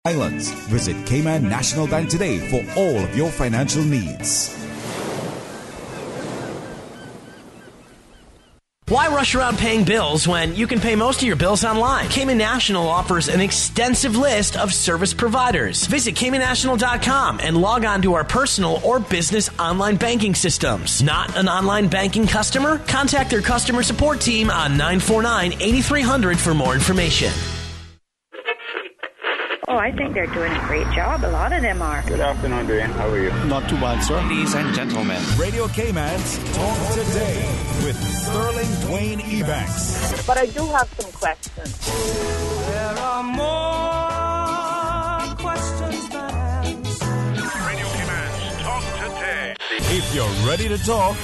Islands. Visit Cayman National Bank today for all of your financial needs. Why rush around paying bills when you can pay most of your bills online? Cayman National offers an extensive list of service providers. Visit CaymanNational.com and log on to our personal or business online banking systems. Not an online banking customer? Contact their customer support team on 949-8300 for more information. Oh, I think they're doing a great job. A lot of them are. Good afternoon, Dwayne. How are you? Not too bad, sir. Ladies and gentlemen, Radio Cayman's Talk Today with Sterling Dwayne Ebanks. But I do have some questions. There are more questions than answers. Radio Cayman's Talk Today. If you're ready to talk,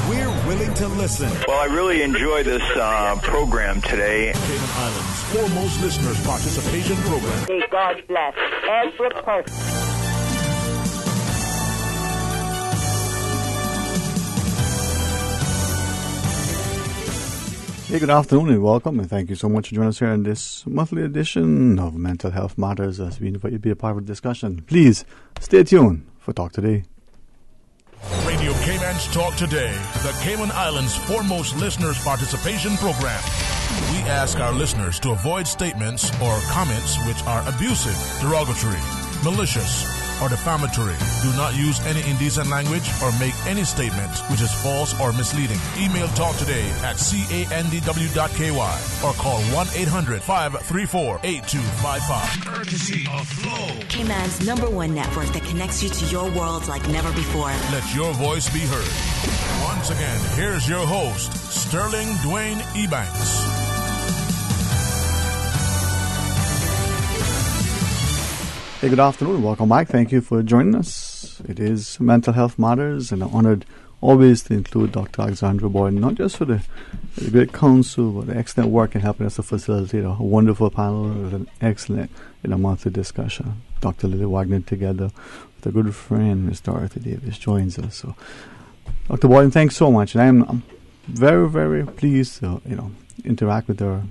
we're willing to listen. Well, I really enjoy this program today. Cayman Islands' foremost listeners participation program. May God bless every person. Hey, good afternoon and welcome, and thank you so much for joining us here in this monthly edition of Mental Health Matters as we invite you to be a part of the discussion. Please stay tuned for Talk Today. Radio Cayman's Talk Today, the Cayman Islands' foremost listeners participation program. We ask our listeners to avoid statements or comments which are abusive, derogatory, malicious, or defamatory. Do not use any indecent language or make any statement which is false or misleading. Email talktoday@candw.ky or call 1-800-534-8255. Courtesy of Flow. Cayman's #1 network that connects you to your world like never before. Let your voice be heard. Once again, here's your host, Sterling Dwayne Ebanks. Hey, good afternoon. Welcome back. Thank you for joining us. It is Mental Health Matters, and I'm honored always to include Dr. Alexandra Boyd, not just for the great counsel, but the excellent work in helping us to facilitate a wonderful panel with an excellent monthly discussion. Dr. Lily Wagner together with a good friend, Ms. Dorothy Davis, joins us. So, Dr. Boyd, thanks so much. And I'm very, very pleased to, interact with her.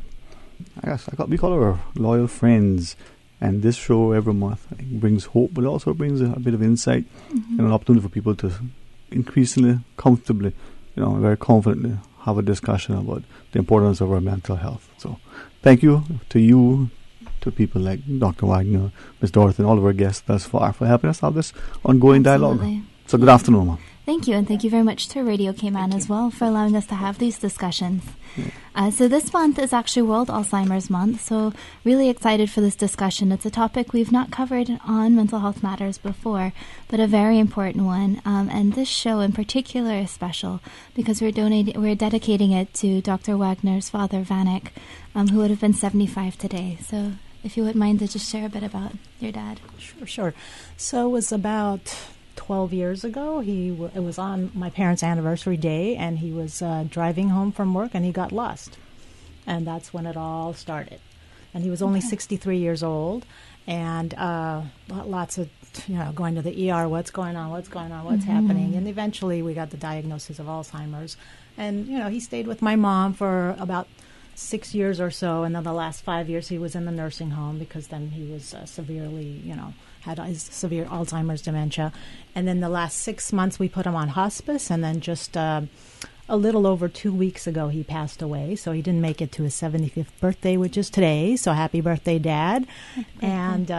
We call her loyal friends. And this show every month brings hope, but also brings a bit of insight and an opportunity for people to increasingly, comfortably, very confidently have a discussion about the importance of our mental health. So thank you, to people like Dr. Wagner, Ms. Dorothy, and all of our guests thus far for helping us have this ongoing dialogue. So good afternoon, ma'am. Thank you, and thank you very much to Radio Cayman as well for allowing us to have these discussions. So this month is actually World Alzheimer's Month, so really excited for this discussion. It's a topic we've not covered on Mental Health Matters before, but a very important one. And this show in particular is special because we're dedicating it to Dr. Wagner's father, Vanek, who would have been 75 today. So if you wouldn't mind to just share a bit about your dad. Sure. So it was about 12 years ago. It was on my parents' anniversary day, and he was driving home from work, and he got lost. And that's when it all started. And he was only 63 years old, and lots of, going to the ER, what's going on, what's happening. And eventually we got the diagnosis of Alzheimer's. And, he stayed with my mom for about 6 years or so, and then the last 5 years he was in the nursing home because then he was severely, had his severe Alzheimer's dementia. And then the last 6 months we put him on hospice, and then just a little over 2 weeks ago he passed away. So he didn't make it to his 75th birthday, which is today. So happy birthday, Dad. And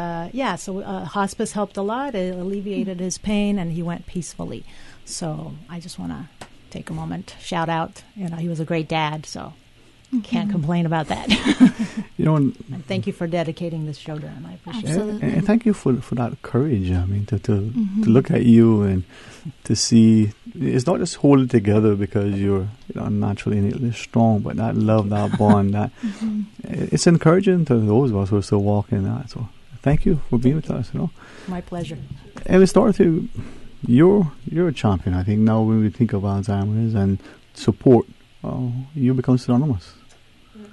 so hospice helped a lot. It alleviated his pain, and he went peacefully. So I just want to take a moment, shout out. He was a great dad, so can't complain about that. And thank you for dedicating this show to him. I appreciate it. And thank you for that courage. I mean, to look at you and to see it's not just hold it together because you're naturally innately strong, but that love, that bond, that it's encouraging to those of us who are still walking that. So thank you for being with us. My pleasure. And we start to you're a champion. I think now when we think of Alzheimer's and support, you become synonymous.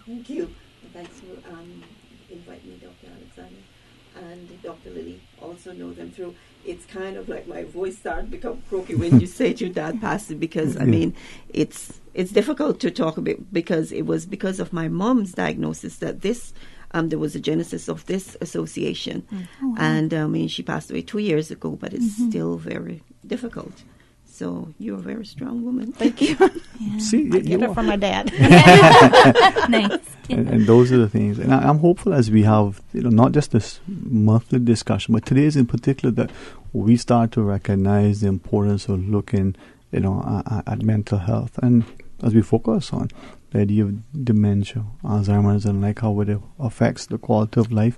Thank you. Thanks for inviting me, Dr. Alexander. And Dr. Lily, also know them through. It's kind of like my voice started to become croaky when you said your dad passed, because, I mean, it's difficult to talk about because it was because of my mom's diagnosis that this there was a genesis of this association. Oh, wow. And I mean, she passed away 2 years ago, but it's still very difficult. So you're a very strong woman. Thank you. Yeah. See, I get it from my dad. Nice. Yeah. And those are the things. And I'm hopeful as we have, not just this monthly discussion, but today's in particular, that we start to recognize the importance of looking, at mental health. And as we focus on the idea of dementia, Alzheimer's, and like how it affects the quality of life,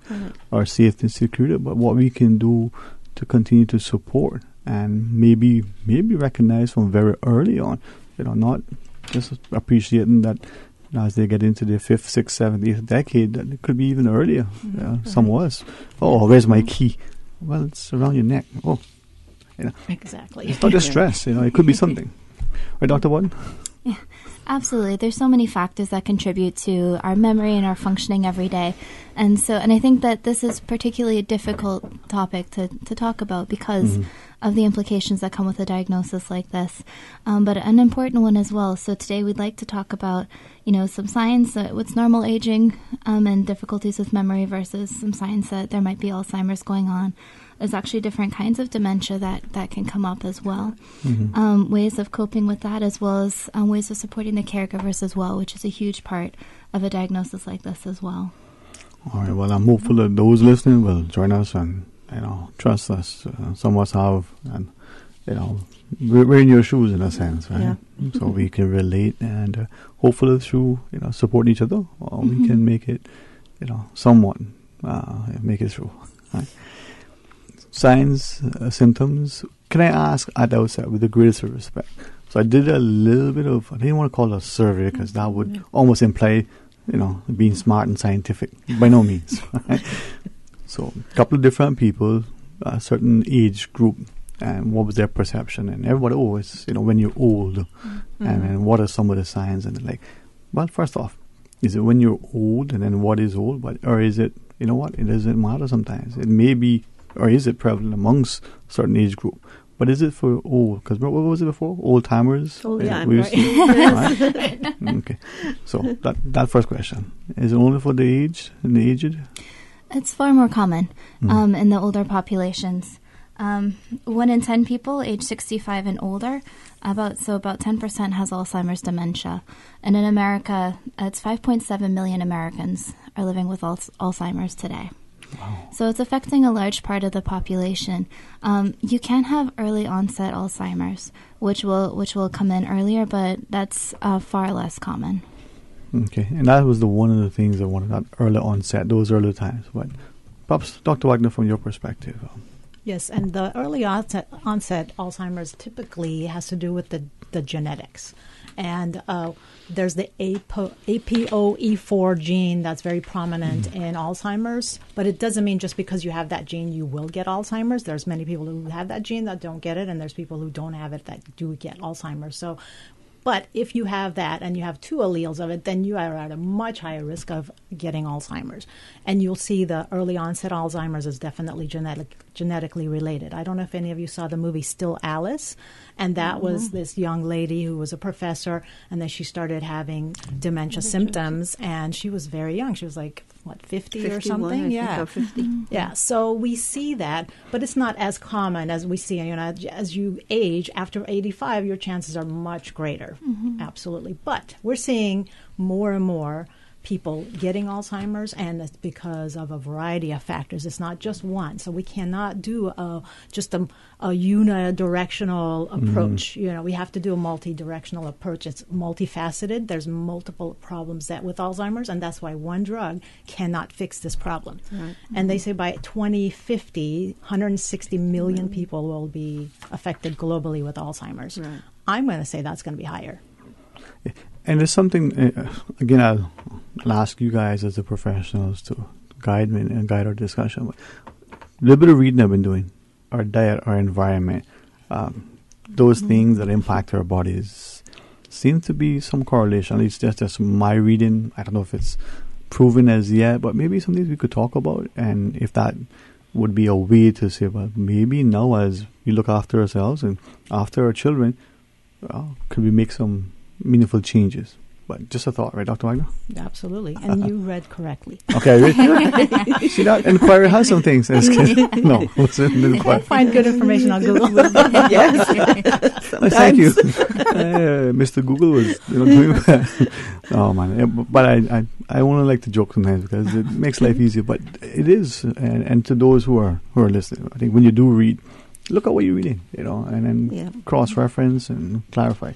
our safety and security, but what we can do to continue to support and maybe recognize from very early on, not just appreciating that as they get into their 5th, 6th, 7th, 8th decade, that it could be even earlier. Some was, where's my key? Well, it's around your neck. Oh, Exactly. It's not just stress. It could be something. Right, Dr. Warden? Yeah, absolutely. There's so many factors that contribute to our memory and our functioning every day. And I think that this is particularly a difficult topic to talk about because of the implications that come with a diagnosis like this, but an important one as well. So today we'd like to talk about, some signs that what's normal aging and difficulties with memory versus some signs that there might be Alzheimer's going on. There's actually different kinds of dementia that can come up as well. Ways of coping with that, as well as ways of supporting the caregivers as well, which is a huge part of a diagnosis like this as well. All right. Well, I'm hopeful that those listening will join us and trust us. Some of us have, and we're in your shoes in a sense, right? Yeah. So we can relate, and hopefully through supporting each other, we can make it, somewhat make it through. Right? Signs, symptoms. Can I ask at the outset, with the greatest of respect? So I did a little bit of, I didn't want to call it a survey because that would almost imply, being smart and scientific. By no means. Right? So a couple of different people, a certain age group, and what was their perception? And everybody always, when you're old, and what are some of the signs? And they're like, well, first off, is it when you're old, and then what is old? Or is it, it doesn't matter sometimes. It may be, or is it prevalent amongst a certain age group? But is it for old? Because what was it before? Old timers? Old time, right? Okay. So that first question. Is it only for the aged and the aged? It's far more common in the older populations. 1 in 10 people age 65 and older, about 10% has Alzheimer's dementia. And in America, it's 5.7 million Americans are living with Alzheimer's today. Wow. So it's affecting a large part of the population. You can have early onset Alzheimer's, which will come in earlier, but that's far less common. Okay, and that was one of the things I wanted, that early onset, those early times. But perhaps, Dr. Wagner, from your perspective. Yes, and the early onset Alzheimer's typically has to do with the genetics. And there's the APOE4 gene that's very prominent in Alzheimer's, but it doesn't mean just because you have that gene you will get Alzheimer's. There's many people who have that gene that don't get it, and there's people who don't have it that do get Alzheimer's. So, but if you have that and you have 2 alleles of it, then you are at a much higher risk of getting Alzheimer's. And you'll see the early onset Alzheimer's is definitely genetically related. I don't know if any of you saw the movie Still Alice, and that was this young lady who was a professor, and then she started having dementia symptoms, and she was very young. She was like, 50 or something? Yeah, 50. Yeah, so we see that, but it's not as common as we see. As you age, after 85, your chances are much greater. Absolutely. But we're seeing more and more people getting Alzheimer's, and it's because of a variety of factors. It's not just one. So we cannot do just a unidirectional approach. We have to do a multi-directional approach. It's multifaceted. There's multiple problems with Alzheimer's, and that's why one drug cannot fix this problem. Right. And they say by 2050, 160 million people will be affected globally with Alzheimer's. Right. I'm going to say that's going to be higher. And there's something, again, I'll ask you guys as the professionals to guide me and guide our discussion. A little bit of reading I've been doing, our diet, our environment, those things that impact our bodies seem to be some correlation. At least that's just my reading. I don't know if it's proven as yet, but maybe some things we could talk about. And if that would be a way to say, well, maybe now as we look after ourselves and after our children, could we make some meaningful changes? But just a thought, right, Dr. Wagner? Absolutely. And you read correctly. Okay, right. See, that inquiry has some things. No, what's in the inquiry? Find good information on Google. Yes. Thank you. Mr. Google was doing that. Oh, man. But I want to like to joke sometimes because it makes life easier. But it is. And to those who are listening, I think when you do read, look at what you're reading, and then cross-reference and clarify.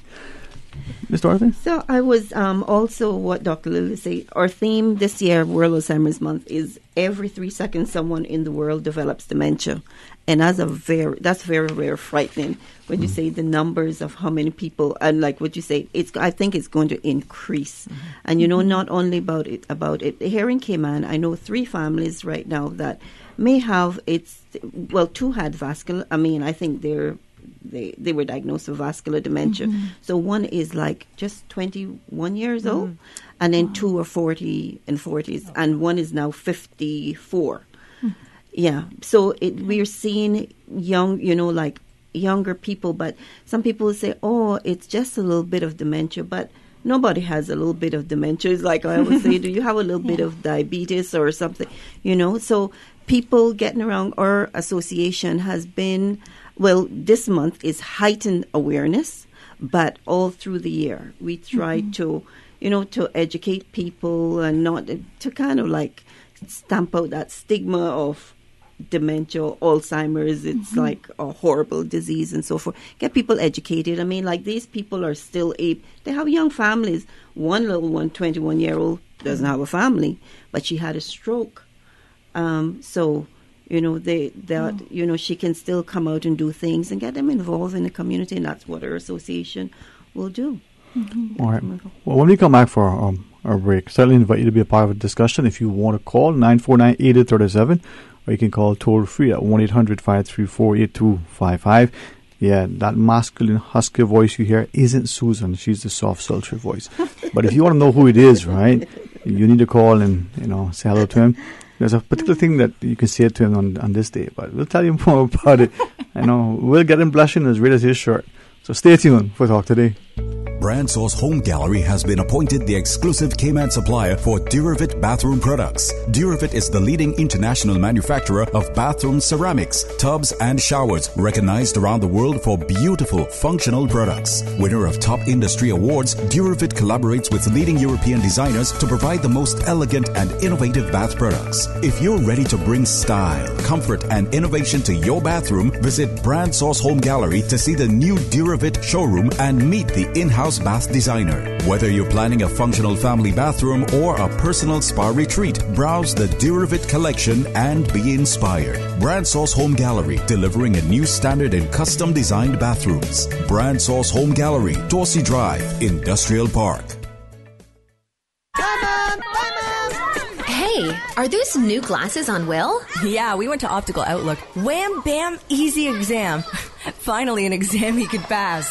Ms. Dorothy? So I was also what Dr. Lily said. Our theme this year, World Alzheimer's Month, is every 3 seconds someone in the world develops dementia. And that's very, very frightening when you say the numbers of how many people, and like what you say, I think it's going to increase. And not only about it. Here in Cayman, I know 3 families right now that may have 2 had vascular. I think they were diagnosed with vascular dementia. So one is like just 21 years old, and then 2 are 40 and 40s, and one is now 54. Yeah, so we're seeing younger people, but some people say, oh, it's just a little bit of dementia, but nobody has a little bit of dementia. It's like I always say, do you have a little bit of diabetes or something? So people getting around, our association has been, this month is heightened awareness, but all through the year we try to educate people and not to kind of like stamp out that stigma of dementia, Alzheimer's. It's like a horrible disease and so forth. Get people educated. These people are still they have young families. One little one, 21-year-old, doesn't have a family, but she had a stroke. She can still come out and do things and get them involved in the community, and that's what our association will do. All right. Well, when we come back for our break, certainly invite you to be a part of the discussion. If you want to call 949-8837, or you can call toll free at 1-800-534-8255. Yeah, that masculine husky voice you hear isn't Susan. She's the soft, sultry voice. But if you want to know who it is, right, you need to call and say hello to him. There's a particular thing that you can say to him on this day, but we'll tell you more about it. We'll get him blushing as red as his shirt. So stay tuned for Talk Today. Brandsource Home Gallery has been appointed the exclusive Cayman supplier for Duravit bathroom products. Duravit is the leading international manufacturer of bathroom ceramics, tubs, and showers, recognized around the world for beautiful, functional products. Winner of top industry awards, Duravit collaborates with leading European designers to provide the most elegant and innovative bath products. If you're ready to bring style, comfort, and innovation to your bathroom, visit Brandsource Home Gallery to see the new Duravit showroom and meet the in-house bath designer. Whether you're planning a functional family bathroom or a personal spa retreat, browse the Duravit collection and be inspired. Brandsource Home Gallery, delivering a new standard in custom designed bathrooms. Brandsource Home Gallery, Dorsey Drive, Industrial Park. Hey, are those new glasses on Will? Yeah, we went to Optical Outlook. Wham, bam, easy exam. Finally, an exam he could pass.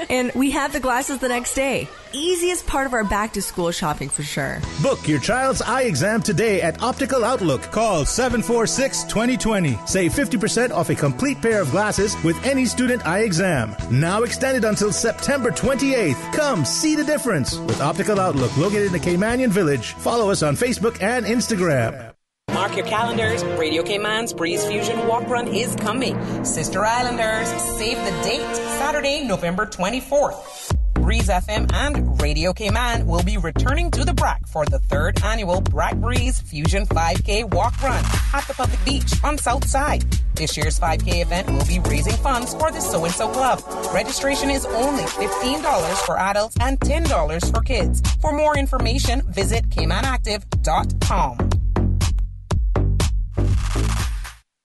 And we had the glasses the next day. Easiest part of our back-to-school shopping for sure. Book your child's eye exam today at Optical Outlook. Call 746-2020. Save 50% off a complete pair of glasses with any student eye exam. Now extended until September 28th. Come see the difference with Optical Outlook, located in the Caymanian Village. Follow us on Facebook and Instagram. Mark your calendars. Radio Cayman's Breeze Fusion Walk Run is coming. Sister Islanders, save the date. Saturday, November 24th. Breeze FM and Radio Cayman will be returning to the BRAC for the 3rd annual BRAC Breeze Fusion 5K Walk Run at the public beach on South Side. This year's 5K event will be raising funds for the So and So Club. Registration is only $15 for adults and $10 for kids. For more information, visit CaymanActive.com.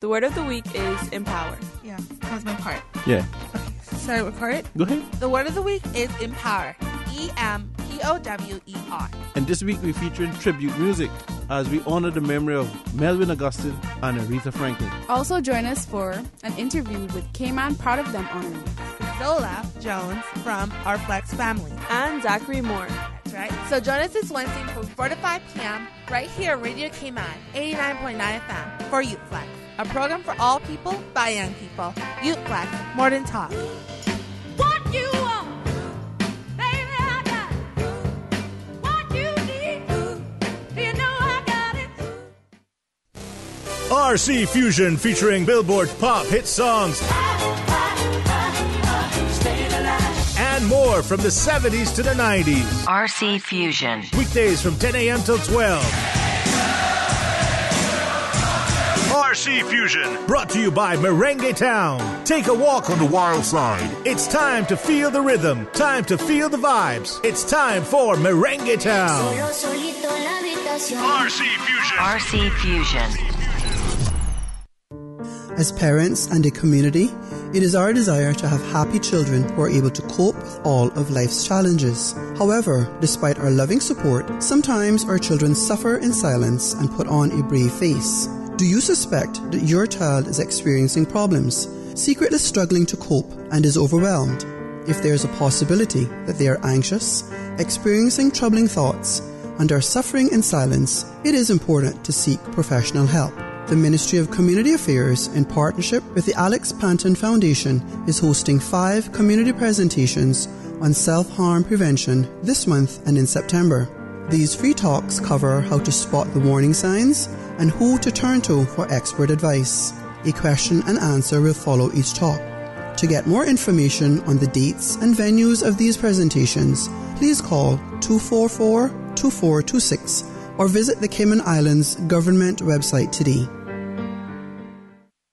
The word of the week is empower. Yeah, that was my part. Yeah. Okay, so I record? Go ahead. The word of the week is empower. EMPOWER. And this week we're featuring tribute music as we honor the memory of Melvin Augustine and Aretha Franklin. Also join us for an interview with Cayman Proud of Them honoree Zola Jones from our Flex family. And Zachary Moore. That's right. So join us this Wednesday from 4 to 5 p.m. right here on Radio Cayman 89.9 FM for Youth Flex. A program for all people by young people. Youth Flex, more than talk. What you want, baby, I got. RC Fusion featuring Billboard pop hit songs and more from the 70s to the 90s. RC Fusion. Weekdays from 10 a.m. till 12. RC Fusion, brought to you by Merengue Town. Take a walk on the wild side. It's time to feel the rhythm, time to feel the vibes. It's time for Merengue Town. RC Fusion. RC Fusion. As parents and a community, it is our desire to have happy children who are able to cope with all of life's challenges. However, despite our loving support, sometimes our children suffer in silence and put on a brave face. Do you suspect that your child is experiencing problems, secretly struggling to cope, and is overwhelmed? If there is a possibility that they are anxious, experiencing troubling thoughts, and are suffering in silence, it is important to seek professional help. The Ministry of Community Affairs, in partnership with the Alex Panton Foundation, is hosting 5 community presentations on self-harm prevention this month and in September. These free talks cover how to spot the warning signs and who to turn to for expert advice. A question and answer will follow each talk. To get more information on the dates and venues of these presentations, please call 244-2426 or visit the Cayman Islands government website today.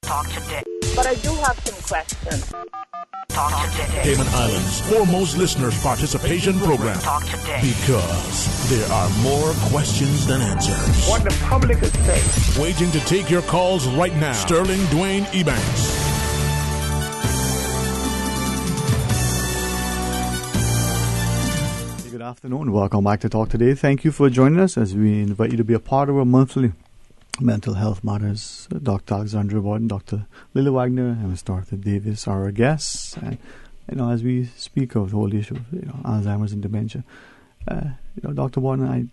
Talk today. But I do have some questions. Talk today. Cayman Islands' foremost listeners' participation program. Talk today. Because there are more questions than answers. What the public is saying. Waiting to take your calls right now. Sterling Dwayne Ebanks. Good afternoon. Welcome back to Talk Today. Thank you for joining us as we invite you to be a part of our monthly Mental Health Matters. Dr. Alexandra Boyd, Dr. Lily Wagner, and Mr. Arthur Davis are our guests. And as we speak of the whole issue of Alzheimer's and dementia, Dr. Boyd and I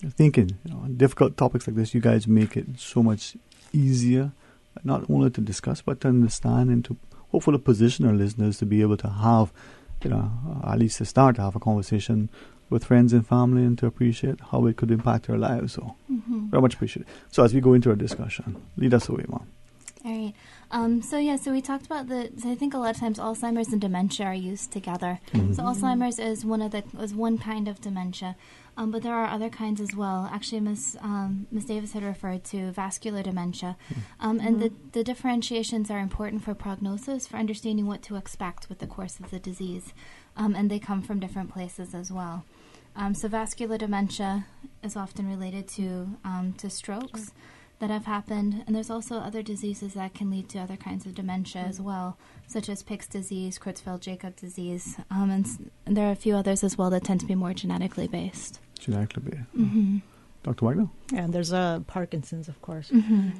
are thinking, difficult topics like this, you guys make it so much easier, not only to discuss but to understand and to hopefully position our listeners to be able to have, at least to start to have a conversation with friends and family and to appreciate how it could impact our lives. So very much appreciate it. So as we go into our discussion, lead us away, Mom. All right. So we talked about I think a lot of times Alzheimer's and dementia are used together. Mm-hmm. So Alzheimer's is one kind of dementia, but there are other kinds as well. Actually, Ms. Davis had referred to vascular dementia, and the differentiations are important for prognosis, for understanding what to expect with the course of the disease, and they come from different places as well. So vascular dementia is often related to strokes that have happened, and there's also other diseases that can lead to other kinds of dementia as well, such as Pick's disease, Creutzfeldt-Jakob disease, and there are a few others as well that tend to be more genetically based. Mm-hmm. Dr. Wagner? And there's Parkinson's, of course,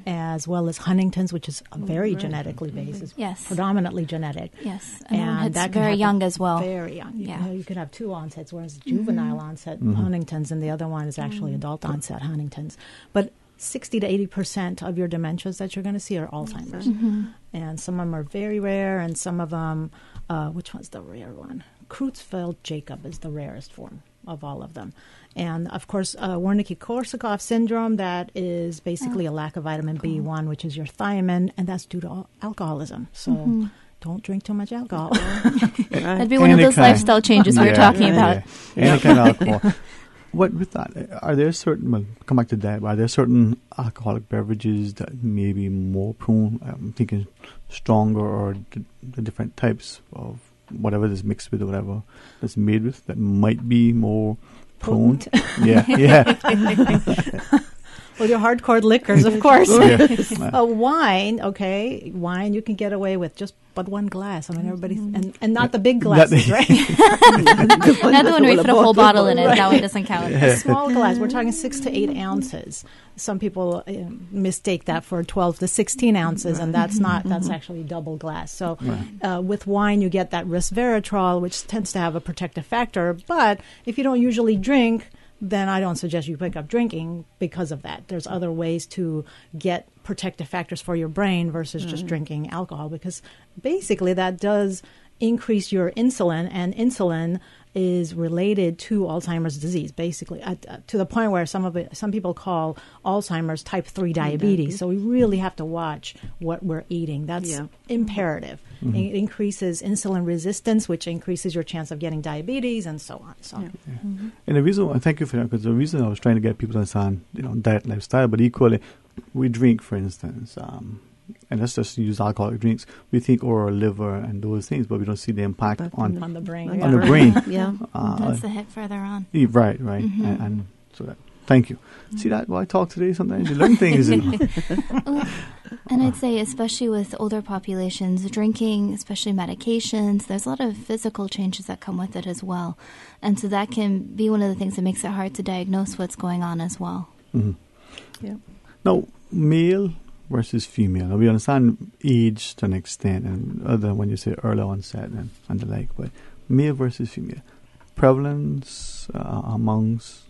as well as Huntington's, which is very genetically based. Yes. Predominantly genetic. Yes. And that's very young as well. Very young. Yeah. You could have 2 onsets, whereas juvenile onset Huntington's, and the other one is actually adult onset Huntington's. But 60 to 80% of your dementias that you're going to see are Alzheimer's. And some of them are very rare, and some of them, which one's the rare one? Creutzfeldt-Jakob is the rarest form of all of them. And, of course, Wernicke-Korsakoff syndrome, that is basically a lack of vitamin B1, which is your thiamine, and that's due to alcoholism. So don't drink too much alcohol. That'd be one of those lifestyle changes we were talking about. Any kind of alcohol. What with that? Are there certain, come back to that, are there certain alcoholic beverages that may be more prone, I'm thinking stronger, or the different types of whatever is mixed with or whatever that's made with, that might be more prone? Yeah. Well, your hardcore liquors, of course. Wine, wine you can get away with just but one glass. I mean, everybody, and not the big glasses, right? Not the one where you put a whole bottle in it. That one doesn't count. A small glass. We're talking 6 to 8 ounces. Some people mistake that for 12 to 16 ounces, and that's not. That's actually double glass. So with wine, you get that resveratrol, which tends to have a protective factor. But if you don't usually drink, then I don't suggest you pick up drinking because of that. There's other ways to get protective factors for your brain versus just drinking alcohol, because basically that does increase your insulin, and insulin is related to Alzheimer's disease, basically, to the point where some people call Alzheimer's type 3 diabetes. So we really have to watch what we're eating. That's imperative. Mm-hmm. It increases insulin resistance, which increases your chance of getting diabetes, and so on. So, Mm-hmm. And the reason, thank you for that, because the reason I was trying to get people to understand, diet, lifestyle, but equally, we drink, for instance, and let's just use alcoholic drinks. We think our liver and those things, but we don't see the impact on the brain. On the brain. Yeah, that's the hit further on. Right. Mm-hmm. And so that. Thank you. See that? Why I talk today? Sometimes you learn things. Well, and I'd say, especially with older populations, drinking, especially medications, there's a lot of physical changes that come with it as well, and so that can be one of the things that makes it hard to diagnose what's going on as well. Mm-hmm. Yeah. Now, male versus female. Now, we understand age to an extent, and other when you say early onset and the like, but male versus female. Prevalence amongst...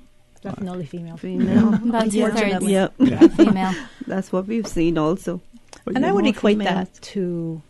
Definitely female. About 2/3. Yeah. Female. That's what we've seen also. But and I would equate female. that to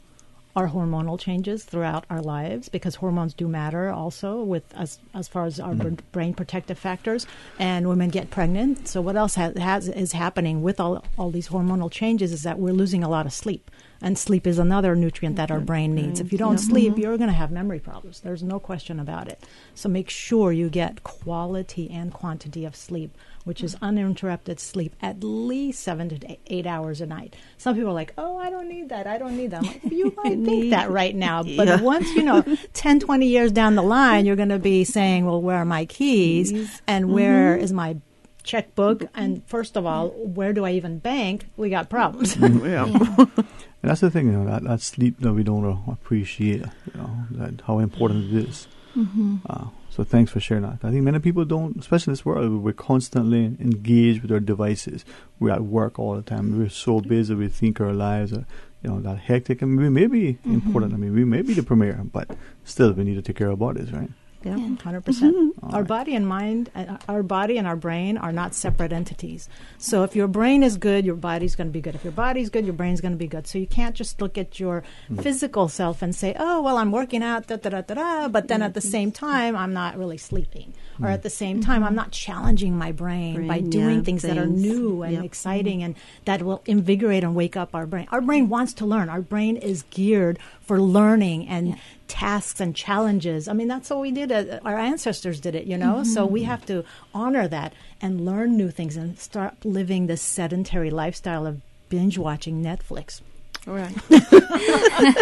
our hormonal changes throughout our lives, because hormones do matter also with as far as our brain protective factors. And women get pregnant. So what else is happening with all these hormonal changes is that we're losing a lot of sleep. And sleep is another nutrient that our brain needs. If you don't sleep, you're going to have memory problems. There's no question about it. So make sure you get quality and quantity of sleep, which is uninterrupted sleep, at least 7 to 8 hours a night. Some people are like, oh, I don't need that. I'm like, you might think that right now. But once, 10, 20 years down the line, you're going to be saying, well, where are my keys? And where is my checkbook? And first of all, where do I even bank? We got problems. And that's the thing, that sleep that we don't appreciate, that how important it is. Mm-hmm. So thanks for sharing that. I think many people don't, especially in this world, we're constantly engaged with our devices. We're at work all the time. We're so busy. We think our lives are, that hectic. And we may be important. I mean, we may be the premier, but still we need to take care of our bodies, right? Yeah, 100%. Our body and mind, our body and our brain are not separate entities. So if your brain is good, your body's going to be good. If your body's good, your brain's going to be good. So you can't just look at your physical self and say, oh, well, I'm working out, but then at the same time, I'm not really sleeping. Or at the same time, I'm not challenging my brain by doing things that are new and exciting and that will invigorate and wake up our brain. Our brain wants to learn. Our brain is geared for learning and tasks and challenges. I mean, that's what we did. Our ancestors did it, So we have to honor that and learn new things and start living this sedentary lifestyle of binge watching Netflix. All right.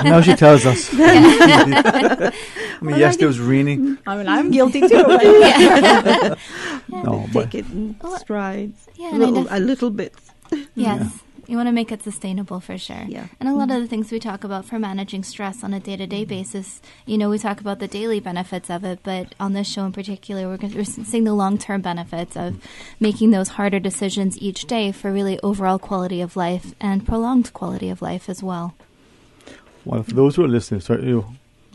Now she tells us. I mean, yesterday was raining. I mean, I'm guilty too. Take it in strides. Yeah, a little bit. Yes. You want to make it sustainable for sure. Yeah. And a lot of the things we talk about for managing stress on a day-to-day basis, we talk about the daily benefits of it, but on this show in particular, we're seeing the long-term benefits of making those harder decisions each day for really overall quality of life and prolonged quality of life as well. Well, for those who are listening, I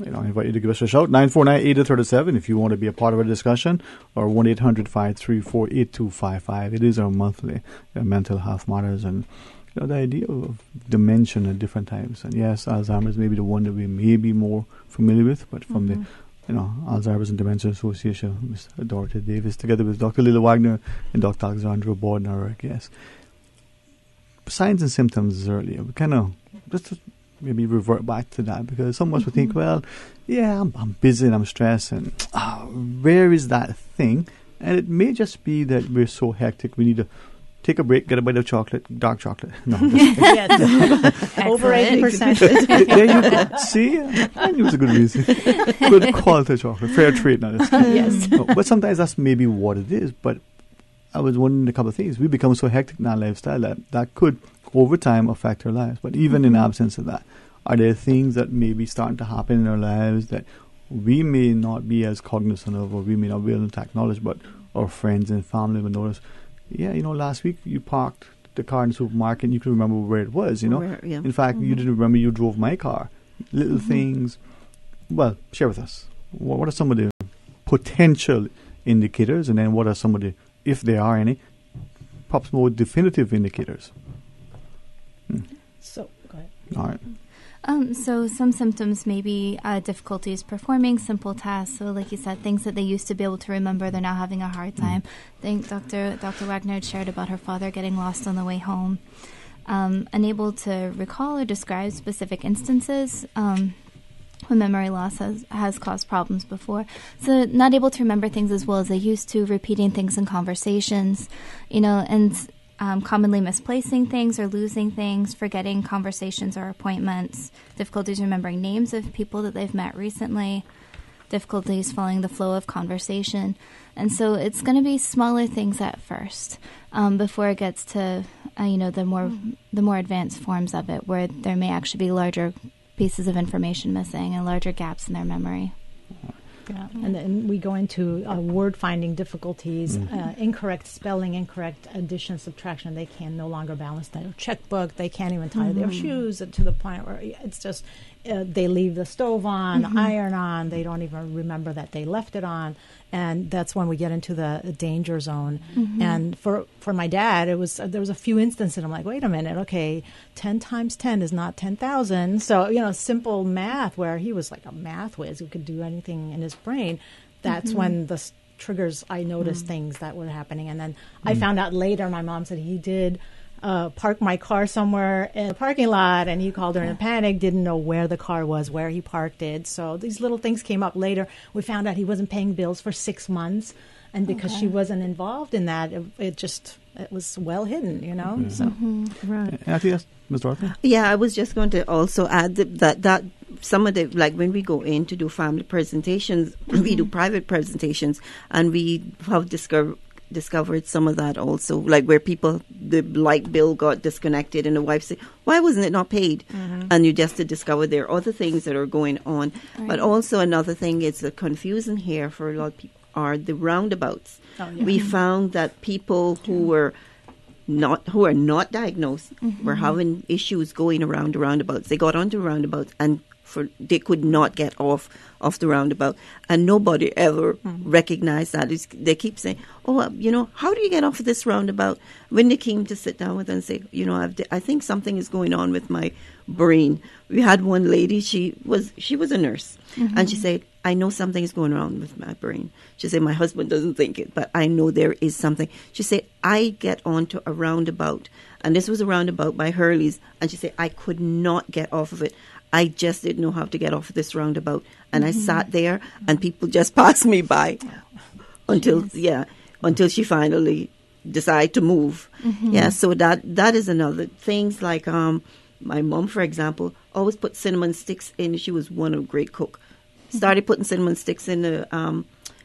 invite you to give us a shout, 949-8037 if you want to be a part of our discussion, or 1-800-534-8255. It is our monthly Mental Health Matters, and the idea of dementia at different times. And yes, Alzheimer's may be the one that we may be more familiar with, but from the Alzheimer's and Dementia Association, Ms. Dorothy Davis, together with Dr. Lila Wagner and Dr. Alexandra Borden, our guests. Signs and symptoms earlier, we kind of just maybe revert back to that, because some of us would think, well, yeah, I'm busy and I'm stressed, and where is that thing? And it may just be that we're so hectic, we need to take a break, get a bite of chocolate, dark chocolate. No. Over 80%. There you go. See? I knew it was a good reason. Good quality chocolate. Fair trade. Yes. No, but sometimes that's maybe what it is. But I was wondering a couple of things. We become so hectic in our lifestyle that could, over time, affect our lives. But even in absence of that, are there things that may be starting to happen in our lives that we may not be as cognizant of, or we may not be able to acknowledge, but our friends and family will notice? Yeah, last week you parked the car in the supermarket and you can remember where it was, In fact, you didn't remember you drove my car. Little things. Well, share with us. What are some of the potential indicators, and then what are some of the, if there are any, perhaps more definitive indicators? So, go ahead. All right. So some symptoms may be difficulties performing simple tasks. So like you said, things that they used to be able to remember, they're now having a hard time. I think Dr. Wagner had shared about her father getting lost on the way home. Unable to recall or describe specific instances when memory loss has caused problems before. So not able to remember things as well as they used to, repeating things in conversations, and commonly misplacing things or losing things, forgetting conversations or appointments, difficulties remembering names of people that they've met recently, difficulties following the flow of conversation. And so it's going to be smaller things at first before it gets to, the more advanced forms of it, where there may actually be larger pieces of information missing and larger gaps in their memory. Yeah, and then we go into word-finding difficulties, incorrect spelling, incorrect addition, subtraction. They can no longer balance their checkbook. They can't even tie their shoes to the point where it's just they leave the stove on, the iron on. They don't even remember that they left it on. And that's when we get into the danger zone. And for my dad, there was a few instances. I'm like, wait a minute, okay, 10 times 10 is not 10,000. So, simple math where he was like a math whiz who could do anything in his brain. That's when the triggers, I noticed things that were happening. And then I found out later, my mom said he did park my car somewhere in the parking lot, and he called her in a panic, didn't know where the car was, where he parked it. So these little things came up later. We found out he wasn't paying bills for 6 months, and because she wasn't involved in that, it was well hidden, So Right. I think that's Ms. Dorothy. Yeah, I was just going to also add that some of the, like when we go in to do family presentations, we do private presentations, and we have discovered some of that also, like where the light bill got disconnected and the wife said, why wasn't it not paid? And you just discover there are other things that are going on. But also another thing is the confusion here for a lot of people are the roundabouts. We found that people who are not diagnosed were having issues going around the roundabouts. They got onto roundabouts and they could not get off the roundabout, and nobody ever recognized that. They keep saying, how do you get off of this roundabout? When they came to sit down with them and say, I think something is going on with my brain. We had one lady, she was a nurse, and she said, I know something is going on with my brain. She said, my husband doesn't think it, but I know there is something. She said, I get onto a roundabout, and this was a roundabout by Hurley's, and she said, I could not get off of it. I just didn't know how to get off of this roundabout. And I sat there and people just passed me by until she finally decided to move. Yeah, so that is another. Things like my mom, for example, always put cinnamon sticks in. She was a great cook. Started putting cinnamon sticks in the,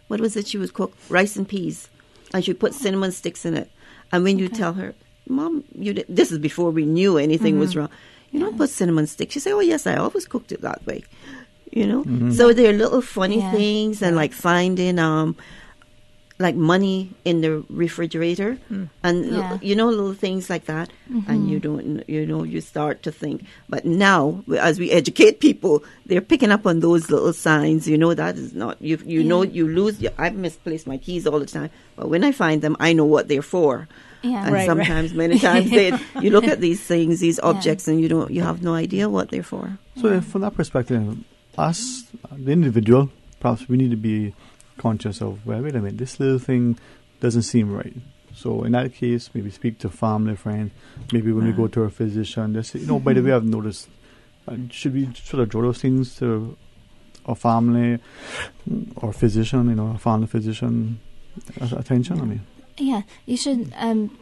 what was it she was cook? Rice and peas. And she put cinnamon sticks in it. And when you tell her, Mom, this is before we knew anything was wrong. You don't put cinnamon sticks. She said, oh, yes, I always cooked it that way. So there are little funny things and like finding like money in the refrigerator and, little things like that. And you don't, you start to think. But now, as we educate people, they're picking up on those little signs. That is not, you lose. I've misplaced my keys all the time. But when I find them, I know what they're for. Yeah. And sometimes, many times, you look at these things, these objects, and you have no idea what they're for. So, from that perspective, us, the individual, perhaps we need to be conscious of, well, wait a minute, this little thing doesn't seem right. So, in that case, maybe speak to a family friend. Maybe when we go to a physician, they say, by the way, I've noticed. Should we sort of draw those things to a family or physician, a family physician attention? Yeah, you should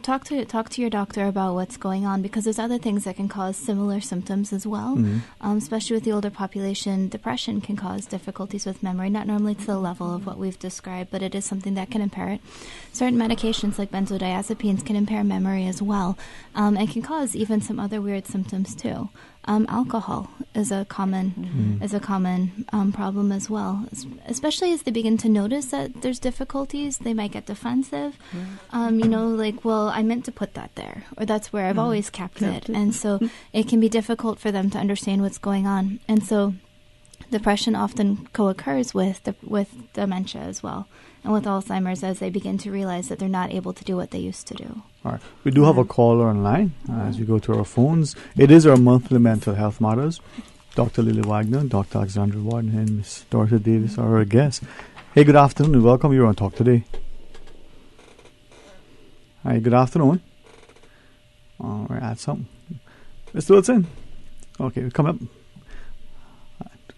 talk to your doctor about what's going on, because there's other things that can cause similar symptoms as well. Especially with the older population, depression can cause difficulties with memory, not normally to the level of what we've described, but it is something that can impair it. Certain medications like benzodiazepines can impair memory as well, and can cause even some other weird symptoms too. Alcohol is a common problem as well, especially as they begin to notice that there's difficulties. They might get defensive, I meant to put that there, or that's where I've always kept it, and so it can be difficult for them to understand what's going on, and so depression often co-occurs with dementia as well, and with Alzheimer's, as they begin to realize that they're not able to do what they used to do. All right. We do have a caller online as we go to our phones. It is our monthly Mental Health Matters. Dr. Lily Wagner, Dr. Alexandra Warden, and Miss Dorothy Davis are our guests. Hey, good afternoon and welcome. You're on Talk Today. Hi, good afternoon. All right, add something. Mr. Wilson. Okay, come up.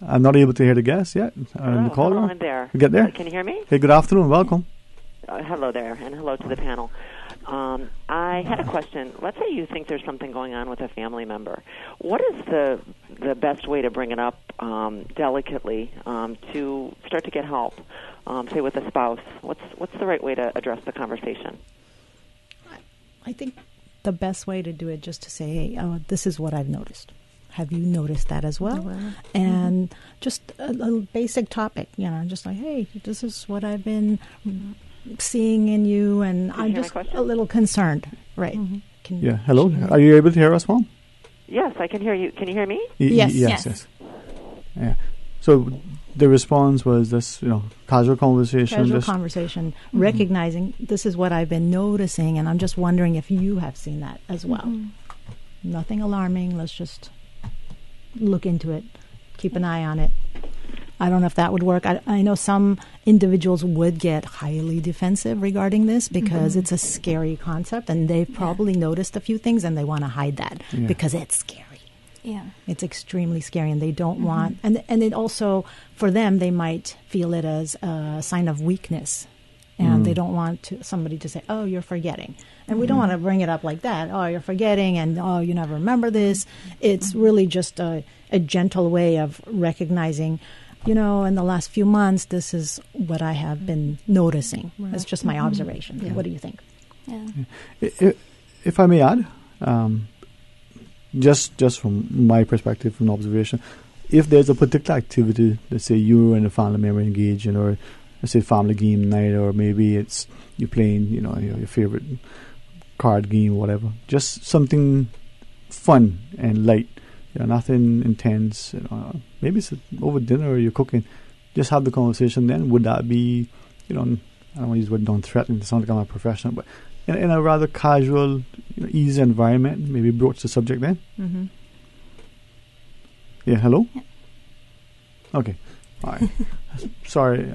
I'm not able to hear the guests yet. Hello, I'm there. You get there? Can you hear me? Hey, good afternoon. Welcome. Hello there, and hello to the panel. I had a question. Let's say you think there's something going on with a family member. What is the best way to bring it up delicately to start to get help, say with a spouse? What's the right way to address the conversation? I think the best way to do it just to say, hey, this is what I've noticed. Have you noticed that as well? And just a little basic topic, just like, hey, this is what I've been seeing in you, and I'm just a little concerned. Right. Hello. Are you able to hear us, Mom? Yes, I can hear you. Can you hear me? Yes. Yeah. So the response was this, casual conversation. Recognizing this is what I've been noticing, and I'm just wondering if you have seen that as well. Nothing alarming. Let's just look into it, keep an eye on it. I don't know if that would work. I know some individuals would get highly defensive regarding this because it's a scary concept, and they've probably noticed a few things and they want to hide that because it's scary. Yeah, it's extremely scary, and they don't want. And it also, for them, they might feel it as a sign of weakness, and they don't want somebody to say, "Oh, you're forgetting." And we don't want to bring it up like that. Oh, you're forgetting, and oh, you never remember this. It's really just a gentle way of recognizing. In the last few months, this is what I have been noticing. Right. It's just my observation. Yeah. What do you think? Yeah. If I may add, just from my perspective, from observation, if there's a particular activity, let's say you and a family member engage in, or let's say family game night, or maybe it's you playing, your favorite card game, whatever, just something fun and light. Nothing intense. Maybe it's over dinner or you're cooking. Just have the conversation then. Would that be, I don't want to use the word non-threatening. It's not like I'm a professional, but in a rather casual, easy environment, maybe broach the subject then? Mm-hmm. Yeah, hello? Yeah. Okay. All right. Sorry.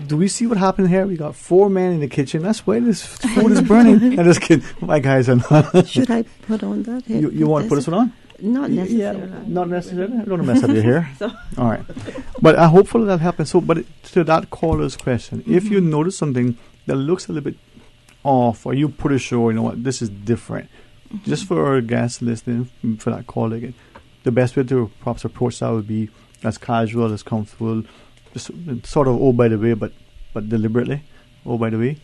Do we see what happened here? We got 4 men in the kitchen. That's why this food is burning. I'm just kidding. My guys are not. Should I put on that? You want to put this one on? Not necessarily. Not necessarily. I don't want to mess up your hair. All right. But hopefully that'll happen. So, but to that caller's question, if you notice something that looks a little bit off, or you pretty sure, this is different, just for our guests listening, for that call again, the best way to perhaps approach that would be as casual, as comfortable, just sort of, by the way, but deliberately, by the way,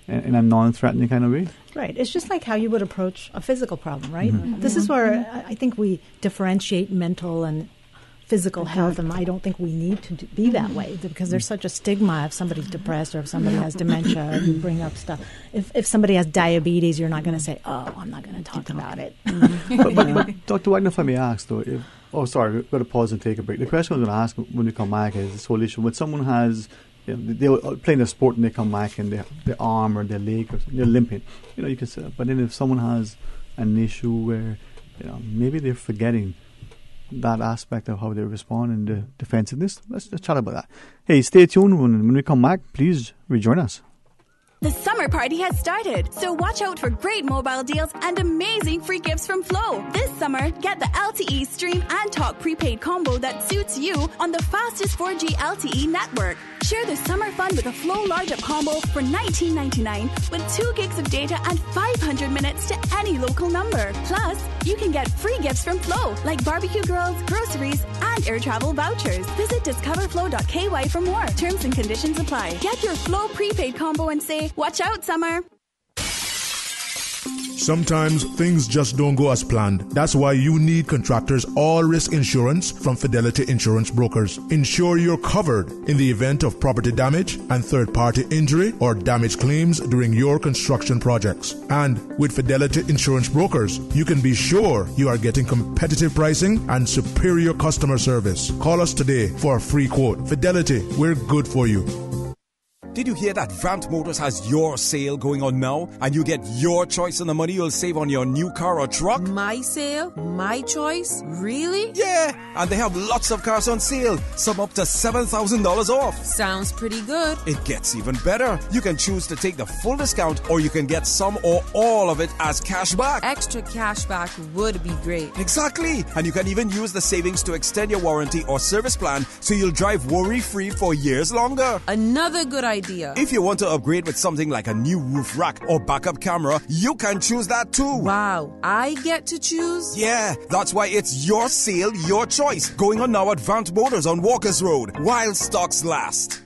in a non-threatening kind of way. Right. It's just like how you would approach a physical problem, right? This is where I think we differentiate mental and physical health, and I don't think we need to be that way because there's such a stigma if somebody's depressed or if somebody has dementia. You bring up stuff. If somebody has diabetes, you're not going to say, "Oh, I'm not going to talk about it." But Dr. Wagner, if I may ask though, sorry, we've got to pause and take a break. The question I was going to ask when we come back is this whole issue when someone has. They're playing a sport and they come back and their arm or their leg or they're limping. You can say that. But then if someone has an issue where maybe they're forgetting that aspect of how they respond and the defensiveness, let's chat about that. Hey, stay tuned. When we come back, please rejoin us. The summer party has started, so watch out for great mobile deals and amazing free gifts from Flow. This summer, get the LTE Stream and Talk prepaid combo that suits you on the fastest 4G LTE network. Share the summer fun with a Flow Large Up combo for $19.99 with 2 gigs of data and 500 minutes to any local number. Plus, you can get free gifts from Flow, like barbecue grills, groceries, and air travel vouchers. Visit discoverflow.ky for more. Terms and conditions apply. Get your Flow prepaid combo and say, "Watch out, summer." Sometimes things just don't go as planned. That's why you need Contractors All Risk Insurance from Fidelity Insurance Brokers. Ensure you're covered in the event of property damage and third-party injury or damage claims during your construction projects. And with Fidelity Insurance Brokers, you can be sure you are getting competitive pricing and superior customer service. Call us today for a free quote. Fidelity, we're good for you. Did you hear that Vant Motors has your sale going on now and you get your choice on the money you'll save on your new car or truck? My sale? My choice? Really? Yeah! Yeah, and they have lots of cars on sale, some up to $7,000 off. Sounds pretty good. It gets even better. You can choose to take the full discount, or you can get some or all of it as cash back. Extra cash back would be great. Exactly. And you can even use the savings to extend your warranty or service plan so you'll drive worry-free for years longer. Another good idea. If you want to upgrade with something like a new roof rack or backup camera, you can choose that too. Wow, I get to choose? Yeah, that's why it's your sale, your choice. Going on now at Vant Motors on Walkers Road, while stocks last.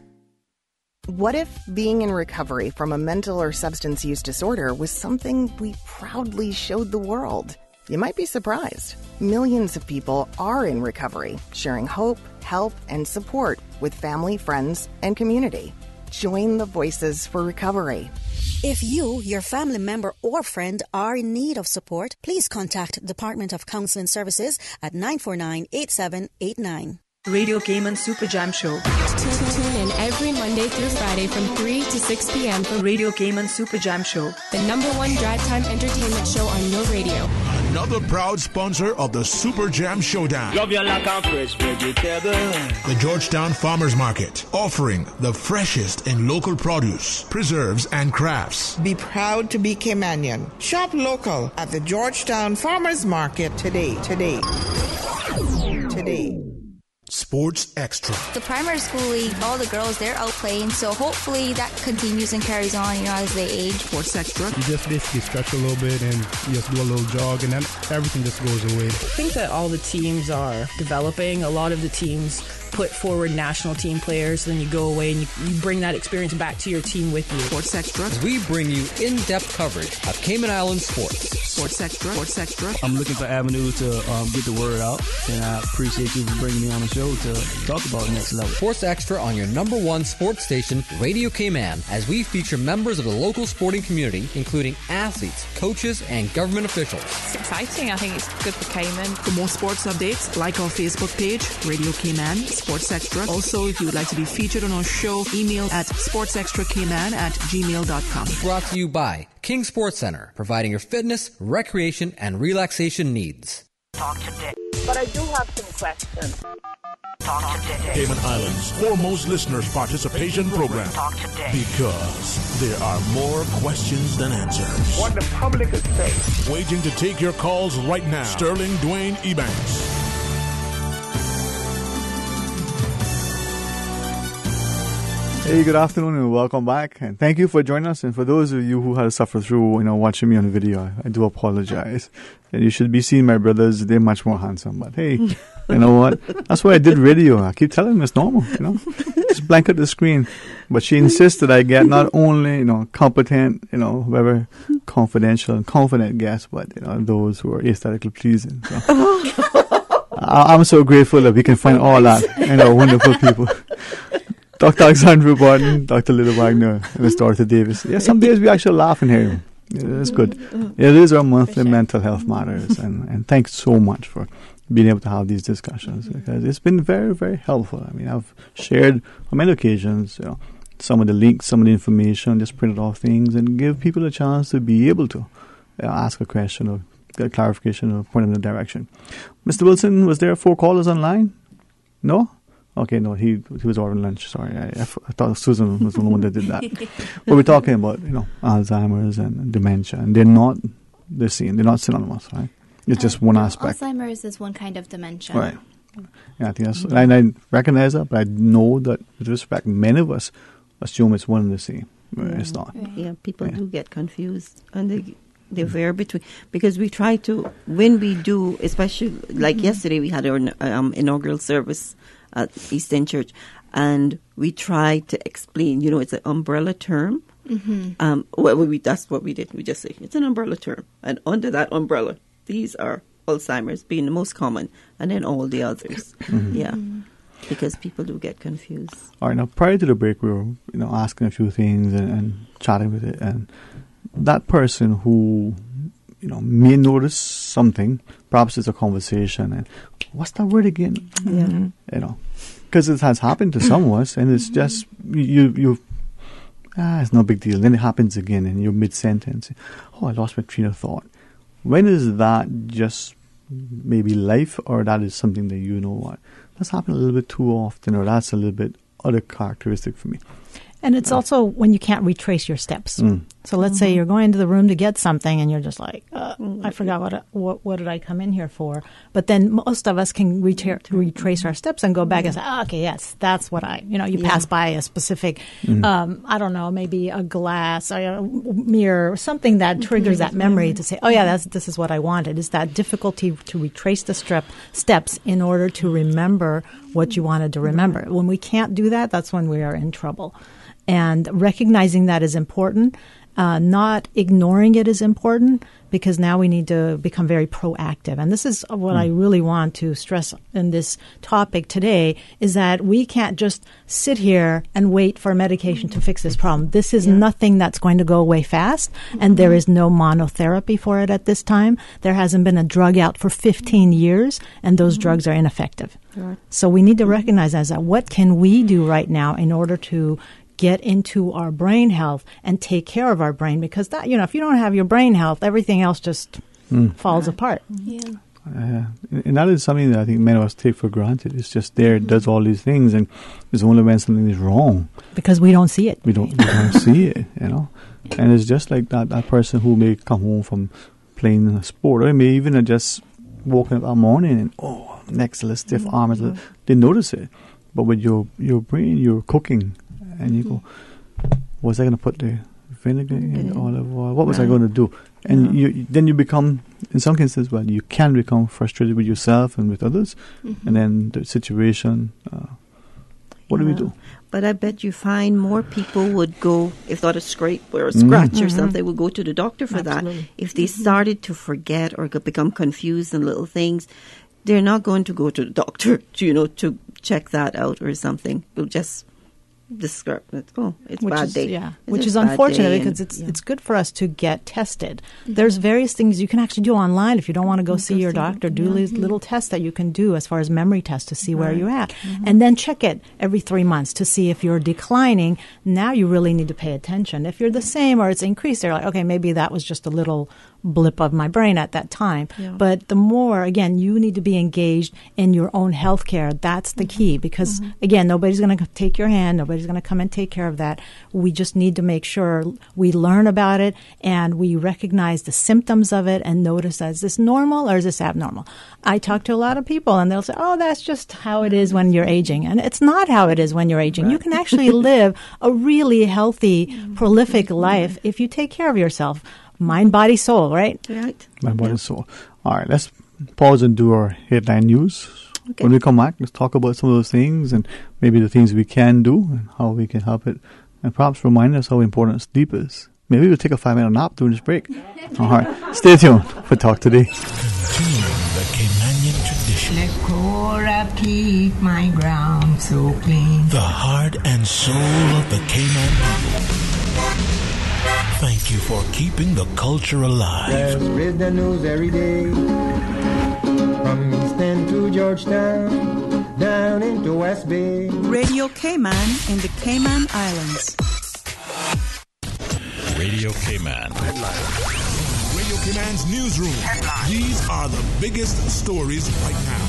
What if being in recovery from a mental or substance use disorder was something we proudly showed the world? You might be surprised. Millions of people are in recovery, sharing hope, help, and support with family, friends, and community. Join the Voices for Recovery. If you, your family member, or friend are in need of support, please contact Department of Counseling Services at 949-8789. Radio Cayman Super Jam Show. Tune in every Monday through Friday from 3 to 6 p.m. for Radio Cayman Super Jam Show, the #1 drive time entertainment show on your radio. Another proud sponsor of the Super Jam Showdown. Love your lack of fresh vegetable. The Georgetown Farmers Market, offering the freshest in local produce, preserves, and crafts. Be proud to be Caymanian. Shop local at the Georgetown Farmers Market today. Sports Extra. The primary school league, all the girls, they're out playing, so hopefully that continues and carries on, as they age. Sports Extra. You just basically stretch a little bit and you just do a little jog, and then everything just goes away. I think that all the teams are developing. A lot of the teams put forward national team players, then you go away and you bring that experience back to your team with you. Sports Extra. We bring you in-depth coverage of Cayman Islands sports. Sports Extra. Sports Extra. I'm looking for avenues to get the word out, and I appreciate you for bringing me on the show to talk about Next Level. Sports Extra on your #1 sports station, Radio Cayman, as we feature members of the local sporting community, including athletes, coaches, and government officials. It's exciting. I think it's good for Cayman. For more sports updates, like our Facebook page, Radio Cayman, Sports Extra. Also, if you would like to be featured on our show, email at sportsextracayman@gmail.com. Brought to you by King Sports Center, providing your fitness, recreation, and relaxation needs. Talk today. But I do have some questions. Talk today. Cayman Islands' foremost listeners participation program. Talk today. Because there are more questions than answers. What the public is saying. Waiting to take your calls right now. Sterling Dwayne Ebanks. Hey, good afternoon and welcome back. And thank you for joining us. And for those of you who had to suffer through, watching me on video, I do apologize. And you should be seeing my brothers. They're much more handsome. But hey, you know what? That's why I did radio. I keep telling them it's normal, Just blanket the screen. But she insists that I get not only, competent, very confidential and confident guests, but, those who are aesthetically pleasing. So. I'm so grateful that we can find all that, wonderful people. Dr. Alexandra Borden, Dr. Lila Wagner, and Ms. Dorothy Davis. Yeah, some days we actually laugh in here. Yeah, it's good. It is our monthly mental health matters, and thanks so much for being able to have these discussions, because it's been very, very helpful. I mean, I've shared on many occasions, some of the links, some of the information, just printed off things and give people a chance to be able to ask a question or get a clarification or point in a direction. Mr. Wilson, was there 4 callers online? No? Okay, no, he was ordering lunch. Sorry, I thought Susan was the one that did that. But we're talking about Alzheimer's and dementia, and they're not the same. They're not synonymous, right? It's just one aspect. Alzheimer's is one kind of dementia, right? Yeah, I think that's. And I recognize that, but I know that with respect, many of us assume it's one and the same. It's not. Yeah, people do get confused, and they vary between, because we try to, when we do, especially like yesterday, we had our inaugural service at East End Church, and we tried to explain, it's an umbrella term. That's what we did. We just say it's an umbrella term, and under that umbrella, these are Alzheimer's being the most common, and then all the others. Yeah, because people do get confused. All right, now prior to the break, we were asking a few things and chatting with it, and that person who may notice something, perhaps it's a conversation, and what's that word again? Yeah. Because it has happened to some of us, and it's just it's no big deal. Then it happens again, and you're mid-sentence. Oh, I lost my train of thought. When is that just maybe life, or that is something that you know what that's happened a little bit too often, or that's a little bit other characteristic for me. And it's also when you can't retrace your steps. So let's say you're going into the room to get something and you're just like, I forgot what did I come in here for? But then most of us can retrace our steps and go back and say, okay, yes, that's what you pass by a specific, I don't know, maybe a glass or a mirror, something that triggers that memory to say, oh yeah, this is what I wanted. It's that difficulty to retrace the steps in order to remember what you wanted to remember. When we can't do that, that's when we are in trouble. And recognizing that is important. Not ignoring it is important, because now we need to become very proactive. And this is what I really want to stress in this topic today, is that we can't just sit here and wait for medication to fix this problem. This is nothing that's going to go away fast, and there is no monotherapy for it at this time. There hasn't been a drug out for 15 years, and those drugs are ineffective. So we need to recognize that. What can we do right now in order to get into our brain health and take care of our brain? Because that, if you don't have your brain health, everything else just falls apart. And that is something that I think many of us take for granted. It's just there, it does all these things, and it's only when something is wrong. Because we don't see it. We don't see it, And it's just like that person who may come home from playing a sport, or may even just waking up that morning and, neck's a little stiff, arm is a little, they notice it. But with your brain, you're cooking, and you go, was I going to put the vinegar in olive oil? What was I going to do? And then you become, in some cases, you can become frustrated with yourself and with others. And then the situation, what do we do? But I bet you find more people would go, if not a scrape or a scratch or something, would go to the doctor for that. If they started to forget or become confused in little things, they're not going to go to the doctor, to check that out or something. They'll just describe it. It's a bad day. Which is unfortunate, because it's good for us to get tested. There's various things you can actually do online if you don't want to go see your doctor. Do these little tests that you can do as far as memory tests to see where you're at. And then check it every 3 months to see if you're declining. Now you really need to pay attention. If you're the same or it's increased, they're like, okay, maybe that was just a little blip of my brain at that time. But the more, again, you need to be engaged in your own health care. That's the key, because, again, nobody's going to take your hand. Nobody's going to come and take care of that. We just need to make sure we learn about it and we recognize the symptoms of it and notice, is this normal or is this abnormal? I talk to a lot of people and they'll say, that's just how it is when you're aging. And it's not how it is when you're aging. You can actually live a really healthy, prolific life if you take care of yourself. Mind, body, soul, right? Right. Mind, body, soul. All right, let's pause and do our headline news. Okay. When we come back, let's talk about some of those things and maybe the things we can do and how we can help it. And perhaps remind us how important sleep is. Maybe we'll take a 5-minute nap during this break. All right, stay tuned for Talk Today. Continuing the Caymanian tradition. Let Cora keep my ground so clean. The heart and soul of the Cayman people. Thank you for keeping the culture alive. Let's read the news every day. From East End to Georgetown, down into West Bay. Radio Cayman in the Cayman Islands. Radio Cayman. Headline. Radio Cayman's newsroom. Headline. These are the biggest stories right now.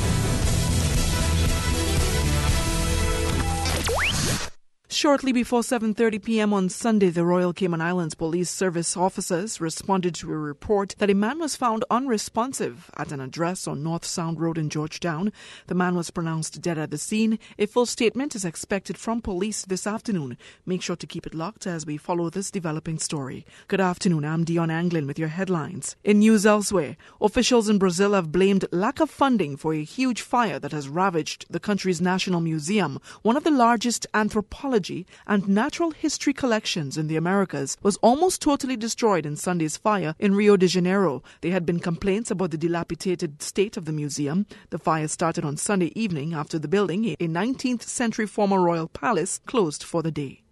Shortly before 7:30 p.m. on Sunday, the Royal Cayman Islands Police Service officers responded to a report that a man was found unresponsive at an address on North Sound Road in Georgetown. The man was pronounced dead at the scene. A full statement is expected from police this afternoon. Make sure to keep it locked as we follow this developing story. Good afternoon, I'm Dion Anglin with your headlines. In news elsewhere, officials in Brazil have blamed lack of funding for a huge fire that has ravaged the country's National Museum, one of the largest anthropology and natural history collections in the Americas, was almost totally destroyed in Sunday's fire in Rio de Janeiro. There had been complaints about the dilapidated state of the museum. The fire started on Sunday evening after the building, a 19th century former royal palace, closed for the day.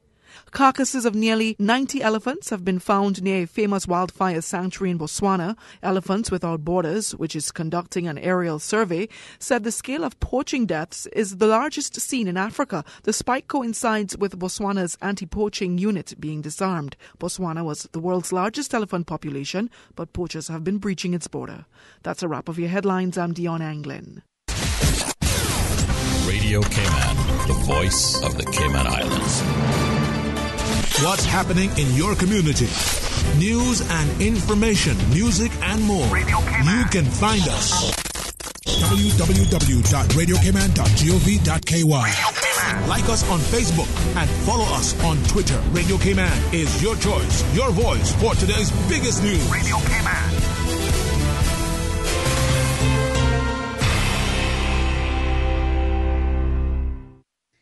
Carcasses of nearly 90 elephants have been found near a famous wildfire sanctuary in Botswana. Elephants Without Borders, which is conducting an aerial survey, said the scale of poaching deaths is the largest seen in Africa. The spike coincides with Botswana's anti-poaching unit being disarmed. Botswana was the world's largest elephant population, but poachers have been breaching its border. That's a wrap of your headlines. I'm Dion Anglin. Radio Cayman, the voice of the Cayman Islands. What's happening in your community? News and information, music and more. You can find us. www.radiocayman.gov.ky. Like us on Facebook and follow us on Twitter. Radio Cayman is your choice, your voice for today's biggest news. Radio Cayman.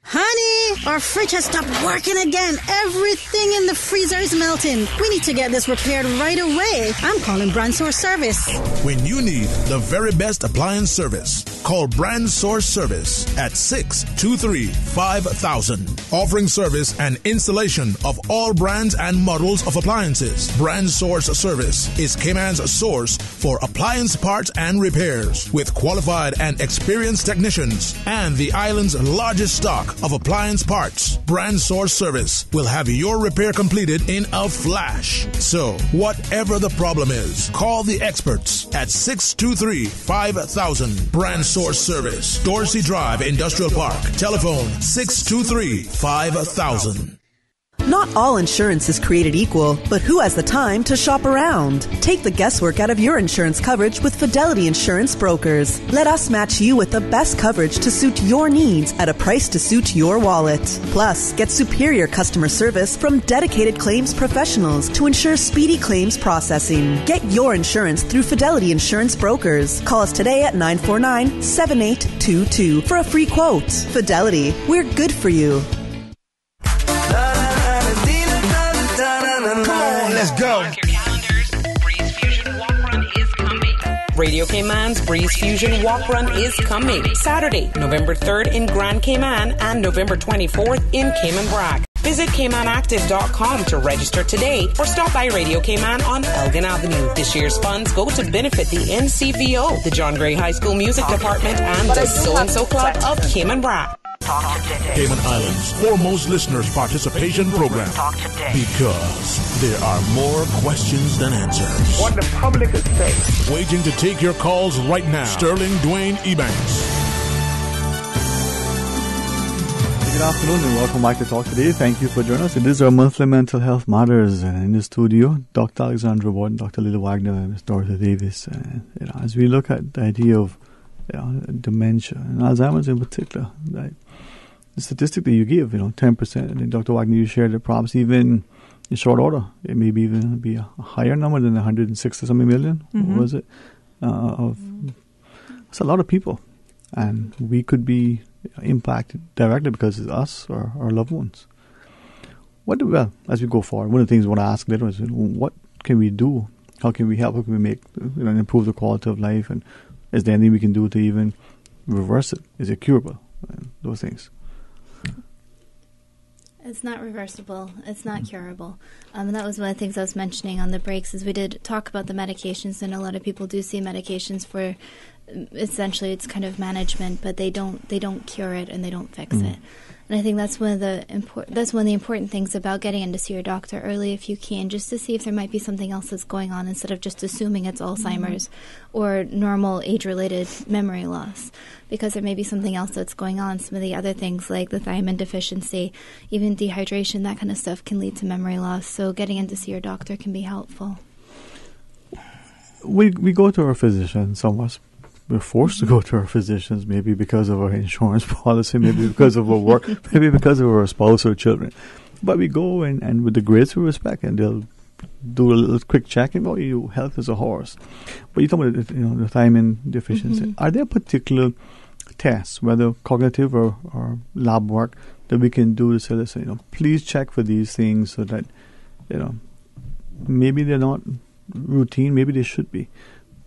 Honey, our fridge has stopped working again. Everything in the freezer is melting. We need to get this repaired right away. I'm calling Brand Source Service. When you need the very best appliance service, call Brand Source Service at 623-5000. Offering service and installation of all brands and models of appliances. Brand Source Service is Cayman's source for appliance parts and repairs with qualified and experienced technicians and the island's largest stock of appliance parts. Brand Source Service will have your repair completed in a flash. So, whatever the problem is, call the experts at 623-5000. Brand Source Service, Dorsey Drive, Industrial Park. Telephone 623-5000. Not all insurance is created equal, but who has the time to shop around? Take the guesswork out of your insurance coverage with Fidelity Insurance Brokers. Let us match you with the best coverage to suit your needs at a price to suit your wallet. Plus, get superior customer service from dedicated claims professionals to ensure speedy claims processing. Get your insurance through Fidelity Insurance Brokers. Call us today at 949-7822 for a free quote. Fidelity, we're good for you. Come on, let's go. Mark your calendars. Breeze Fusion Walk Run is coming. Radio Cayman's Breeze Fusion Walk Run is coming. Saturday, November 3rd in Grand Cayman and November 24th in Cayman Brac. Visit CaymanActive.com to register today or stop by Radio Cayman on Elgin Avenue. This year's funds go to benefit the NCVO, the John Gray High School Music Department, and the So-and-So Club of Cayman Brac. Cayman Islands' foremost listeners' participation program. Because there are more questions than answers. What the public is saying. Waiting to take your calls right now. Sterling Dwayne Ebanks. Good afternoon and welcome back to Talk Today. Thank you for joining us. It is our monthly Mental Health Matters, and in the studio, Dr. Alexandra Boyd, Dr. Lila Wagner, and Ms. Dorothy Davis. As we look at the idea of dementia and Alzheimer's in particular, the statistic that you give, 10%, I think Dr. Wagner, you shared that perhaps even in short order, it may be even be a higher number than 160-something million. Mm-hmm. What was it? It's a lot of people, and we could be impacted directly because it's us or our loved ones. As we go forward, one of the things I want to ask later is, what can we do? How can we help? How can we make, improve the quality of life? And is there anything we can do to even reverse it? Is it curable? And those things. It's not reversible. It's not curable. And that was one of the things I was mentioning on the breaks, is we did talk about the medications, and a lot of people do see medications for, essentially it's kind of management, but they don't cure it and they don't fix it. And I think that's one of the important things about getting in to see your doctor early if you can, just to see if there might be something else that's going on instead of just assuming it's Alzheimer's or normal age-related memory loss, because there may be something else that's going on. Some of the other things like the thiamine deficiency, even dehydration, that kind of stuff can lead to memory loss. So getting in to see your doctor can be helpful. We go to our physician, some of us. We're forced to go to our physicians, maybe because of our insurance policy, maybe because of our work, maybe because of our spouse or children. But we go and with the greatest respect, and they'll do a little quick checking. Your health is a horse. But you talk about the thiamine deficiency. Mm-hmm. Are there particular tests, whether cognitive or lab work, that we can do to say, listen, please check for these things so that, maybe they're not routine, maybe they should be.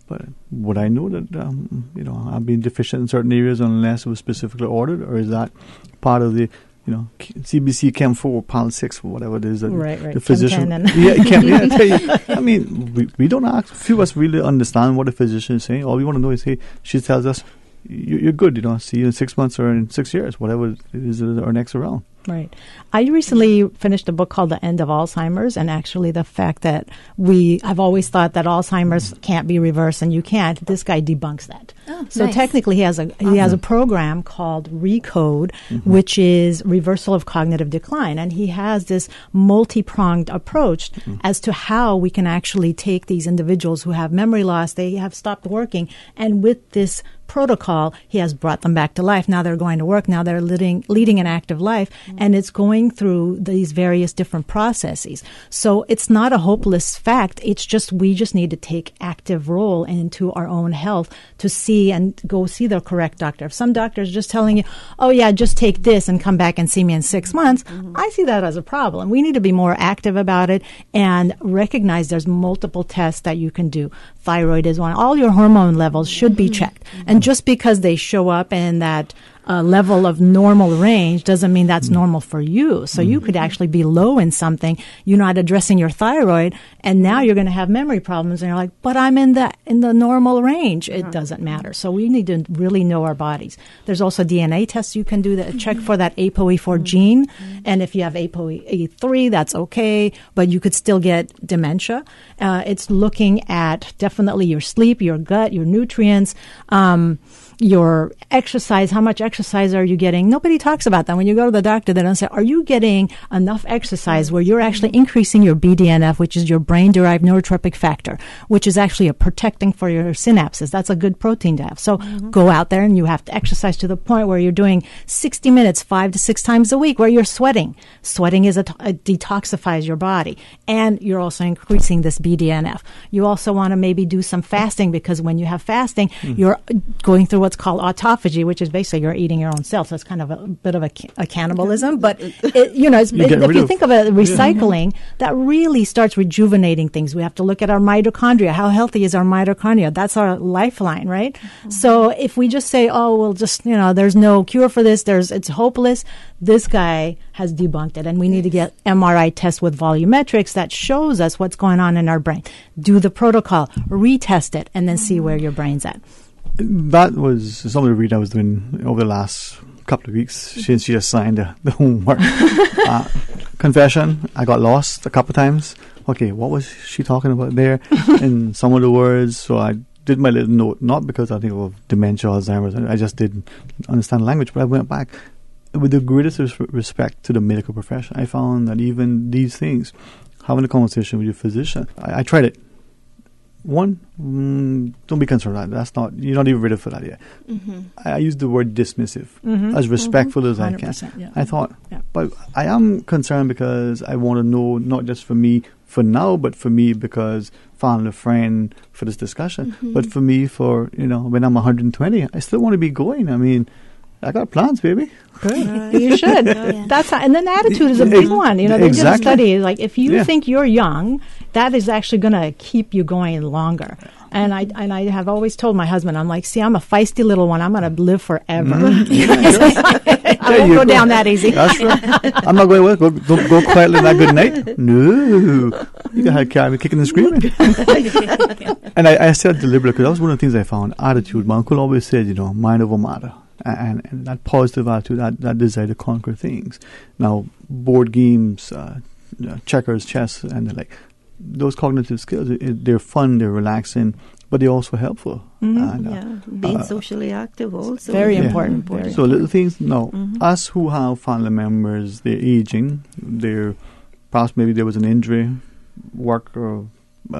But would I know that, I've been deficient in certain areas unless it was specifically ordered, or is that part of the CBC Chem 4, PAL 6, whatever it is. Right. The physician. I mean, we don't ask. Few of us really understand what the physician is saying. All we want to know is, hey, she tells us, you're good, see you in 6 months or in 6 years, whatever it is our next around. Right. I recently finished a book called The End of Alzheimer's, and actually the fact that I've always thought that Alzheimer's can't be reversed, and you can't. This guy debunks that. Oh, so nice. technically he has a program called RECODE, which is reversal of cognitive decline, and he has this multi-pronged approach as to how we can actually take these individuals who have memory loss, they have stopped working, and with this protocol, he has brought them back to life. Now they're going to work. Now they're leading an active life, and it's going through these various different processes. So it's not a hopeless fact. It's just we just need to take active role into our own health to see and go see the correct doctor. If some doctor is just telling you, oh yeah, just take this and come back and see me in 6 months, I see that as a problem. We need to be more active about it and recognize there's multiple tests that you can do. Thyroid is one. All your hormone levels should be checked. And just because they show up in that level of normal range doesn't mean that's normal for you. So you could actually be low in something. You're not addressing your thyroid, and now you're going to have memory problems. And you're like, but I'm in the normal range. It doesn't matter. So we need to really know our bodies. There's also DNA tests you can do that check for that ApoE4 gene. And if you have ApoE3, that's okay, but you could still get dementia. It's looking at definitely your sleep, your gut, your nutrients, your exercise. How much exercise are you getting? Nobody talks about that. When you go to the doctor, they don't say, are you getting enough exercise where you're actually increasing your BDNF, which is your brain-derived neurotropic factor, which is actually a protecting for your synapses. That's a good protein to have. So go out there and you have to exercise to the point where you're doing 60 minutes 5 to 6 times a week where you're sweating. Sweating it detoxifies your body. And you're also increasing this BDNF. You also want to maybe do some fasting, because when you have fasting, you're going through what's called autophagy, which is basically you're eating your own cells. So it's kind of a bit of a cannibalism. But, if you think of it, recycling, that really starts rejuvenating things. We have to look at our mitochondria. How healthy is our mitochondria? That's our lifeline, right? So if we just say, oh, well, just, there's no cure for this, it's hopeless, this guy has debunked it. And we need to get MRI tests with volumetrics that shows us what's going on in our brain. Do the protocol, retest it, and then see where your brain's at. That was some of the reading I was doing over the last couple of weeks since she assigned the homework. Confession, I got lost a couple of times. Okay, what was she talking about there? And some of the words, so I did my little note, not because I think of dementia, Alzheimer's, I just didn't understand the language, but I went back. With the greatest respect to the medical profession, I found that even these things, having a conversation with your physician, I tried it. One, don't be concerned. That's not, you're not even ready for that yet. I use the word dismissive, as respectful as I can. Yeah. I thought, but I am concerned because I want to know, not just for me for now, but for me because found a friend for this discussion, but for me for, when I'm 120, I still want to be going. I mean, I got plans, baby. Good. You should. That's how, and then attitude is a big one. They did a study, like if you think you're young, that is actually going to keep you going longer. And I have always told my husband, I'm like, see, I'm a feisty little one. I'm going to live forever. I won't go down that easy. That's right. I'm not going to go quietly that good night. No. You got to carry me kicking and screaming. And I said deliberately, because that was one of the things I found. Attitude. My uncle always said, mind over matter. And that positive attitude, that desire to conquer things. Now, board games, checkers, chess, and the like, those cognitive skills, they're fun, they're relaxing, but they're also helpful. And, being socially active also. Very important. So little things, us who have family members, they're aging, perhaps maybe there was an injury, work or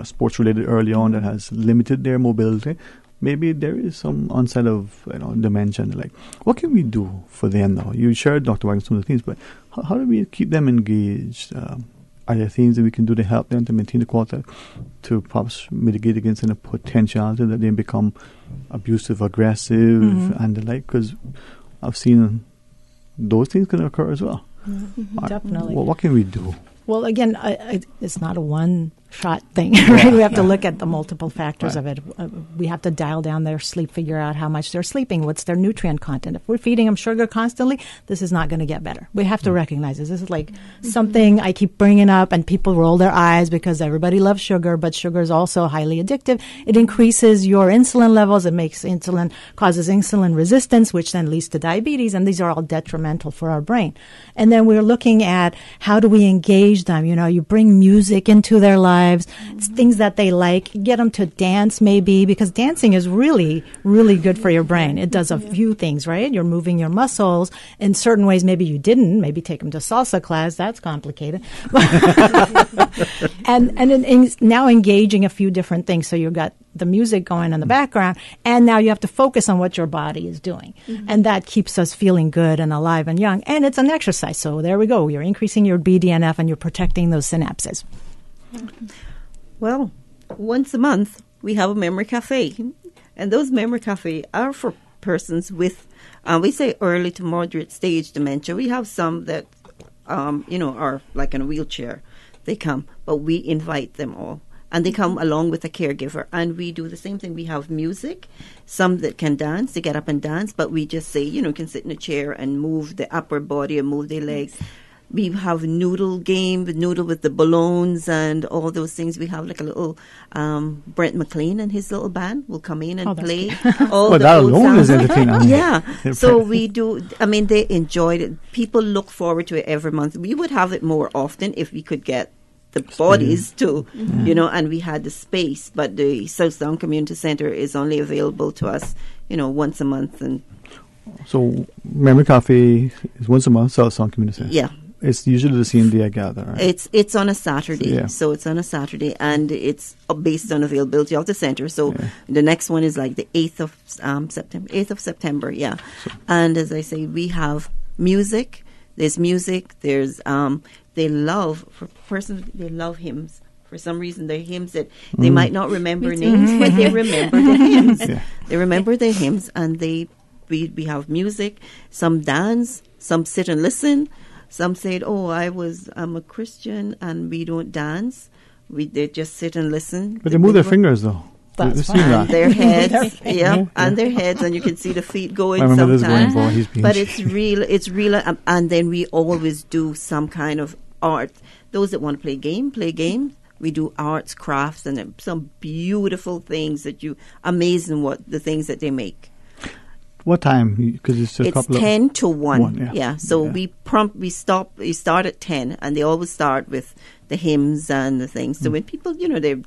sports related early on that has limited their mobility. Maybe there is some onset of dementia. Like, what can we do for them now? You shared, Dr. Wagner, some of the things, but how do we keep them engaged? Are there things that we can do to help them to maintain the quality, to perhaps mitigate against any potentiality that they become abusive, aggressive, and the like? Because I've seen those things can occur as well. Definitely. What can we do? Well, again, it's not a one shot thing, right? We have to look at the multiple factors of it. We have to dial down their sleep, figure out how much they're sleeping, what's their nutrient content. If we're feeding them sugar constantly, this is not going to get better. We have to recognize this. This is like something I keep bringing up, and people roll their eyes because everybody loves sugar, but sugar is also highly addictive. It increases your insulin levels. It causes insulin resistance, which then leads to diabetes, and these are all detrimental for our brain. And then we're looking at how do we engage them? You bring music into their lives. It's things that they like. Get them to dance maybe, because dancing is really, really good for your brain. It does a few things, right? You're moving your muscles in certain ways. Maybe you didn't. Maybe take them to salsa class. That's complicated. and now engaging a few different things. So you've got the music going in the background, and now you have to focus on what your body is doing. And that keeps us feeling good and alive and young. And it's an exercise. So there we go. You're increasing your BDNF and you're protecting those synapses. Well, once a month, we have a memory cafe. And those memory cafe are for persons with, we say early to moderate stage dementia. We have some that, are like in a wheelchair. They come, but we invite them all. And they come along with a caregiver. And we do the same thing. We have music. Some that can dance, they get up and dance. But we just say, can sit in a chair and move the upper body and move their legs. We have noodle with the balloons and all those things. We have like a little Brent McLean and his little band will come in and play. All that alone is entertaining. Yeah. So we do. They enjoyed it. People look forward to it every month. We would have it more often if we could get the bodies too, and we had the space. But the Southdown Community Centre is only available to us, once a month. And so Memory Cafe is once a month, Southdown Community Centre. Yeah. It's usually the same day I gather, right? It's on a Saturday. So it's on a Saturday, and it's based on availability of the center. So the next one is like the 8th of September. 8th of September, yeah. And as I say, we have music. There's music. There's they love hymns. For some reason, they're hymns that they might not remember names, but they remember the hymns. They remember the hymns, and we have music. Some dance. Some sit and listen. Some said, I'm a Christian and we don't dance. They just sit and listen. But they move their fingers, though. That's fine. Their heads, and their heads, and you can see the feet going sometimes. But it's real, and then we always do some kind of art. Those that want to play games. We do arts, crafts, and some beautiful things amazing what the things that they make. What time? Because it's 10 to 1. Yeah. So we start at 10, and they always start with the hymns and the things. So when people, they're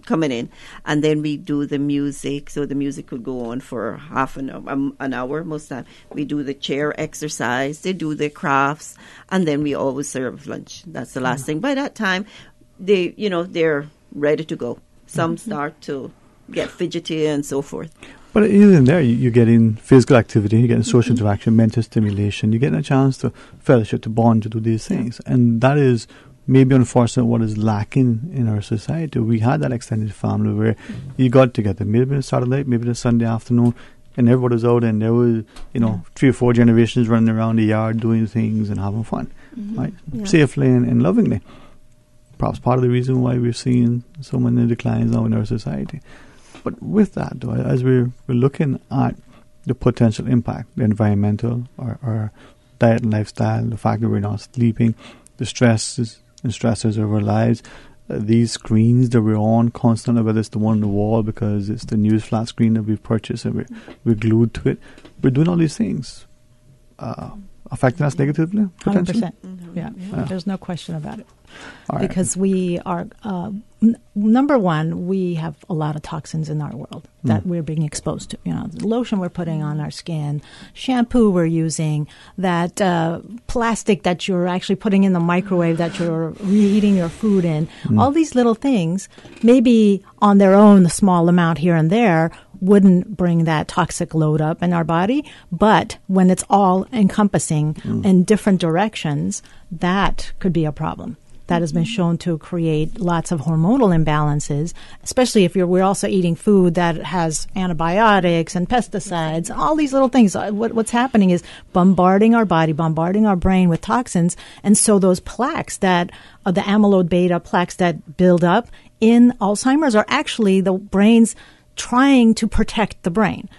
coming in, and then we do the music. So the music could go on for half an hour most of the time. We do the chair exercise. They do their crafts, and then we always serve lunch. That's the last thing. By that time, they're ready to go. Some start to get fidgety and so forth. But even there, you're getting physical activity, you're getting social interaction, mental stimulation, you're getting a chance to fellowship, to bond, to do these things. And that is maybe unfortunately what is lacking in our society. We had that extended family where you got together, maybe on Saturday night, maybe on Sunday afternoon, and everybody was out, and there was, 3 or 4 generations running around the yard doing things and having fun, right? Yeah. Safely and lovingly. Perhaps part of the reason why we're seeing so many declines now in our society. But with that, though, as we're looking at the potential impact, the environmental, our diet and lifestyle, the fact that we're not sleeping, the stresses and stressors of our lives, these screens that we're on constantly, whether it's the one on the wall because it's the news flat screen that we've purchased and we're glued to it, we're doing all these things affecting us negatively, potentially? 100%. Yeah, there's no question about it. Because we are, number one, we have a lot of toxins in our world that we're being exposed to. The lotion we're putting on our skin, shampoo we're using, that plastic that you're actually putting in the microwave that you're reheating your food in. All these little things, maybe on their own, a small amount here and there, wouldn't bring that toxic load up in our body. But when it's all encompassing in different directions, that could be a problem. that has been shown to create lots of hormonal imbalances, especially if we're also eating food that has antibiotics and pesticides, all these little things. What's happening is bombarding our body, bombarding our brain with toxins. And so those plaques that the amyloid beta plaques that build up in Alzheimer's are actually the brain's trying to protect the brain.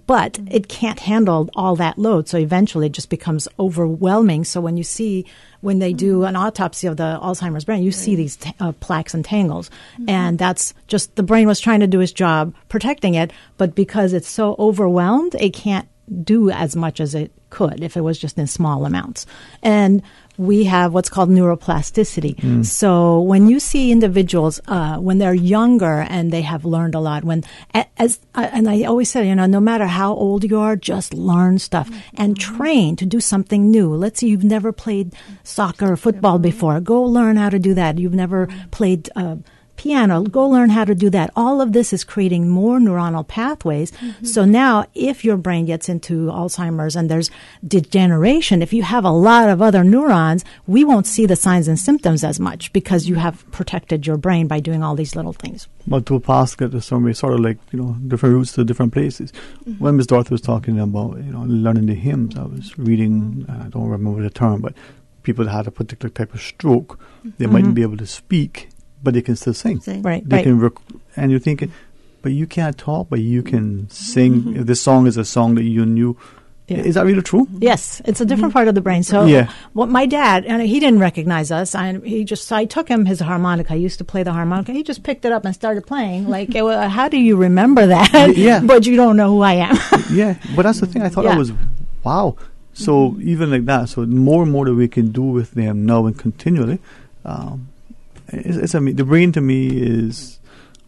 But it can't handle all that load, so eventually it just becomes overwhelming. So when they do an autopsy of the Alzheimer's brain, you see these plaques and tangles. And that's just the brain was trying to do its job protecting it, but because it's so overwhelmed, it can't do as much as it could if it was just in small amounts. And we have what's called neuroplasticity. So when you see individuals when they're younger and they have learned a lot, and I always say, no matter how old you are, just learn stuff and train to do something new. Let's say you've never played soccer or football before. Go learn how to do that. You've never played piano, go learn how to do that. All of this is creating more neuronal pathways. So now if your brain gets into Alzheimer's and there's degeneration, if you have a lot of other neurons, we won't see the signs and symptoms as much because you have protected your brain by doing all these little things. But to pass it to somebody, sort of like, different routes to different places. When Ms. Dorothy was talking about, learning the hymns, I was reading, I don't remember the term, but people that had a particular type of stroke, they mightn't be able to speak, but they can still sing. Right. They can and you're thinking, but you can't talk, but you can sing. If this song is a song that you knew. Yeah. Is that really true? Yes, it's a different part of the brain. So what my dad, and he didn't recognize us. I took him his harmonica. I used to play the harmonica. He just picked it up and started playing. Like, how do you remember that? But you don't know who I am. But that's the thing. I thought that was, wow. So even like that, so more and more that we can do with them now and continually, the brain to me is,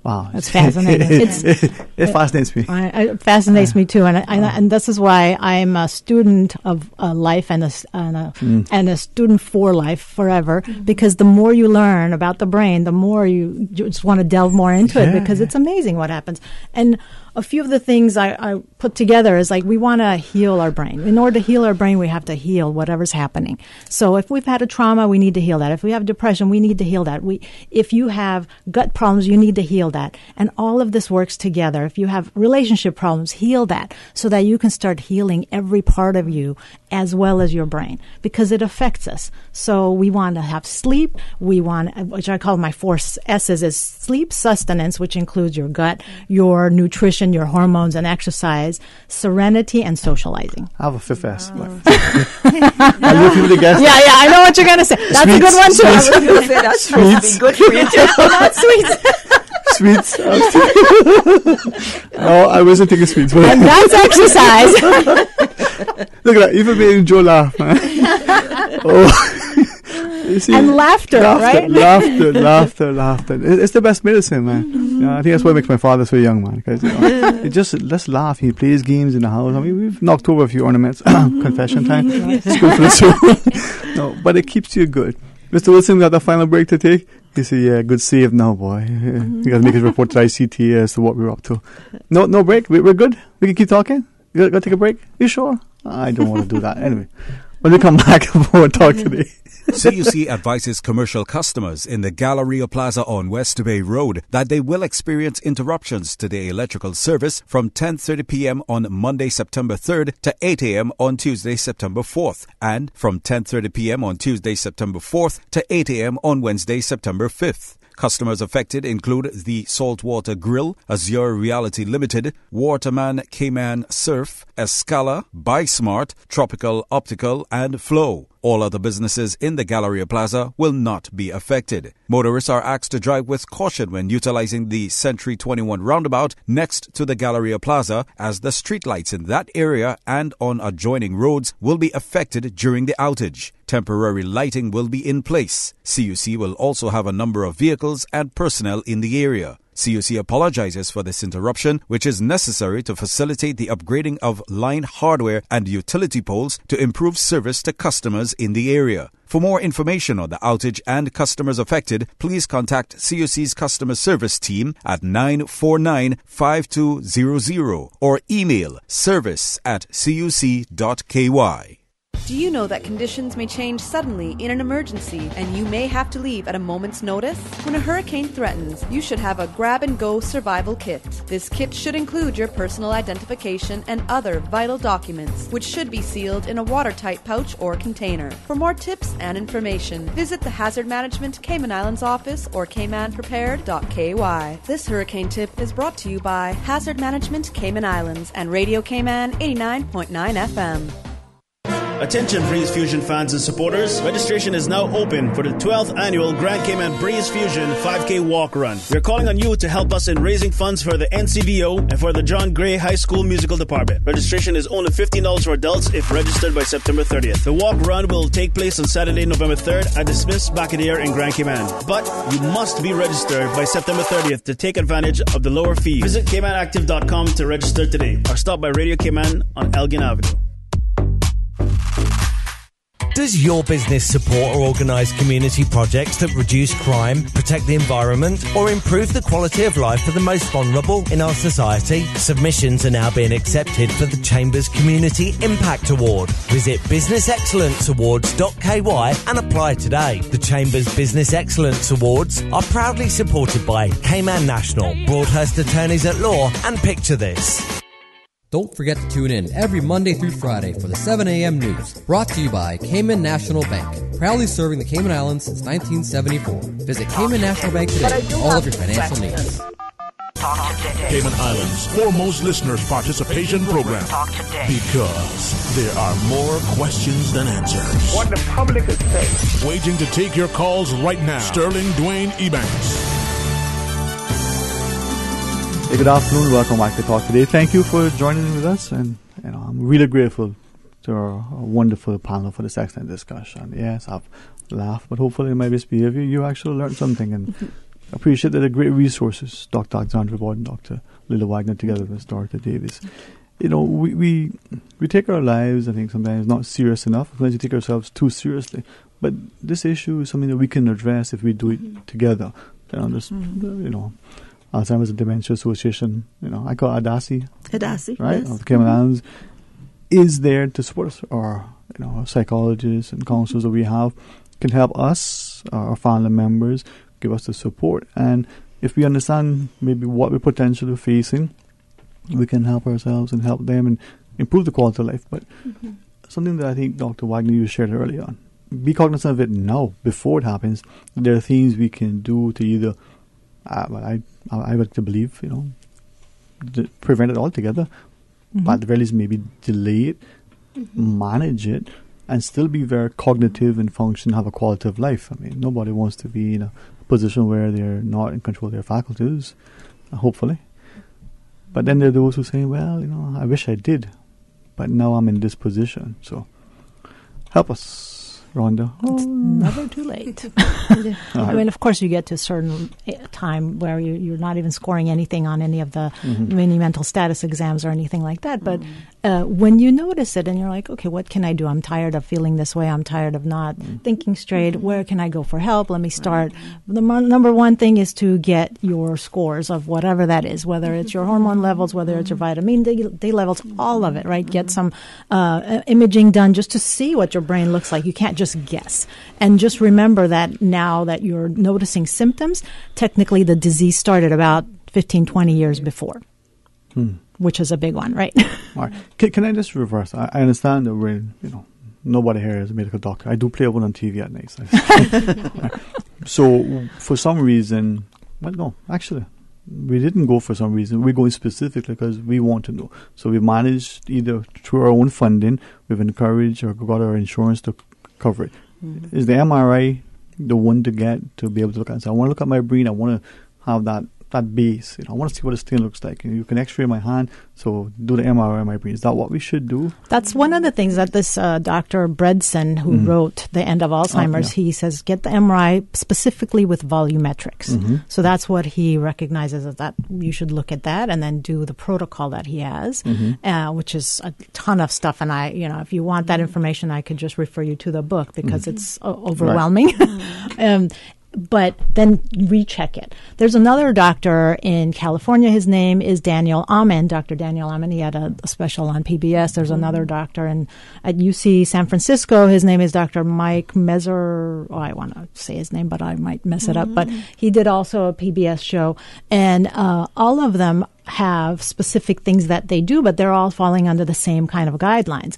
wow. It's fascinating. It fascinates me. It fascinates me too, and this is why I'm a student of life and a student for life forever. Because the more you learn about the brain, the more you just want to delve more into it because it's amazing what happens. And a few of the things I put together is like we want to heal our brain. In order to heal our brain, we have to heal whatever's happening. So if we've had a trauma, we need to heal that. If we have depression, we need to heal that. If you have gut problems, you need to heal that. And all of this works together. If you have relationship problems, heal that so that you can start healing every part of you as well as your brain because it affects us. So we want to have sleep. We want, which I call my 4 S's, is sleep, sustenance, which includes your gut, your nutrition, your hormones and exercise, serenity, and socializing. I have a 5th S. I know people to guess. Yeah, I know what you're going to say. That's sweets, a good one too. I was going to say that's supposed to be good for you too. Not sweets. Sweets. No, I wasn't thinking sweets. And that's exercise. Look at that. Even made Joe laugh, man. You see, and laughter, right? Laughter. It's the best medicine, man. I think that's what makes my father so young, man. Because let's laugh. He plays games in the house. I mean, we've knocked over a few ornaments. Confession time. It's good for the soul. No, but it keeps you good. Mr. Wilson, we got the final break to take. He said, "Yeah, good save now, boy. You got to make his report to ICT as to what we're up to." No break. We're good. We can keep talking. You got to take a break. You sure? I don't want to do that anyway. When we come back, we'll talk today. CUC advises commercial customers in the Galleria Plaza on West Bay Road that they will experience interruptions to their electrical service from 10:30 p.m. on Monday, September 3rd to 8 a.m. on Tuesday, September 4th, and from 10:30 p.m. on Tuesday, September 4th to 8 a.m. on Wednesday, September 5th. Customers affected include the Saltwater Grill, Azure Reality Limited, Waterman Cayman Surf, Escala, BuySmart, Tropical Optical, and Flow. All other businesses in the Galleria Plaza will not be affected. Motorists are asked to drive with caution when utilizing the Century 21 roundabout next to the Galleria Plaza, as the streetlights in that area and on adjoining roads will be affected during the outage. Temporary lighting will be in place. CUC will also have a number of vehicles and personnel in the area. CUC apologizes for this interruption, which is necessary to facilitate the upgrading of line hardware and utility poles to improve service to customers in the area. For more information on the outage and customers affected, please contact CUC's customer service team at 949-5200 or email service@cuc.ky. Do you know that conditions may change suddenly in an emergency and you may have to leave at a moment's notice? When a hurricane threatens, you should have a grab-and-go survival kit. This kit should include your personal identification and other vital documents, which should be sealed in a watertight pouch or container. For more tips and information, visit the Hazard Management Cayman Islands office or caymanprepared.ky. This hurricane tip is brought to you by Hazard Management Cayman Islands and Radio Cayman 89.9 FM. Attention Breeze Fusion fans and supporters, registration is now open for the 12th annual Grand Cayman Breeze Fusion 5K Walk Run. We are calling on you to help us in raising funds for the NCBO and for the John Gray High School Musical Department. Registration is only $15 for adults if registered by September 30th. The walk run will take place on Saturday, November 3rd at the Smiths Bacadeer in Grand Cayman. But you must be registered by September 30th to take advantage of the lower fee. Visit CaymanActive.com to register today or stop by Radio Cayman on Elgin Avenue. Does your business support or organise community projects that reduce crime, protect the environment, or improve the quality of life for the most vulnerable in our society? Submissions are now being accepted for the Chamber's Community Impact Award. Visit businessexcellenceawards.ky and apply today. The Chamber's Business Excellence Awards are proudly supported by Cayman National, Broadhurst Attorneys at Law, and Picture This. Don't forget to tune in every Monday through Friday for the 7 a.m. news, brought to you by Cayman National Bank, proudly serving the Cayman Islands since 1974. Visit Cayman National Bank today for all of your financial needs. Cayman Islands' foremost listeners' participation program, because there are more questions than answers. What the public is saying. Waiting to take your calls right now. Sterling Dwayne Ebanks. Hey, good afternoon. Welcome back to Talk Today. Thank you for joining with us, and I'm really grateful to our wonderful panel for this excellent discussion. Yes, I've laughed, but hopefully in my misbehavior, you actually learned something, and appreciate that the great resources Dr. Alexandra Boyd and Dr. Lila Wagner together with Dorothy Davis. We take our lives, I think, sometimes not serious enough. Sometimes we take ourselves too seriously. But this issue is something that we can address if we do it together. Alzheimer's and Dementia Association, I call it ADASI, right? Yes. Of the Cayman Islands, is there to support us. Our psychologists and counselors that we have can help us, our family members, give us the support. And if we understand maybe what we're potentially facing, we can help ourselves and help them and improve the quality of life. But something that I think Dr. Wagner, you shared earlier on, be cognizant of it now, before it happens. There are things we can do to either, I like to believe, prevent it altogether, but at the very least maybe delay it, manage it, and still be very cognitive and function, have a quality of life. I mean, nobody wants to be in a position where they're not in control of their faculties, hopefully. But then there are those who say, well, I wish I did, but now I'm in this position. So help us, Rhonda. It's never too late. I mean, of course, you get to a certain time where you're not even scoring anything on any of the mini mental status exams or anything like that. But when you notice it and you're like, okay, what can I do? I'm tired of feeling this way. I'm tired of not thinking straight. Where can I go for help? Let me start. The number one thing is to get your scores of whatever that is, whether it's your hormone levels, whether it's your vitamin D levels, all of it, right? Get some imaging done just to see what your brain looks like. You can't just guess. And just remember that now that you're noticing symptoms, technically the disease started about 15, 20 years before, which is a big one, right? All right. Can I just reverse? I understand that we're, nobody here is a medical doctor. I do play one on TV at night. So for some reason, well, no, actually, we didn't go for some reason. We're going specifically because we want to know. So we managed either through our own funding, we've encouraged or got our insurance to cover it. Is the MRI the one to get to be able to look at? So I want to look at my brain. I want to have that base. I want to see what the skin looks like. You can X-ray my hand, so do the MRI of my brain. Is that what we should do? That's one of the things that this Dr. Bredson, who wrote The End of Alzheimer's, he says get the MRI specifically with volumetrics. So that's what he recognizes as that you should look at that and then do the protocol that he has, which is a ton of stuff. And if you want that information, I could just refer you to the book because it's overwhelming. but then recheck it. There's another doctor in California. His name is Daniel Amen, Dr. Daniel Amen. He had a special on PBS. There's another doctor at UC San Francisco. His name is Dr. Mike Mezer. Oh, I want to say his name, but I might mess it up. But he did also a PBS show. And all of them have specific things that they do, but they're all falling under the same kind of guidelines.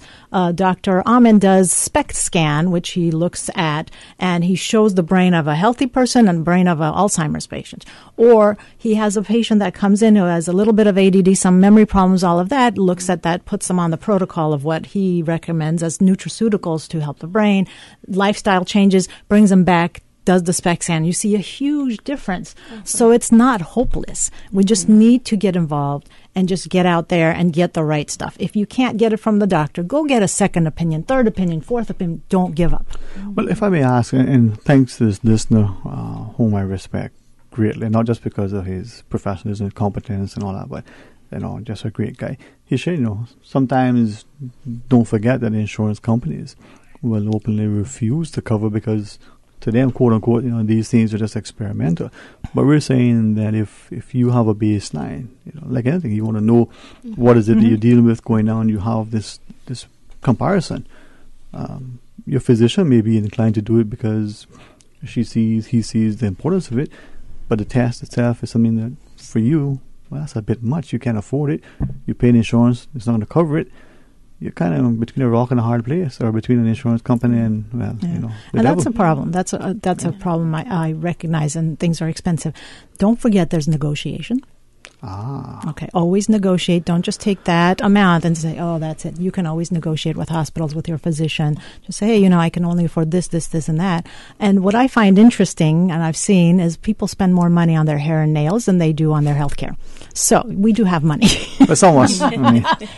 Dr. Amen does SPECT scan, which he looks at, and he shows the brain of a healthy person and the brain of an Alzheimer's patient. Or he has a patient that comes in who has a little bit of ADD, some memory problems, all of that, looks at that, puts them on the protocol of what he recommends as nutraceuticals to help the brain, lifestyle changes, brings them back, does the SPECT scan. You see a huge difference. So it's not hopeless. We just need to get involved and just get out there and get the right stuff. If you can't get it from the doctor, go get a second opinion, third opinion, fourth opinion. Don't give up. Well, if I may ask, and thanks to this listener, whom I respect greatly, not just because of his professionalism, competence and all that, but just a great guy. He said, sometimes don't forget that insurance companies will openly refuse to cover because to them, quote unquote, these things are just experimental. But we're saying that if you have a baseline, like anything, you want to know what is it that you're dealing with going on, you have this comparison. Your physician may be inclined to do it because he sees the importance of it, but the test itself is something that for you, well, that's a bit much. You can't afford it. You pay the insurance, it's not going to cover it. You're kind of between a rock and a hard place, or between an insurance company and, the and devil. That's a problem. That's a problem I recognize, and things are expensive. Don't forget there's negotiation. Okay, always negotiate. Don't just take that amount and say, oh, that's it. You can always negotiate with hospitals, with your physician. Just say, hey, I can only afford this, this, this, and that. And what I find interesting, and I've seen, is people spend more money on their hair and nails than they do on their health care. So we do have money. But some of us.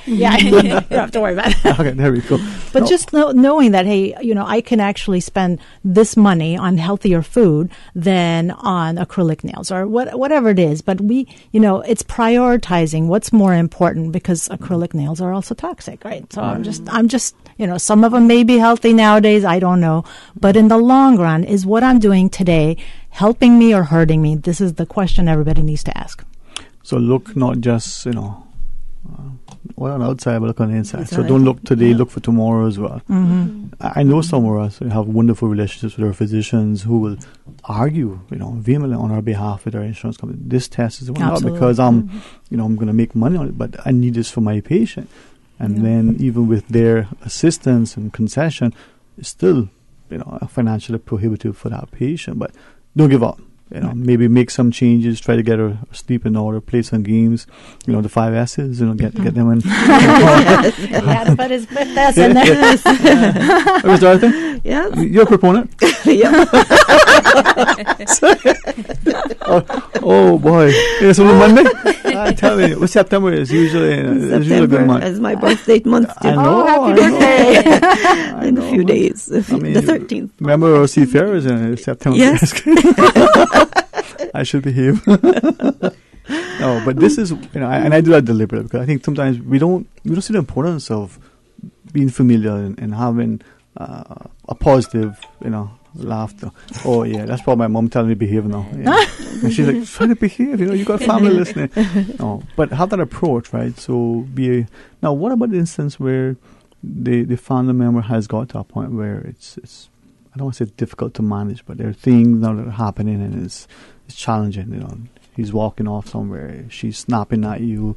Yeah, you don't have to worry about it. Okay, there we go. But just knowing that, hey, I can actually spend this money on healthier food than on acrylic nails or whatever it is. But it's prioritizing what's more important, because acrylic nails are also toxic, right? So I'm just some of them may be healthy nowadays, I don't know. But in the long run, is what I'm doing today helping me or hurting me? This is the question everybody needs to ask. So look not just, on the outside, but look on the inside. That's so right. Don't look today, look for tomorrow as well. Mm-hmm. I know some of us have wonderful relationships with our physicians who will argue, vehemently on our behalf with our insurance company. This test is not because I'm going to make money on it, but I need this for my patient. And then even with their assistance and concession, it's still, financially prohibitive for that patient. But don't give up. Maybe make some changes, try to get her sleep in order, play some games, the 5 S's, get them in. He had to put his fifth S in there. Mr. Arthur? Yeah. You're a proponent? Yeah. oh boy. It's on Monday? I tell you, September is usually a good month. Is my birthday month too. I know. Happy birthday. In a few days. The 13th. Remember our seafarers in September? Yes. I should behave. No, but this is, and I do that deliberately because I think sometimes we don't see the importance of being familiar and having a positive, laughter. Oh yeah, that's probably my mom telling me to behave now. Yeah. And she's like, try to behave. You got family listening. No, but have that approach, right? So now. What about the instance where the family member has got to a point where it's I don't want to say difficult to manage, but there are things now that are happening and it's challenging. He's walking off somewhere, she's snapping at you,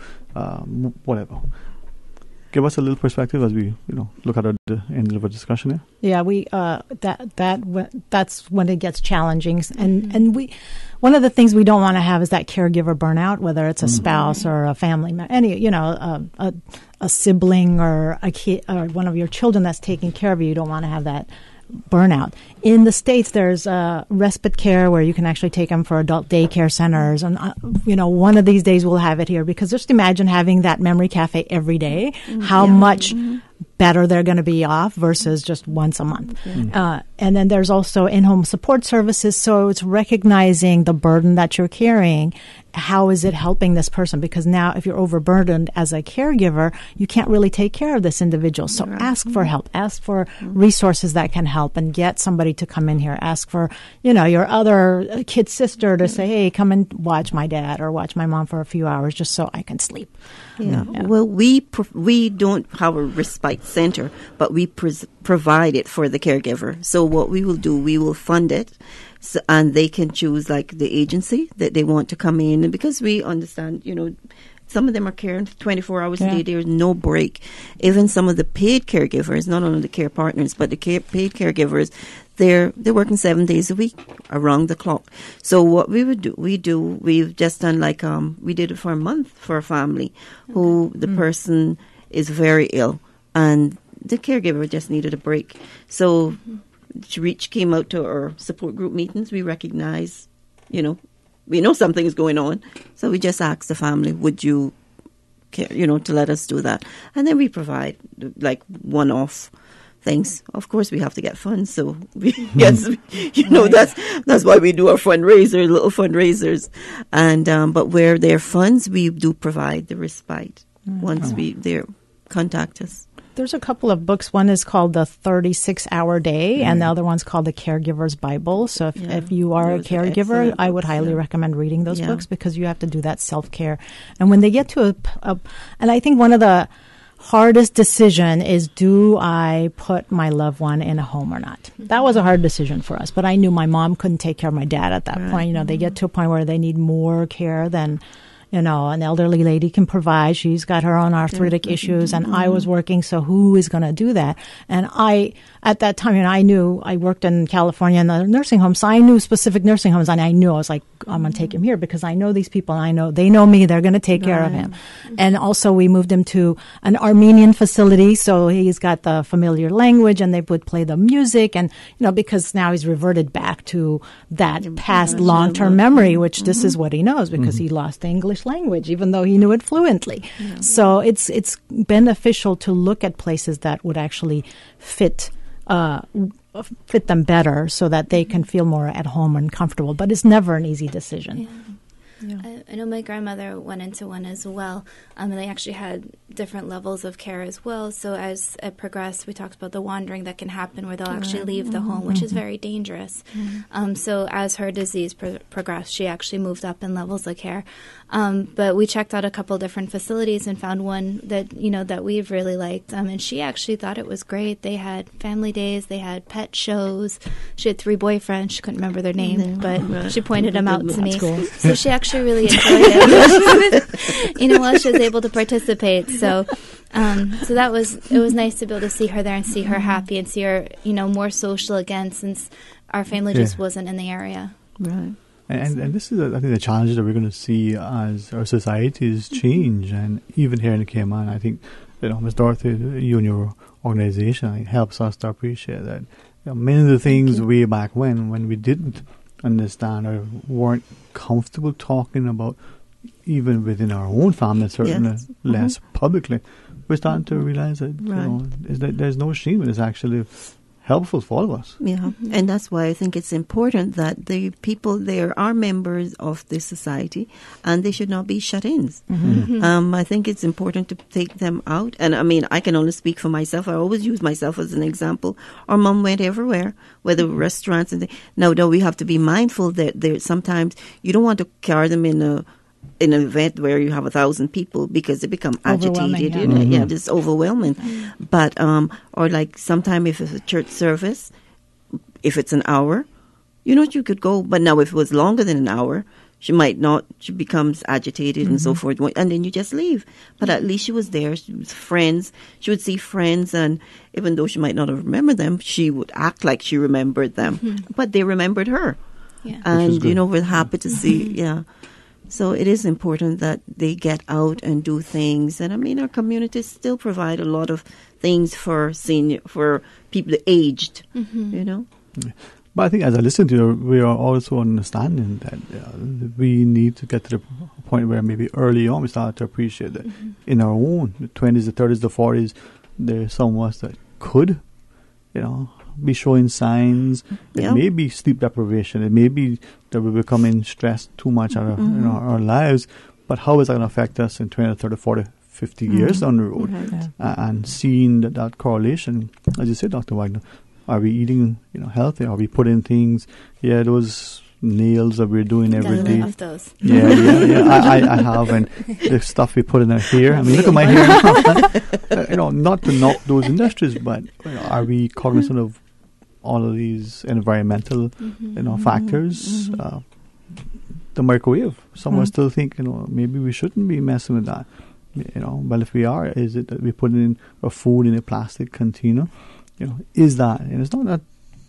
whatever. Give us a little perspective as we, look at the end of our discussion here. Yeah, we that's when it gets challenging, and one of the things we don't want to have is that caregiver burnout, whether it's a spouse or a family, a sibling or a kid or one of your children that's taking care of you. You don't want to have that burnout. In the States, there's respite care where you can actually take them for adult daycare centers. And, one of these days we'll have it here, because just imagine having that memory cafe every day, how much better they're going to be off versus just once a month. And then there's also in-home support services. So it's recognizing the burden that you're carrying how is it helping this person? Because now if you're overburdened as a caregiver, you can't really take care of this individual. So ask for help, ask for resources that can help, and get somebody to come in here. Ask for, your other kid's sister to say, hey, come and watch my dad or watch my mom for a few hours just so I can sleep. Yeah. Well, we don't have a respite center, but we provide it for the caregiver. So what we will do, we will fund it. So, and they can choose like the agency that they want to come in. And because we understand, some of them are caring 24 hours a day. There's no break. Even some of the paid caregivers, not only the care partners, but the paid caregivers, they're working 7 days a week around the clock. So what we've just done we did it for a month for a family who the person is very ill and the caregiver just needed a break. So Reach came out to our support group meetings. We recognize, we know something is going on. So we just asked the family, would you care, to let us do that? And then we provide like one-off things. Of course, we have to get funds. So that's why we do our little fundraisers. And, but where there are funds, we do provide the respite once they contact us. There's a couple of books. One is called The 36-Hour Day, and the other one's called The Caregiver's Bible. So if you are a caregiver, I would highly recommend reading those books because you have to do that self-care. And when they get to and I think one of the hardest decision is, do I put my loved one in a home or not? That was a hard decision for us, but I knew my mom couldn't take care of my dad at that point. They get to a point where they need more care than an elderly lady can provide. She's got her own arthritic issues, and I was working, so who is going to do that? And at that time, I worked in California in the nursing home, so I knew specific nursing homes, and I was like, I'm going to take him here because I know these people, and I know they know me, they're going to take care of him. And also we moved him to an Armenian facility, so he's got the familiar language, and they would play the music, and, because now he's reverted back to that past long-term memory, which this is what he knows because he lost the English language, even though he knew it fluently. So it's beneficial to look at places that would actually fit them better so that they can feel more at home and comfortable. But it's never an easy decision. I know my grandmother went into one as well. And they actually had different levels of care as well. So as it progressed, we talked about the wandering that can happen where they'll actually leave the home, which is very dangerous. So as her disease progressed, she actually moved up in levels of care. But we checked out a couple different facilities and found one that, that we've really liked. And she actually thought it was great. They had family days. They had pet shows. She had 3 boyfriends. She couldn't remember their name, but she pointed them out to me. Cool. So she actually really enjoyed it. While she was able to participate. So it was nice to be able to see her there and see her happy and see her, more social again since our family just wasn't in the area. Right. And this is, I think, the challenge that we're going to see as our societies change. And even here in the Cayman, I think, Ms. Dorothy, you and your organization helps us to appreciate that many of the things way back when we didn't understand or weren't comfortable talking about, even within our own family, certainly less publicly, we're starting to realize that, there's no shame. It's actually helpful for all of us. Yeah, and that's why I think it's important that the people there are members of this society and they should not be shut-ins. I think it's important to take them out. And I can only speak for myself. I always use myself as an example. Our mom went everywhere, whether restaurants and now we have to be mindful that there sometimes you don't want to carry them in an event where you have 1,000 people because they become agitated. It's overwhelming. But or like sometime if it's a church service, if it's an hour, you could go. But now if it was longer than an hour, she might not. She becomes agitated and so forth, and then you just leave. But at least she was there. She was friends. She would see friends, and even though she might not have remembered them, she would act like she remembered them. But they remembered her, and we're happy to see. So it is important that they get out and do things. And our communities still provide a lot of things for people aged, But I think as I listen to you, we are also understanding that we need to get to the point where maybe early on we start to appreciate that in our own the 20s, the 30s, the 40s, there's some of us that could, be showing signs. It Yeah. may be sleep deprivation. It may be that we're becoming stressed too much out of our lives. But how is that going to affect us in 20, 30, 40, 50 years down the road? And seeing that correlation, as you said, Dr. Wagner, are we eating healthy? Are we putting things, those nails that we're doing every day? Of those. Yeah. I have, and the stuff we put in our hair. I mean, look at my hair now. Not to knock those industries, but are we cognizant of all of these environmental, factors? The microwave. Some are still think, maybe we shouldn't be messing with that. But if we are, is it that we put in our food in a plastic container? Is that, and it's not that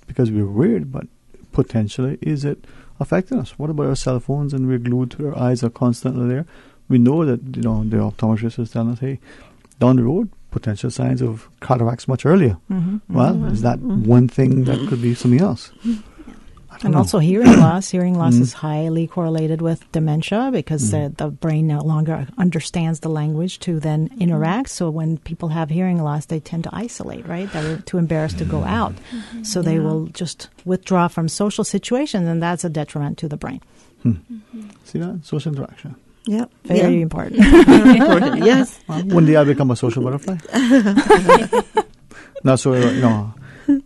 because we're weird, but potentially, is it affecting us? What about our cell phones, and we're glued to our eyes, are constantly there? We know that, the optometrist is telling us, hey, down the road, potential signs of cataracts much earlier. Well, is that one thing that could be something else? And also hearing loss. Hearing loss is highly correlated with dementia because the brain no longer understands the language to then interact. So when people have hearing loss, they tend to isolate, right? They're too embarrassed to go out. So they will just withdraw from social situations, and that's a detriment to the brain. See that? Social interaction. Yeah. Very important. Important, yes. One day I'll become a social butterfly. Not so,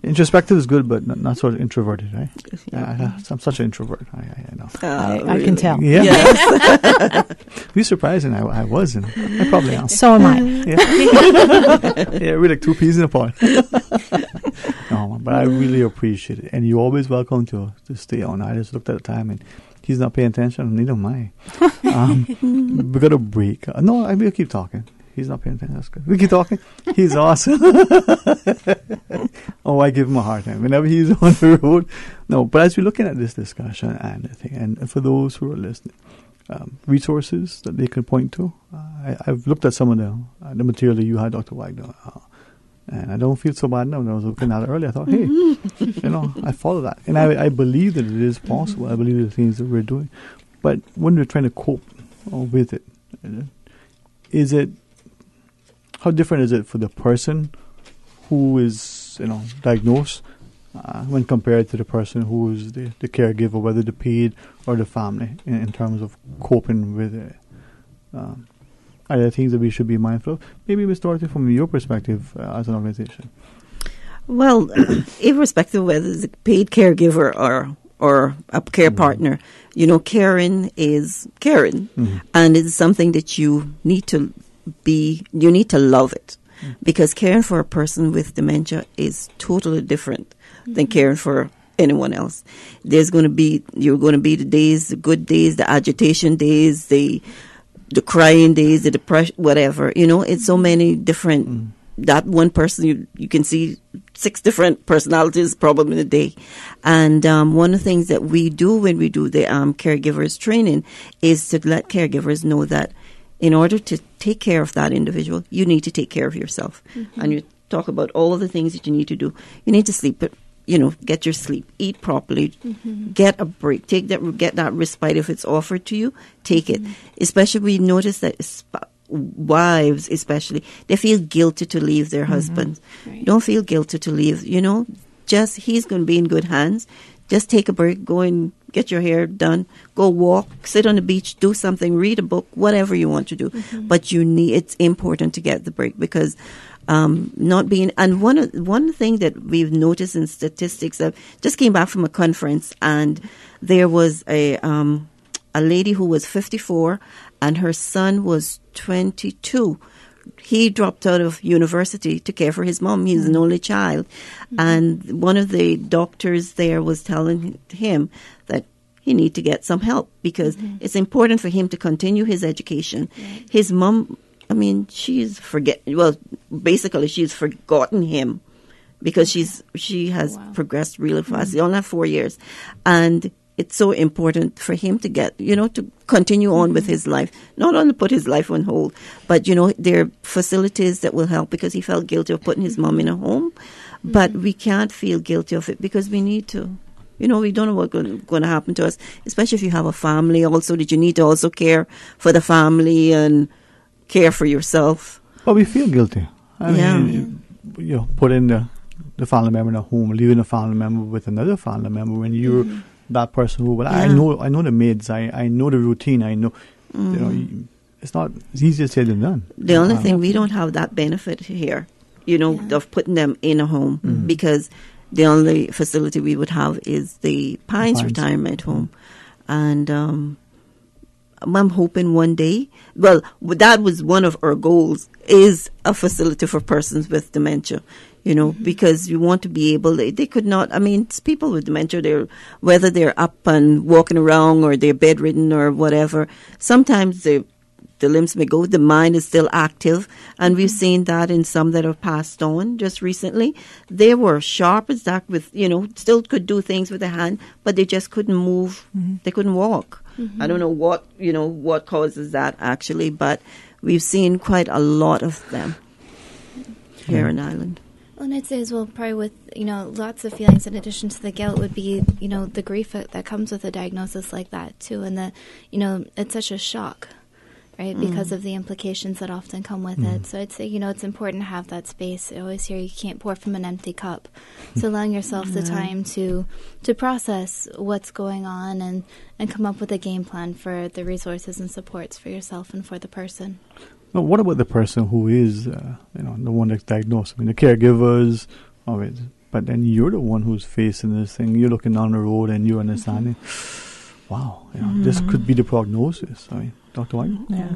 introspective is good, but not so introverted, right? I'm such an introvert. I know. I can tell. Yeah. Yes. Be surprising. I was, and I probably am. So am I. We're like two peas in a pod. No, but I really appreciate it, and you're always welcome to stay on. I just looked at the time, and he's not paying attention. Neither am I. We got a break. No, I will keep talking. He's not paying attention. That's good. We keep talking. He's awesome. I give him a hard time whenever he's on the road. No, but as we're looking at this discussion and for those who are listening, resources that they can point to. I've looked at some of the material that you had, Dr. Wagner, and I don't feel so bad now. When I was looking at it earlier, I thought, hey, I follow that, and I believe that it is possible. I believe the things that we're doing, but when we're trying to cope with it, is it? How different is it for the person who is, diagnosed when compared to the person who is the caregiver, whether the paid or the family, in terms of coping with it? Are there things that we should be mindful of? Maybe we started from your perspective as an organization. Well, irrespective of whether it's a paid caregiver or a care partner, caring is caring, and it's something that you need to love it, because caring for a person with dementia is totally different than caring for anyone else. You're going to be the days, the good days, the agitation days, the crying days, the depression, whatever. It's so many different. That one person, you can see 6 different personalities probably in a day. And one of the things that we do when we do the caregivers training is to let caregivers know that in order to take care of that individual, you need to take care of yourself. And you talk about all the things that you need to do. You need to sleep, get your sleep, eat properly, get a break, get that respite if it's offered to you, take it. Especially we notice that wives, especially, they feel guilty to leave their husbands. Right. Don't feel guilty to leave. Just he's going to be in good hands. Just take a break, go and get your hair done, go walk, sit on the beach, do something, read a book, whatever you want to do. But it's important to get the break, because one thing that we've noticed in statistics, I just came back from a conference, and there was a lady who was 54 and her son was 22. He dropped out of university to care for his mom. He's an only child. And one of the doctors there was telling him that he needs to get some help, because it's important for him to continue his education. His mom, she's forgotten him, because she has progressed really fast. They only have 4 years. And it's so important for him to get, to continue on with his life. Not only put his life on hold, but, there are facilities that will help, because he felt guilty of putting his mom in a home. But we can't feel guilty of it, because we need to. We don't know what's going to happen to us, especially if you have a family also, that you need to also care for the family and care for yourself. But we feel guilty. I mean, put in the the family member in a home, leaving a family member with another family member when you're that person who, well, I know the maids, I know the routine, I know, it's easier said than done. The only thing, we don't have that benefit here, of putting them in a home because the only facility we would have is the Pines Retirement Home. And I'm hoping one day, well, that was one of our goals, is a facility for persons with dementia, because you want to be able, they could not, it's people with dementia, whether they're up and walking around or they're bedridden or whatever, sometimes the limbs may go, the mind is still active, and we've seen that in some that have passed on just recently. They were sharp as that with, still could do things with their hand, but they just couldn't move, they couldn't walk. I don't know what causes that actually, but we've seen quite a lot of them here in Ireland. Well, and I'd say as well, probably with, lots of feelings in addition to the guilt would be, the grief that comes with a diagnosis like that too. And it's such a shock, right, because of the implications that often come with it. So I'd say, it's important to have that space. I always hear you can't pour from an empty cup. So allowing yourself the time to process what's going on and come up with a game plan for the resources and supports for yourself and for the person. Well, what about the person who is, the one that's diagnosed? The caregivers, but then you're the one who's facing this thing. You're looking down the road and you're understanding, wow, this could be the prognosis. Dr. White? Yeah.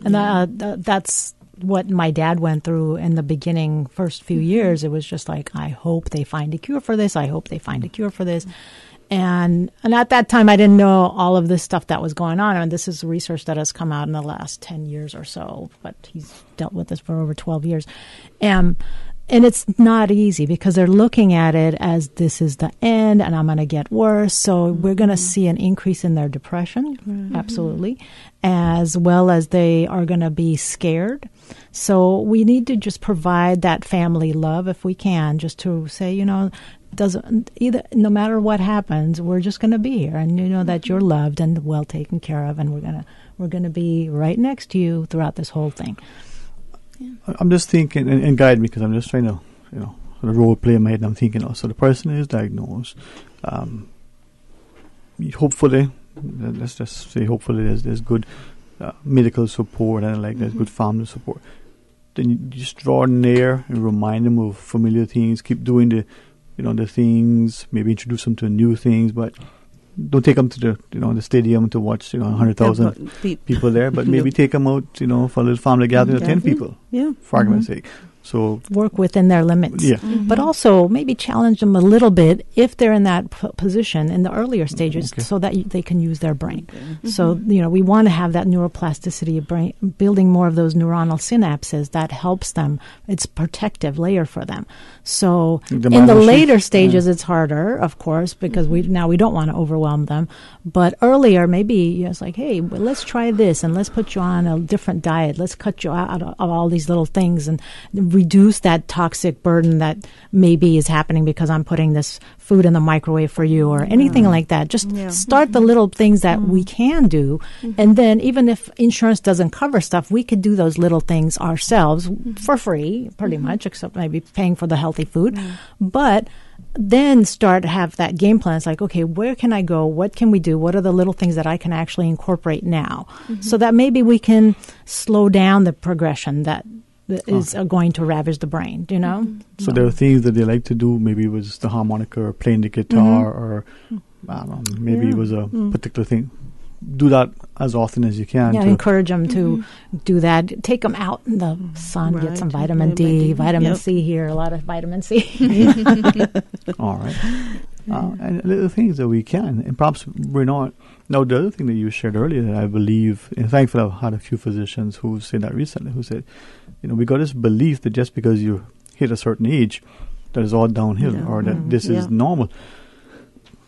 And that's what my dad went through in the beginning, first few years. It was just like, I hope they find a cure for this. I hope they find a cure for this. And at that time, I didn't know all of this stuff that was going on. And this is research that has come out in the last 10 years or so, but he's dealt with this for over 12 years. And it's not easy because they're looking at it as this is the end and I'm going to get worse. So we're going to see an increase in their depression, absolutely, as well as they are going to be scared. So we need to just provide that family love if we can, just to say, no matter what happens, we're just going to be here, and that you're loved and well taken care of, and we're gonna be right next to you throughout this whole thing. Yeah. I'm just thinking, and guide me, because I'm just trying to, sort of role play in my head. And I'm thinking, so the person is diagnosed. Hopefully, let's just say, hopefully there's good medical support and there's good family support. Then you just draw near and remind them of familiar things. Keep doing the things. Maybe introduce them to new things, but don't take them to the stadium to watch 100,000 people there. But maybe take them out for a little family gathering of 10 people. Yeah, for argument's sake. So work within their limits. Yeah. But also maybe challenge them a little bit if they're in that position in the earlier stages, so that they can use their brain. So, we want to have that neuroplasticity of brain, building more of those neuronal synapses that helps them. It's a protective layer for them. So in the later stages, it's harder, of course, because we don't want to overwhelm them. But earlier, maybe it's like, hey, well, let's try this and let's put you on a different diet. Let's cut you out of all these little things and reduce that toxic burden that maybe is happening because I'm putting this food in the microwave for you or anything like that. Just start the little things that we can do. And then even if insurance doesn't cover stuff, we could do those little things ourselves for free, pretty much, except maybe paying for the healthy food. But then start to have that game plan. It's like, okay, where can I go? What can we do? What are the little things that I can actually incorporate now? So that maybe we can slow down the progression that is going to ravage the brain, So there are things that they like to do. Maybe it was the harmonica or playing the guitar or I don't know, maybe it was a particular thing. Do that as often as you can. Yeah, encourage them to do that. Take them out in the sun, get some vitamin D, vitamin C here, a lot of vitamin C. All right. And little things that we can. And perhaps we're not. Now, the other thing that you shared earlier that I believe, and thankfully I've had a few physicians who said that recently, who said, we got this belief that just because you hit a certain age, that is all downhill or that this is normal.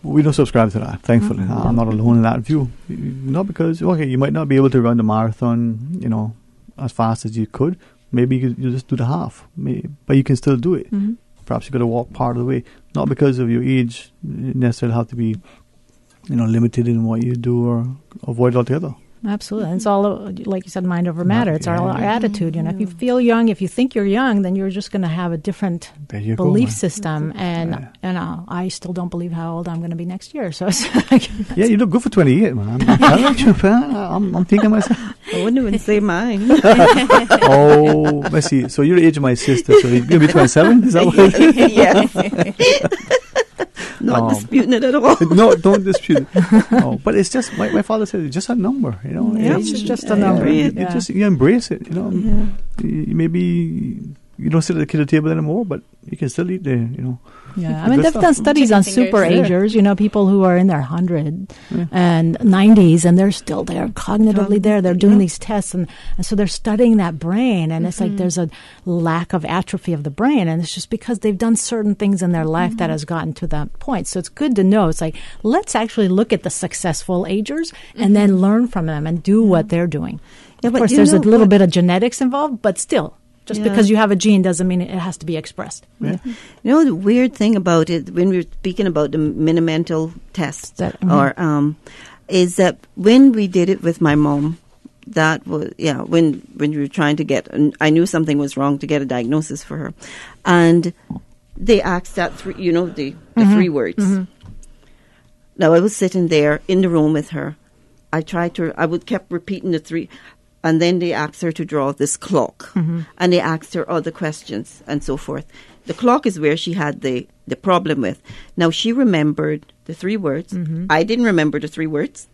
We don't subscribe to that, thankfully. I'm not alone in that view. Not because, you might not be able to run the marathon, as fast as you could. Maybe you just do the half, but you can still do it. Perhaps you got to walk part of the way. Not because of your age, you necessarily have to be, limited in what you do or avoid altogether. Absolutely. It's all, like you said, mind over matter. It's our attitude. You know, if you feel young, if you think you're young, then you're just going to have a different belief system. And I still don't believe how old I'm going to be next year. So it's like, yeah, you look good for 28, man. I'm telling you, man. I'm thinking myself. I wouldn't even say mine. Oh, let's see. So you're the age of my sister. So you're going to be 27? Is that what it is? Yes. Not disputing it at all. No, don't dispute it. No, but it's just, my father said, it's just a number, you know. Yeah, it's just a number. You embrace it, you know. Maybe you don't sit at the kitchen table anymore, but you can still eat there, you know. Yeah, I mean, they've done studies on super agers, you know, people who are in their 100 and 90s, and they're still there, cognitively there. They're doing these tests, and so they're studying that brain, and it's like there's a lack of atrophy of the brain, and it's just because they've done certain things in their life that has gotten to that point. So it's good to know. It's like, let's actually look at the successful agers and then learn from them and do what they're doing. Yeah, of course, there's a little bit of genetics involved, but still. Just because you have a gene doesn't mean it has to be expressed. Yeah. You know, the weird thing about it, when we were speaking about the mini-mental test, is that when we did it with my mom, that was, when we were trying to get, I knew something was wrong to get a diagnosis for her. And they asked that, the 3 words. Now, I was sitting there in the room with her. I kept repeating the 3. And then they asked her to draw this clock. And they asked her other questions and so forth. The clock is where she had the problem with. Now, she remembered the 3 words. I didn't remember the 3 words.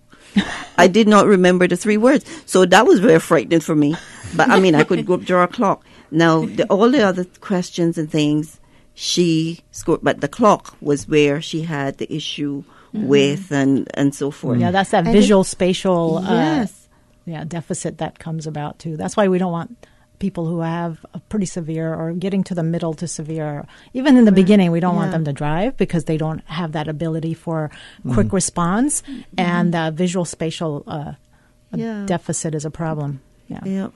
I did not remember the 3 words. So that was very frightening for me. But, I mean, I could go up, draw a clock. Now, all the other questions and things, she scored. But the clock was where she had the issue with and so forth. Yeah, that's that visual spatial... deficit that comes about too. That's why we don't want people who have a pretty severe or getting to the middle to severe. Even in the beginning, we don't want them to drive because they don't have that ability for quick response, and visual spatial deficit is a problem. Yeah.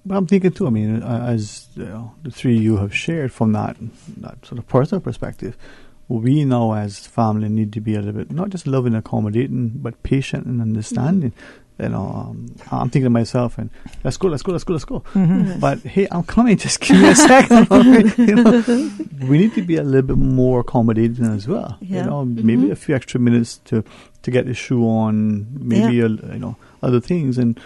But I'm thinking too, I mean, as the 3 of you have shared from that sort of personal perspective, we now as family need to be a little bit, not just loving and accommodating, but patient and understanding. You know, I'm thinking to myself, and let's go. But hey, I'm coming. Just give me a second. You know, we need to be a little bit more accommodating as well. You know, maybe a few extra minutes to get the shoe on. Maybe other things. And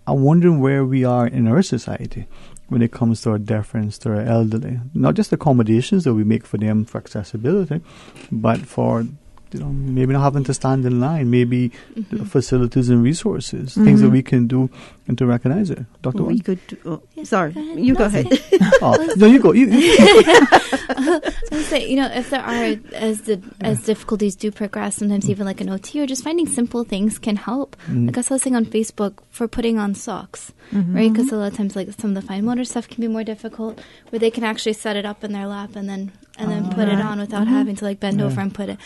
I'm wondering where we are in our society when it comes to our deference to our elderly. Not just accommodations that we make for them for accessibility, but for maybe not having to stand in line, maybe facilities and resources, things that we can do and to recognize it. Dr. We could do, sorry, you go ahead. No, you go. I was going to say, if there are, as difficulties do progress, sometimes even like an OT or just finding simple things can help. Like I saw something on Facebook for putting on socks, right? Because a lot of times like some of the fine motor stuff can be more difficult, where they can actually set it up in their lap and then put it on without having to like bend over and put it.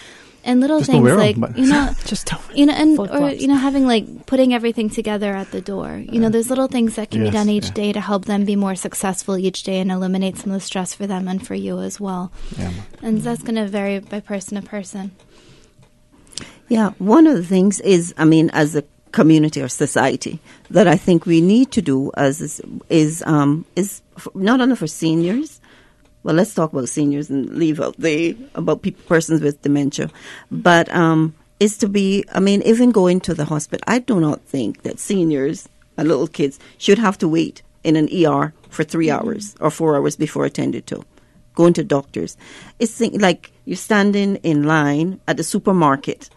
And little just things like, having like putting everything together at the door. There's little things that can be done each day to help them be more successful each day and eliminate some of the stress for them and for you as well. And that's going to vary by person to person. Yeah, one of the things is, I mean, as a community or society, that I think we need to do is not only for seniors. Well, let's talk about seniors and leave out about persons with dementia. But is to be, I mean, even going to the hospital, I do not think that seniors and little kids should have to wait in an ER for 3 hours or 4 hours before attended to. Going to doctors. It's like you're standing in line at the supermarket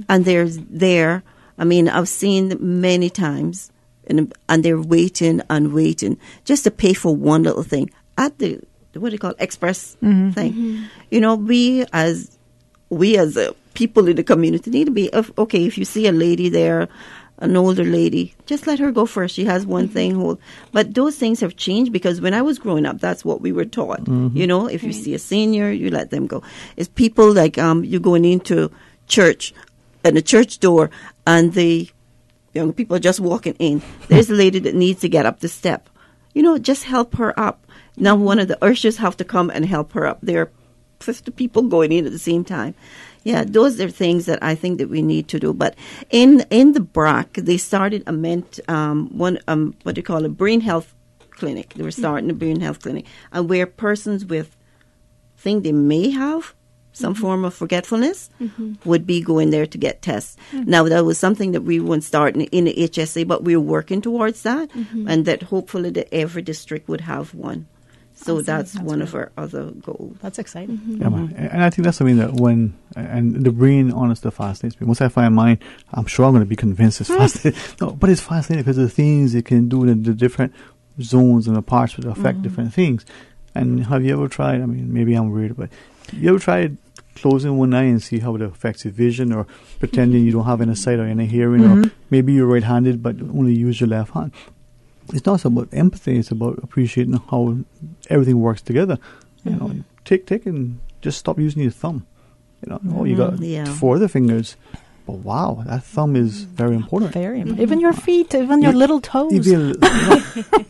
and I mean, I've seen many times and they're waiting and waiting just to pay for one little thing at the what do you call it? Express thing. We as people in the community need to be okay. If you see a lady there, an older lady, just let her go first. She has one thing. But those things have changed because when I was growing up, that's what we were taught. If you see a senior, you let them go. It's people like you're going into church and the church door, and the young people are just walking in. There's a lady that needs to get up the step. Just help her up. Now one of the ushers have to come and help her up. They're 50 people going in at the same time. Yeah, those are things that I think that we need to do. But in the BRAC, they started a brain health clinic. They were starting a brain health clinic, and where persons with think they may have some form of forgetfulness would be going there to get tests. Now, that was something that we weren't starting in the HSA, but we were working towards that, and that hopefully that every district would have one. So that's one of our other goals. That's exciting. Yeah, and I think that's something that and the brain, honestly, fascinates me. Once I find mine, I'm sure I'm going to be convinced it's fascinating. No, but it's fascinating because of the things it can do in the different zones and the parts that affect different things. And have you ever tried, I mean, maybe I'm weird, but you ever tried closing one eye and see how it affects your vision, or pretending you don't have any sight or any hearing, or maybe you're right-handed but only use your left hand? It's not about empathy, it's about appreciating how everything works together. You know, take and just stop using your thumb. You know, you got 4 other fingers. But wow, that thumb is very important. Very important. Even your feet, even your little toes.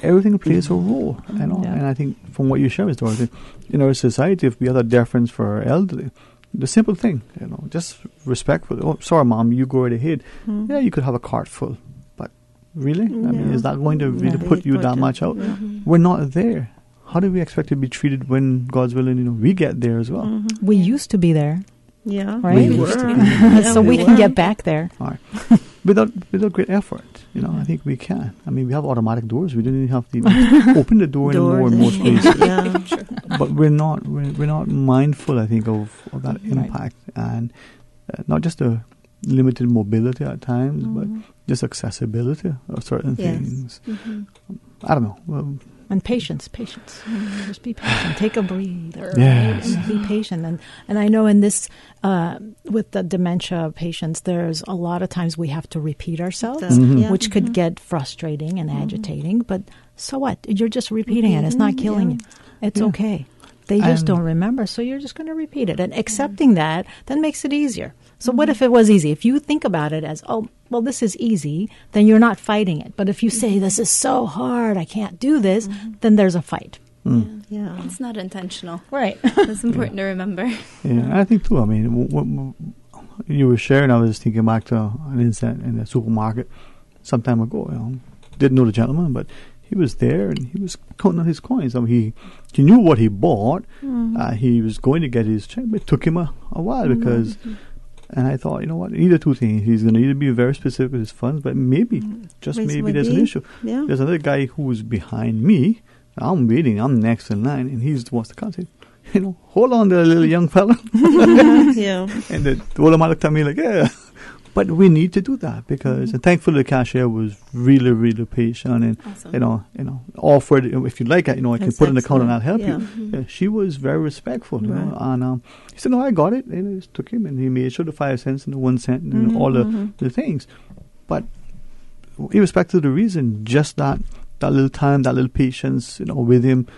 Everything plays a role. You know? And I think from what you share with Dorothy, in our society, if we have a deference for our elderly, the simple thing, you know, just respectful. Oh, sorry, Mom, you go right ahead. Yeah, you could have a cart full. But really? I mean, is that going to really put you that much out? We're not there. How do we expect to be treated when, God's willing, you know, we get there as well? We used to be there. Yeah, right. So we can get back there. All right. without great effort, you know, I think we can. I mean, we have automatic doors. We didn't have to even open the door anymore in most places. But we're not mindful, I think, of that impact, and not just the limited mobility at times, but just accessibility of certain things. I don't know. Well, and patience. Just be patient. Take a breather. Yes. Right? And be patient. And I know in this, with the dementia patients, there's a lot of times we have to repeat ourselves, which could get frustrating and agitating. But so what? You're just repeating it. It's not killing you. It's okay. They just don't remember, so you're just going to repeat it. And accepting that then makes it easier. So what if it was easy? If you think about it as, oh, well, this is easy, then you're not fighting it. But if you say, this is so hard, I can't do this, then there's a fight. Yeah. It's not intentional. Right. That's important to remember. Yeah, I think too. I mean, what you were sharing, I was thinking back to an incident in the supermarket some time ago. You know, didn't know the gentleman, but he was there and he was counting on his coins. I mean, he knew what he bought. He was going to get his check, but it took him a while because... And I thought, you know what, either two things. He's going to either be very specific with his funds, but maybe, just maybe there's an issue. Yeah. There's another guy who's behind me. I'm waiting. I'm next in line. And he's the one to come say, you know, hold on there, little young fella. And the older man looked at me like, yeah. But we need to do that because, and thankfully, the cashier was really, really patient and, you know, offered, if you like it, you know, I can put in the account and I'll help you. Yeah, she was very respectful, you know, and he said, no, I got it. And it just took him and he made sure the 5 cents and the 1 cent and all the things. But irrespective of the reason, just that little time, that little patience, you know, with him,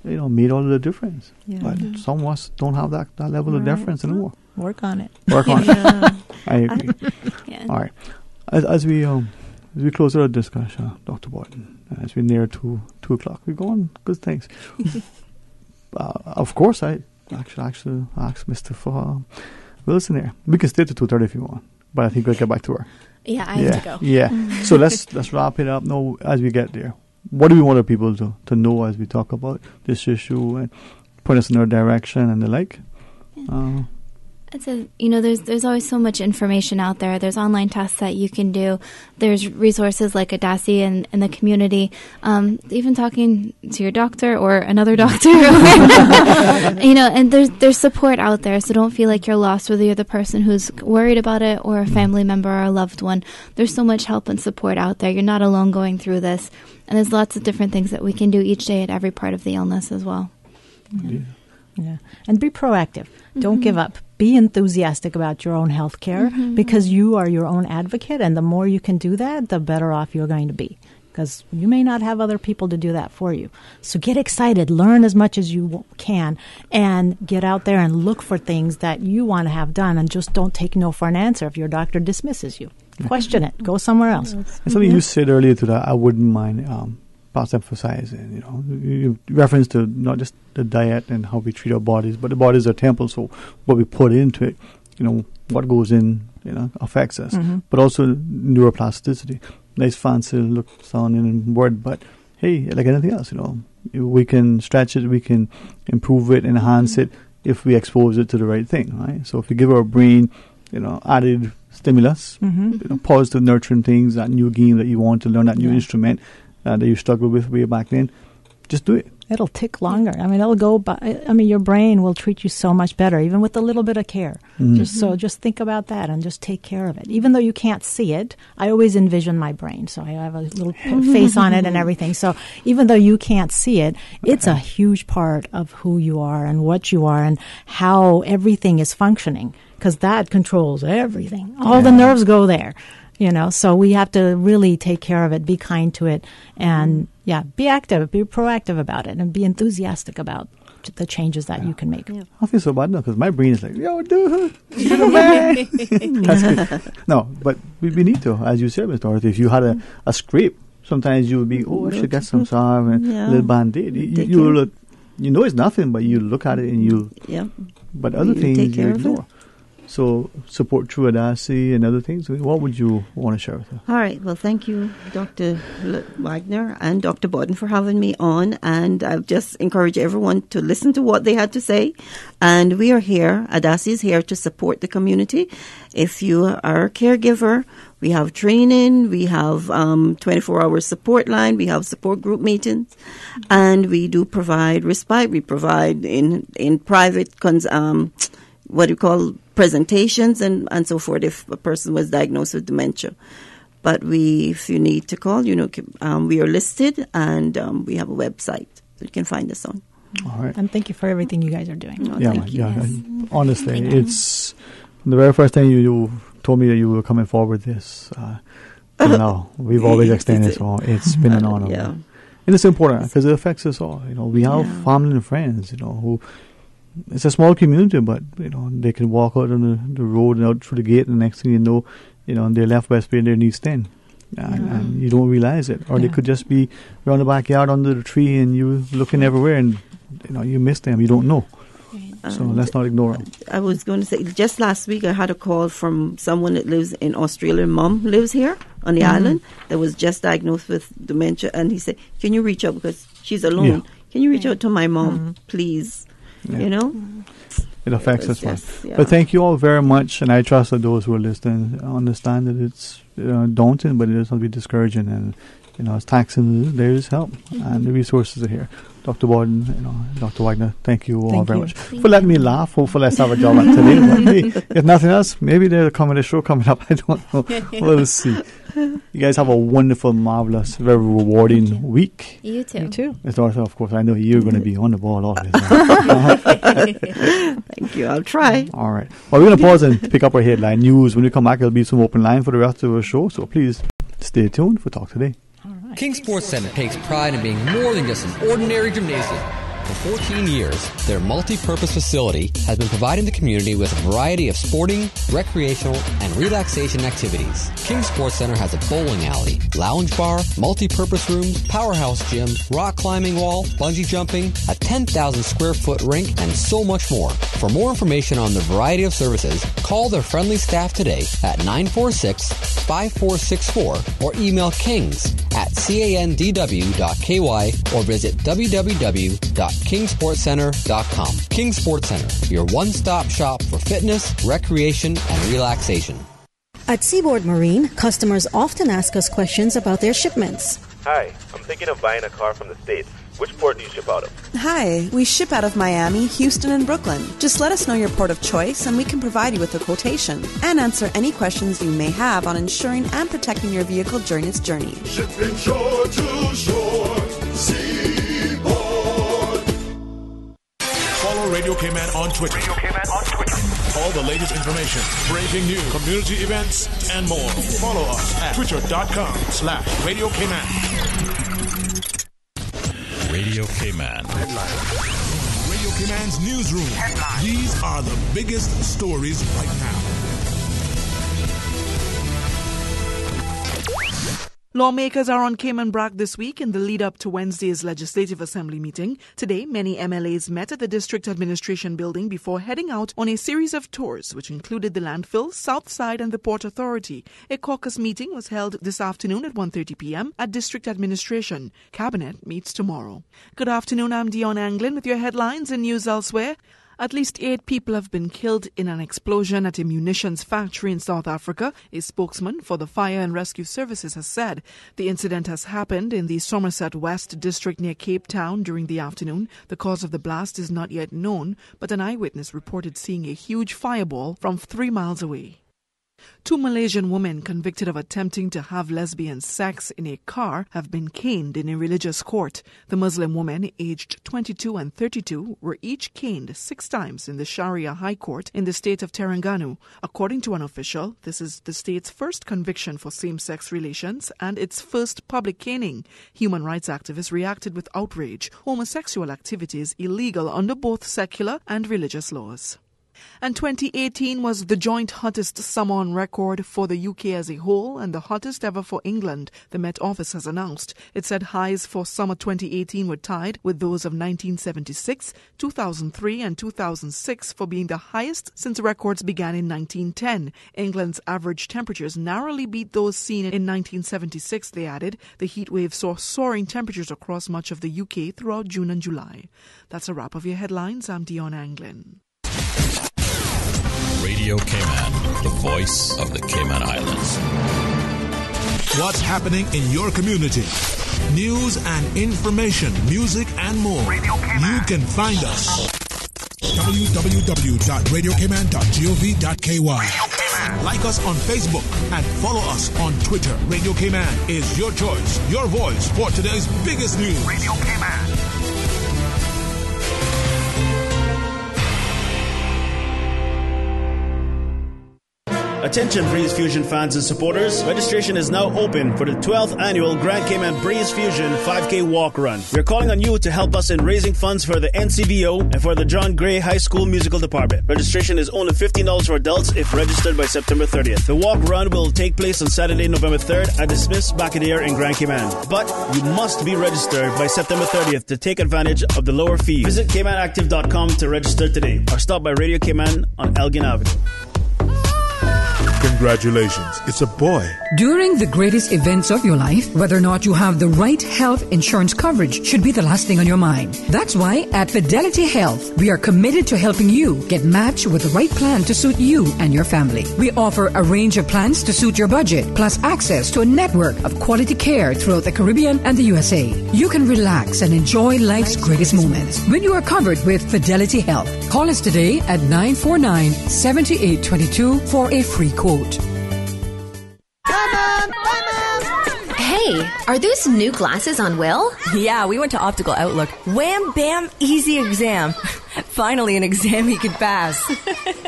you know, made all of the difference. Yeah. But some of us don't have that level of deference anymore. Work on it. I agree. All right. As we close our discussion, Dr. Boyden, as we near 2 o'clock, we go on good things. Of course, I actually asked Mr. Wilson here. We can stay to 2:30 if you want, but I think we'll get back to work. Yeah, I have to go. Yeah. So let's wrap it up now as we get there. What do we want our people to know as we talk about this issue and point us in our direction and the like? It's there's always so much information out there. There's online tests that you can do. There's resources like Adasi in the community. Even talking to your doctor or another doctor, and there's support out there. So don't feel like you're lost, whether you're the person who's worried about it or a family member or a loved one. There's so much help and support out there. You're not alone going through this. And there's lots of different things that we can do each day at every part of the illness as well. Yeah. And be proactive. Don't give up. Be enthusiastic about your own health care because you are your own advocate. And the more you can do that, the better off you're going to be. Because you may not have other people to do that for you. So get excited. Learn as much as you can. And get out there and look for things that you want to have done. And just don't take no for an answer if your doctor dismisses you. Question it. Go somewhere else. And something you said earlier to that, I wouldn't mind perhaps emphasizing, you reference to not just the diet and how we treat our bodies, but the body is a temple, so what we put into it, what goes in, affects us. Mm-hmm. But also neuroplasticity. Nice fancy look, sounding word, but hey, like anything else, we can stretch it, we can improve it, enhance it if we expose it to the right thing, right? So if you give our brain, added stimulus, positive nurturing things, that new game that you want to learn, that new instrument that you struggled with way back then, just do it. It'll tick longer. I mean, it'll go by. I mean, your brain will treat you so much better, even with a little bit of care. Just think about that and just take care of it. Even though you can't see it, I always envision my brain. So I have a little face on it and everything. So even though you can't see it, it's a huge part of who you are and what you are and how everything is functioning, because that controls everything. All the nerves go there. So we have to really take care of it, be kind to it, and be active, be proactive about it, and be enthusiastic about the changes that you can make. Yeah. I feel so bad now because my brain is like, yo, dude, you're the man. That's good. No, but we need to, as you said, Ms. Dorothy, if you had a scrape, sometimes you would be, I should get some salve and a little Band-Aid. You look, it's nothing, but you look at it and you. Yeah. But other things you ignore. So support through Adasi and other things. What would you want to share with us? All right. Well, thank you, Dr. Wagner and Dr. Bodden, for having me on. And I'll just encourage everyone to listen to what they had to say. And we are here. Adasi is here to support the community. If you are a caregiver, we have training. We have 24-hour support line. We have support group meetings. And we do provide respite. We provide in private presentations and so forth if a person was diagnosed with dementia. But if you need to call, we are listed and we have a website that you can find us on. All right. And thank you for everything you guys are doing. Thank you. Honestly, it's the very first time you told me that you were coming forward with this. Now we've always extended, so it's been an honor. And it's important because it affects us all. We have family and friends, who. It's a small community, but they can walk out on the road and out through the gate, and the next thing you know, they're left West Bay and their knees stand, and you don't realize it. Or they could just be around the backyard under the tree, and you're looking everywhere, and you miss them. You don't know. So let's not ignore them. I was going to say, just last week I had a call from someone that lives in Australia. Mom lives here on the island that was just diagnosed with dementia, and he said, "Can you reach out because she's alone? Can you reach out to my mom, please?" It affects us, But thank you all very much, and I trust that those who are listening understand that it's daunting, but it doesn't be discouraging, and it's taxing. There is help, and the resources are here. Dr. Borden, Dr. Wagner, thank you all very much for letting me laugh. Hopefully I still have a job today. But hey, if nothing else, maybe there's a comedy show coming up. I don't know. We'll see. You guys have a wonderful, marvelous, very rewarding week. You too. You too. Ms. Dorothy, of course, I know you're going to be on the ball always. Thank you. I'll try. All right. Well, we're going to pause and pick up our headline news. When we come back, there'll be some open line for the rest of our show. So please stay tuned for Talk Today. King Sports Center takes pride in being more than just an ordinary gymnasium. For 14 years, their multi-purpose facility has been providing the community with a variety of sporting, recreational, and relaxation activities. King Sports Center has a bowling alley, lounge bar, multi-purpose rooms, powerhouse gym, rock climbing wall, bungee jumping, a 10,000 square foot rink, and so much more. For more information on the variety of services, call their friendly staff today at 946-5464 or email kings@candw.ky or visit www.kingsportscenter.com. King Sports Center, your one-stop shop for fitness, recreation, and relaxation. At Seaboard Marine, customers often ask us questions about their shipments. Hi, I'm thinking of buying a car from the States. Which port do you ship out of? Hi, we ship out of Miami, Houston, and Brooklyn. Just let us know your port of choice and we can provide you with a quotation and answer any questions you may have on insuring and protecting your vehicle during its journey. Shipping shore to shore, Seaboard. Follow Radio Cayman on Twitter. All the latest information, breaking news, community events, and more. Follow us at twitter.com/Radio Cayman. Radio Cayman. Radio Cayman's newsroom. These are the biggest stories right now. Lawmakers are on Cayman Brac this week in the lead-up to Wednesday's Legislative Assembly meeting. Today, many MLAs met at the District Administration Building before heading out on a series of tours, which included the landfill, South Side, and the Port Authority. A caucus meeting was held this afternoon at 1:30 p.m. at District Administration. Cabinet meets tomorrow. Good afternoon, I'm Dion Anglin with your headlines and news elsewhere. At least 8 people have been killed in an explosion at a munitions factory in South Africa, a spokesman for the Fire and Rescue Services has said. The incident has happened in the Somerset West district near Cape Town during the afternoon. The cause of the blast is not yet known, but an eyewitness reported seeing a huge fireball from 3 miles away. 2 Malaysian women convicted of attempting to have lesbian sex in a car have been caned in a religious court. The Muslim women, aged 22 and 32, were each caned 6 times in the Sharia High Court in the state of Terengganu. According to an official, this is the state's first conviction for same-sex relations and its first public caning. Human rights activists reacted with outrage. Homosexual activity is illegal under both secular and religious laws. And 2018 was the joint hottest summer on record for the UK as a whole and the hottest ever for England, the Met Office has announced. It said highs for summer 2018 were tied with those of 1976, 2003 and 2006 for being the highest since records began in 1910. England's average temperatures narrowly beat those seen in 1976, they added. The heat wave saw soaring temperatures across much of the UK throughout June and July. That's a wrap of your headlines. I'm Dion Anglin. Radio Cayman, the voice of the Cayman Islands. What's happening in your community? News and information, music and more. You can find us. www.radiocayman.gov.ky. Like us on Facebook and follow us on Twitter. Radio Cayman is your choice, your voice for today's biggest news. Radio Cayman. Attention Breeze Fusion fans and supporters, registration is now open for the 12th annual Grand Cayman Breeze Fusion 5K Walk Run. We're calling on you to help us in raising funds for the NCVO and for the John Gray High School Musical Department. Registration is only $15 for adults if registered by September 30th. The walk run will take place on Saturday, November 3rd at the Smiths Bacadere in Grand Cayman. But you must be registered by September 30th to take advantage of the lower fee. Visit CaymanActive.com to register today or stop by Radio Cayman on Elgin Avenue. Congratulations, it's a boy. During the greatest events of your life, whether or not you have the right health insurance coverage should be the last thing on your mind. That's why at Fidelity Health, we are committed to helping you get matched with the right plan to suit you and your family. We offer a range of plans to suit your budget, plus access to a network of quality care throughout the Caribbean and the USA. You can relax and enjoy life's greatest moments when you are covered with Fidelity Health. Call us today at 949-7822 for a free quote. Hey, are those new glasses on Will? Yeah, we went to Optical Outlook. Wham, bam, easy exam. Finally, an exam he could pass.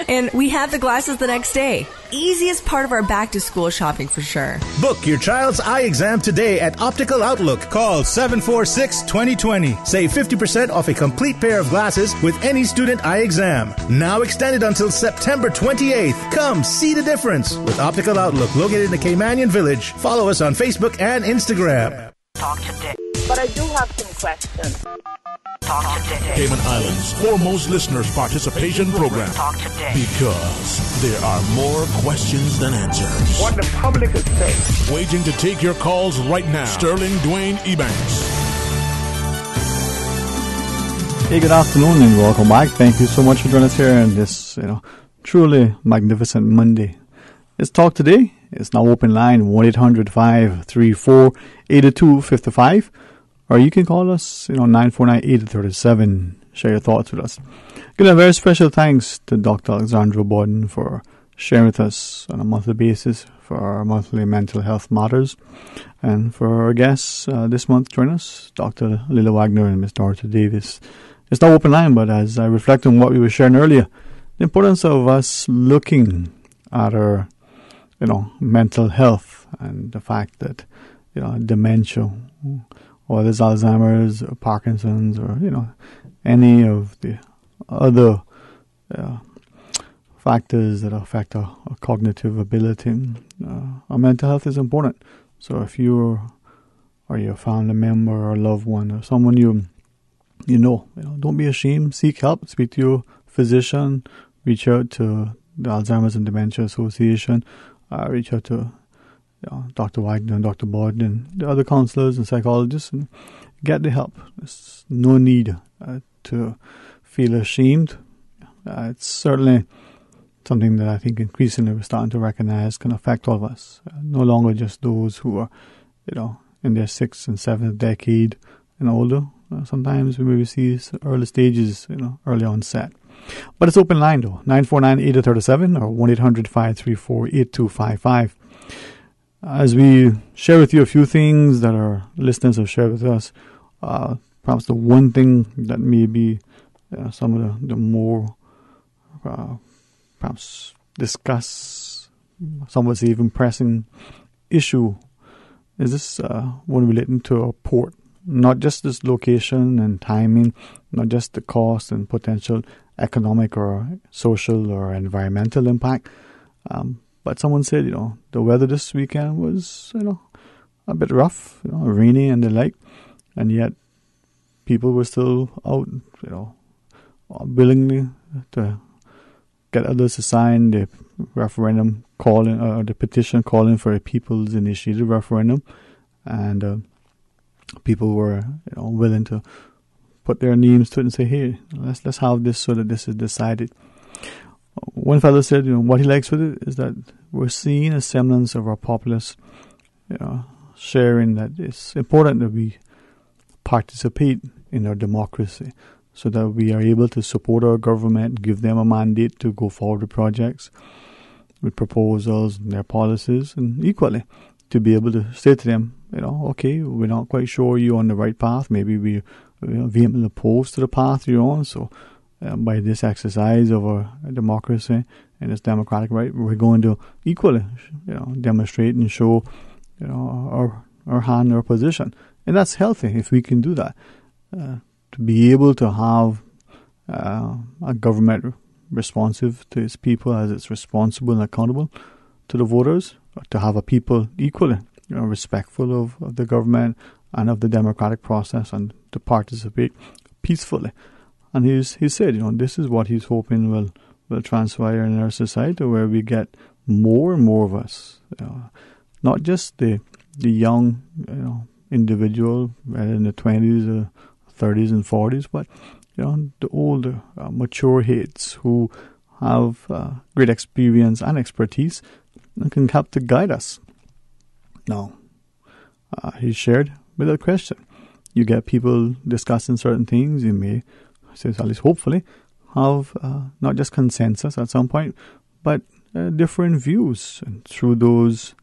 And we had the glasses the next day. Easiest part of our back-to-school shopping for sure. Book your child's eye exam today at Optical Outlook. Call 746-2020. Save 50% off a complete pair of glasses with any student eye exam. Now extended until September 28th. Come see the difference with Optical Outlook, located in the Caymanian Village. Follow us on Facebook and Instagram. Talk today. But I do have some questions. Talk today. Cayman Islands' foremost listeners' participation program. Talk today. Because there are more questions than answers. What the public is saying. Waiting to take your calls right now. Sterling Dwayne Ebanks. Hey, good afternoon and welcome back. Thank you so much for joining us here on this, truly magnificent Monday. Let's talk today. It's now open line 1-800-534-8255. Or you can call us, 949-8037. Share your thoughts with us. Give a very special thanks to Dr. Alexandra Borden for sharing with us on a monthly basis for our monthly mental health matters. And for our guests this month join us, Dr. Lila Wagner and Ms. Dorothy Davis. It's not open line, but as I reflect on what we were sharing earlier, the importance of us looking at our, mental health and the fact that, dementia, or there's Alzheimer's or Parkinson's or, any of the other factors that affect our cognitive ability. Our mental health is important. So if you or your family member or loved one or someone you know, don't be ashamed. Seek help. Speak to your physician. Reach out to the Alzheimer's and Dementia Association. Reach out to Dr. Wagner and Dr. Borden and the other counselors and psychologists, and get the help. There's no need to feel ashamed. It's certainly something that I think increasingly we're starting to recognize can affect all of us. No longer just those who are, in their 6th and 7th decade and older. Sometimes we maybe see early stages, early onset. But it's open line though, 949-8037 or 1-800-534-8255. As we share with you a few things that our listeners have shared with us, perhaps the one thing that may be some of the more perhaps discussed, some would say even pressing issue is this one relating to a port. Not just this location and timing, not just the cost and potential economic or social or environmental impact, but someone said, the weather this weekend was, a bit rough, rainy and the like, and yet people were still out, willingly to get others to sign the referendum calling, or the petition calling for a people's initiated referendum, and people were, willing to put their names to it and say, "Hey, let's have this so that this is decided." One fellow said, what he likes with it is that we're seeing a semblance of our populace, sharing that it's important that we participate in our democracy, so that we are able to support our government, give them a mandate to go forward with projects, with proposals and their policies, and equally to be able to say to them, okay, we're not quite sure you're on the right path. Maybe we vehemently opposed to the path you're on. So by this exercise of our democracy and its democratic right, we're going to equally, demonstrate and show, our hand, our position. And that's healthy if we can do that. To be able to have a government responsive to its people as it's responsible and accountable to the voters, to have a people equally respectful of the government and of the democratic process, and to participate peacefully. And he said, this is what he's hoping will transpire in our society, where we get more and more of us, not just the young, individual in the 20s, 30s and 40s, but the older, mature heads who have great experience and expertise and can help to guide us. Now, he shared without question, you get people discussing certain things. You may, at least hopefully, have not just consensus at some point, but different views. And through those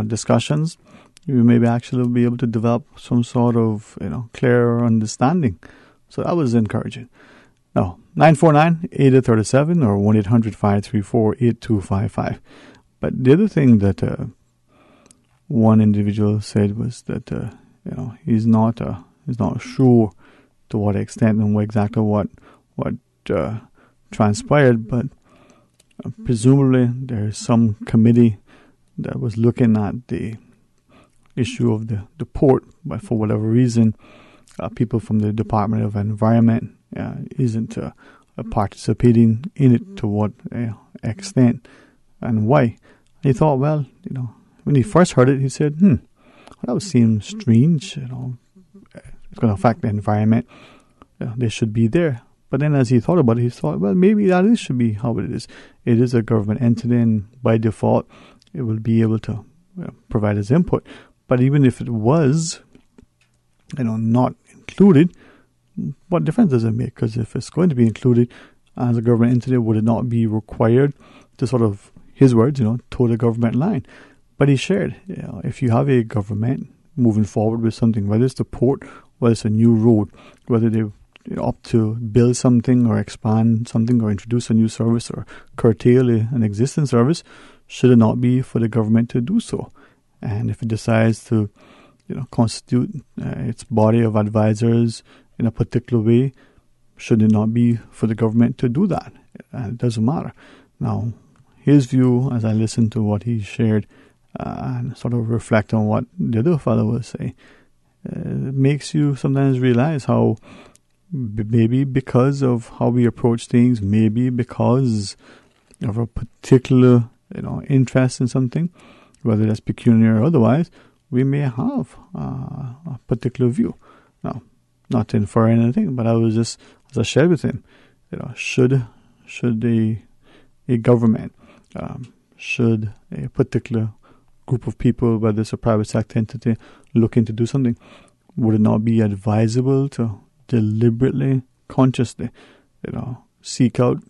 discussions, you may actually be able to develop some sort of clearer understanding. So that was encouraging. Now, 949-8037 or 1-800-534-8255. But the other thing that one individual said was that he's not sure to what extent and exactly what transpired, but presumably there's some committee that was looking at the issue of the port, but for whatever reason, people from the Department of Environment isn't participating in it. To what extent and why? And he thought, well, when he first heard it, he said, that would seem strange. It's going to affect the environment. They should be there. But then as he thought about it, he thought, well, maybe that should be how it is. It is a government entity, and by default, it will be able to provide its input. But even if it was, not included, what difference does it make? Because if it's going to be included as a government entity, would it not be required to sort of, his words, toe the government line? But he shared, if you have a government moving forward with something, whether it's the port, whether it's a new road, whether they opt to build something or expand something or introduce a new service or curtail an existing service, should it not be for the government to do so? And if it decides to, constitute its body of advisors in a particular way, should it not be for the government to do that? And it doesn't matter. Now, his view, as I listened to what he shared, and sort of reflect on what the other fellow will say, it makes you sometimes realize how maybe because of how we approach things, maybe because of a particular interest in something, whether that's pecuniary or otherwise, we may have a particular view. Now, not to infer anything, but I was just, as I shared with him, should a government, should a particular group of people, whether it's a private sector entity, looking to do something, would it not be advisable to deliberately, consciously, seek out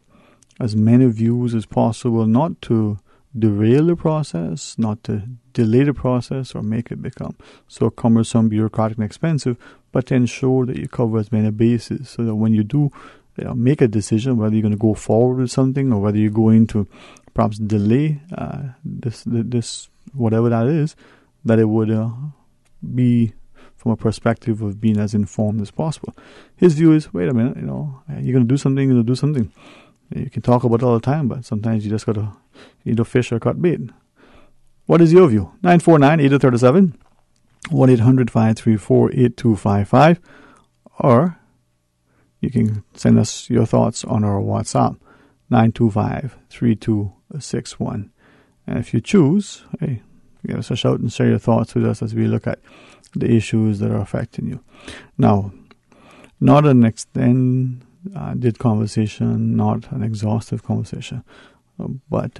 as many views as possible, not to derail the process, not to delay the process or make it become so cumbersome, bureaucratic, and expensive, but to ensure that you cover as many bases so that when you do make a decision, whether you're going to go forward with something or whether you're going to perhaps delay this whatever that is, that it would be from a perspective of being as informed as possible. His view is, wait a minute, you're going to do something, you're going to do something. You can talk about it all the time, but sometimes you just got to either fish or cut bait. What is your view? 949-8037, 1-800-534-8255, or you can send us your thoughts on our WhatsApp, 925-3261. And if you choose, hey, give us a shout and share your thoughts with us as we look at the issues that are affecting you. Now, not an extended conversation, not an exhaustive conversation, but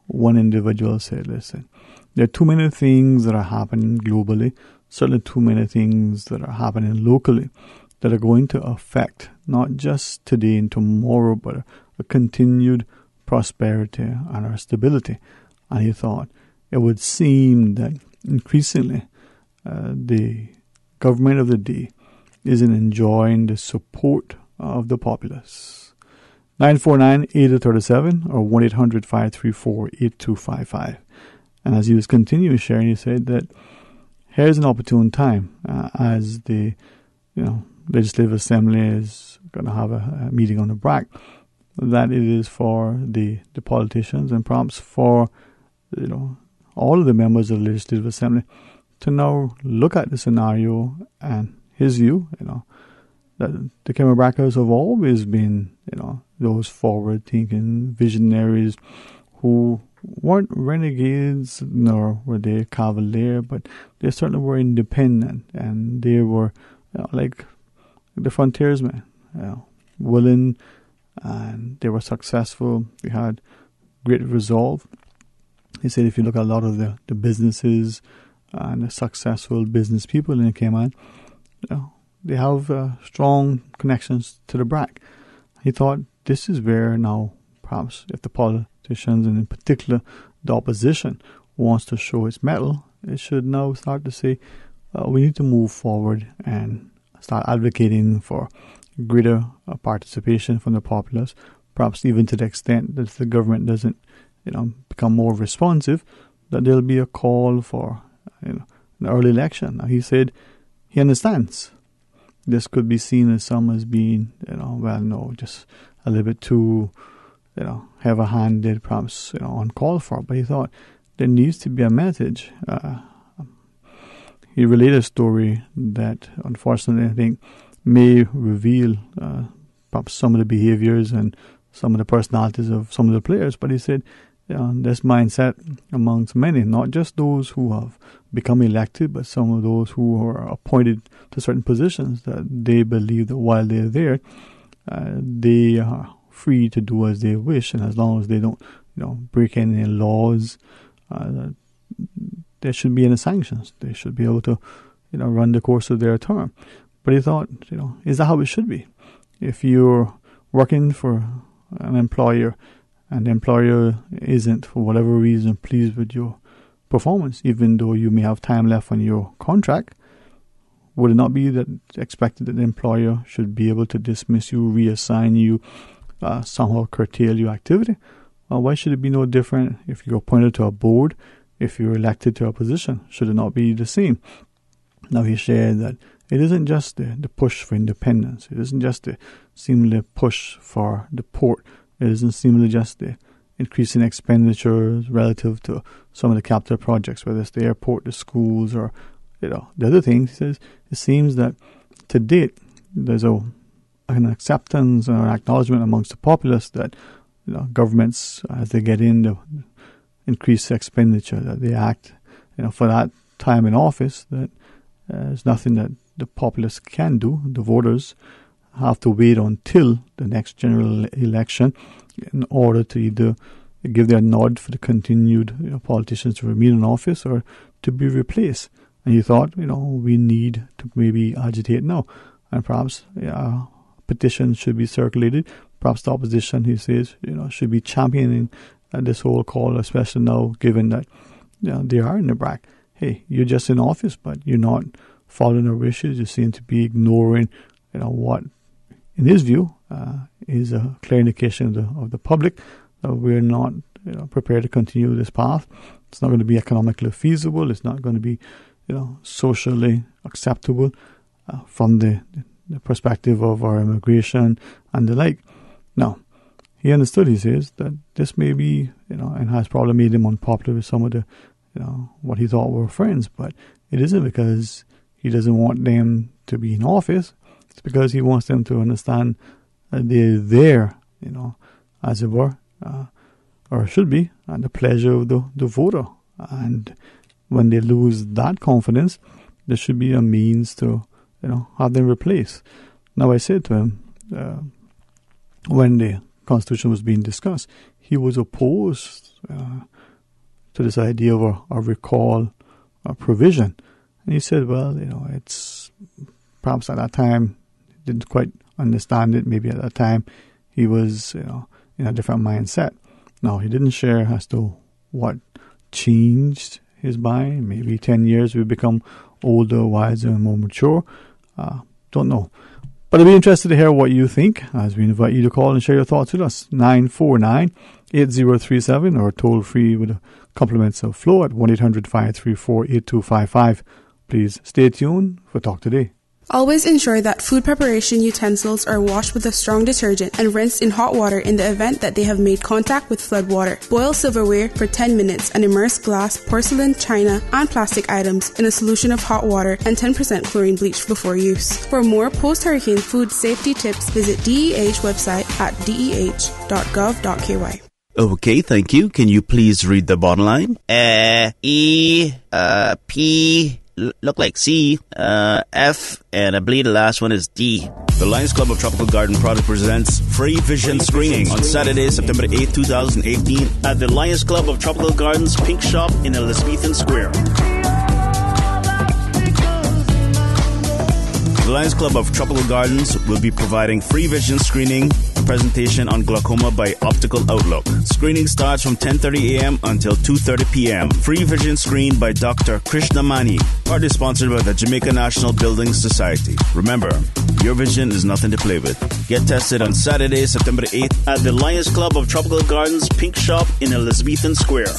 one individual said, listen, there are too many things that are happening globally, certainly too many things that are happening locally that are going to affect not just today and tomorrow, but a continued prosperity and our stability. And he thought it would seem that increasingly the government of the day isn't enjoying the support of the populace. 949-8037 or 1-800-534-8255. And as he was continuing sharing, he said that here's an opportune time as the Legislative Assembly is going to have a meeting on the BRAC, that it is for the politicians and perhaps for all of the members of the Legislative Assembly to now look at the scenario and his view, that the Cayman Brackers have always been, those forward-thinking visionaries who weren't renegades nor were they cavalier, but they certainly were independent, and they were like the frontiersmen, willing, and they were successful. They had great resolve. He said if you look at a lot of the businesses and the successful business people in Cayman, they have strong connections to the BRAC. He thought this is where now perhaps if the politicians and in particular the opposition wants to show its mettle, it should now start to say we need to move forward and start advocating for greater participation from the populace, perhaps even to the extent that if the government doesn't become more responsive, that there'll be a call for an early election. Now, he said he understands this could be seen as some as being, just a little bit too, heavy-handed, perhaps, uncalled for. But he thought there needs to be a message. He related a story that, unfortunately, I think may reveal perhaps some of the behaviors and some of the personalities of some of the players. But he said this mindset amongst many, not just those who have become elected, but some of those who are appointed to certain positions, that they believe that while they're there, they are free to do as they wish, and as long as they don't, break any laws, there should be any sanctions. They should be able to, run the course of their term. But he thought, is that how it should be? If you're working for an employer and the employer isn't, for whatever reason, pleased with your performance, even though you may have time left on your contract, would it not be that expected that the employer should be able to dismiss you, reassign you, somehow curtail your activity? Why should it be no different if you're appointed to a board, if you're elected to a position? Should it not be the same? Now, he shared that it isn't just the push for independence. It isn't just the seemingly push for the port. It isn't seemingly just the increasing expenditures relative to some of the capital projects, whether it's the airport, the schools, or the other things. He says it seems that to date there's an acceptance or acknowledgement amongst the populace that governments, as they get in the increased expenditure, that they act for that time in office, that there's nothing that the populace can do. The voters have to wait until the next general election in order to either give their nod for the continued politicians to remain in office or to be replaced. And he thought, we need to maybe agitate now. And perhaps a petition should be circulated. Perhaps the opposition, he says, should be championing this whole call, especially now, given that they are in the brack. Hey, you're just in office, but you're not following our wishes. You seem to be ignoring, what, in his view, is a clear indication of the public that we're not, prepared to continue this path. It's not going to be economically feasible. It's not going to be, socially acceptable from the perspective of our immigration and the like. Now, he understood, he says, that this may be, and has probably made him unpopular with some of the, what he thought were friends, but it isn't because he doesn't want them to be in office. It's because he wants them to understand that they're there, as it were, or should be, at the pleasure of the voter. And when they lose that confidence, there should be a means to, have them replaced. Now, I said to him, when the Constitution was being discussed, he was opposed to this idea of a recall provision. And he said, well, it's perhaps at that time, didn't quite understand it. Maybe at that time, he was, in a different mindset. Now, he didn't share as to what changed his mind. Maybe 10 years we become older, wiser, and more mature. Don't know. But I'd be interested to hear what you think as we invite you to call and share your thoughts with us. 949-8037 or toll free with the compliments of Flo at 1-800-534-8255. Please stay tuned for Talk Today. Always ensure that food preparation utensils are washed with a strong detergent and rinsed in hot water in the event that they have made contact with flood water. Boil silverware for 10 minutes and immerse glass, porcelain, china, and plastic items in a solution of hot water and 10% chlorine bleach before use. For more post-hurricane food safety tips, visit DEH website at deh.gov.ky. Okay, thank you. Can you please read the bottom line? P... look like C, F, and I believe the last one is D. The Lions Club of Tropical Garden Product presents free vision screening on Saturday, September 8, 2018 at the Lions Club of Tropical Gardens Pink Shop in Elizabethan Square. The Lions Club of Tropical Gardens will be providing free vision screening, a presentation on glaucoma by Optical Outlook. Screening starts from 10:30 a.m. until 2:30 p.m. Free vision screen by Dr. Krishnamani. Partly sponsored by the Jamaica National Building Society. Remember, your vision is nothing to play with. Get tested on Saturday, September 8th at the Lions Club of Tropical Gardens Pink Shop in Elizabethan Square.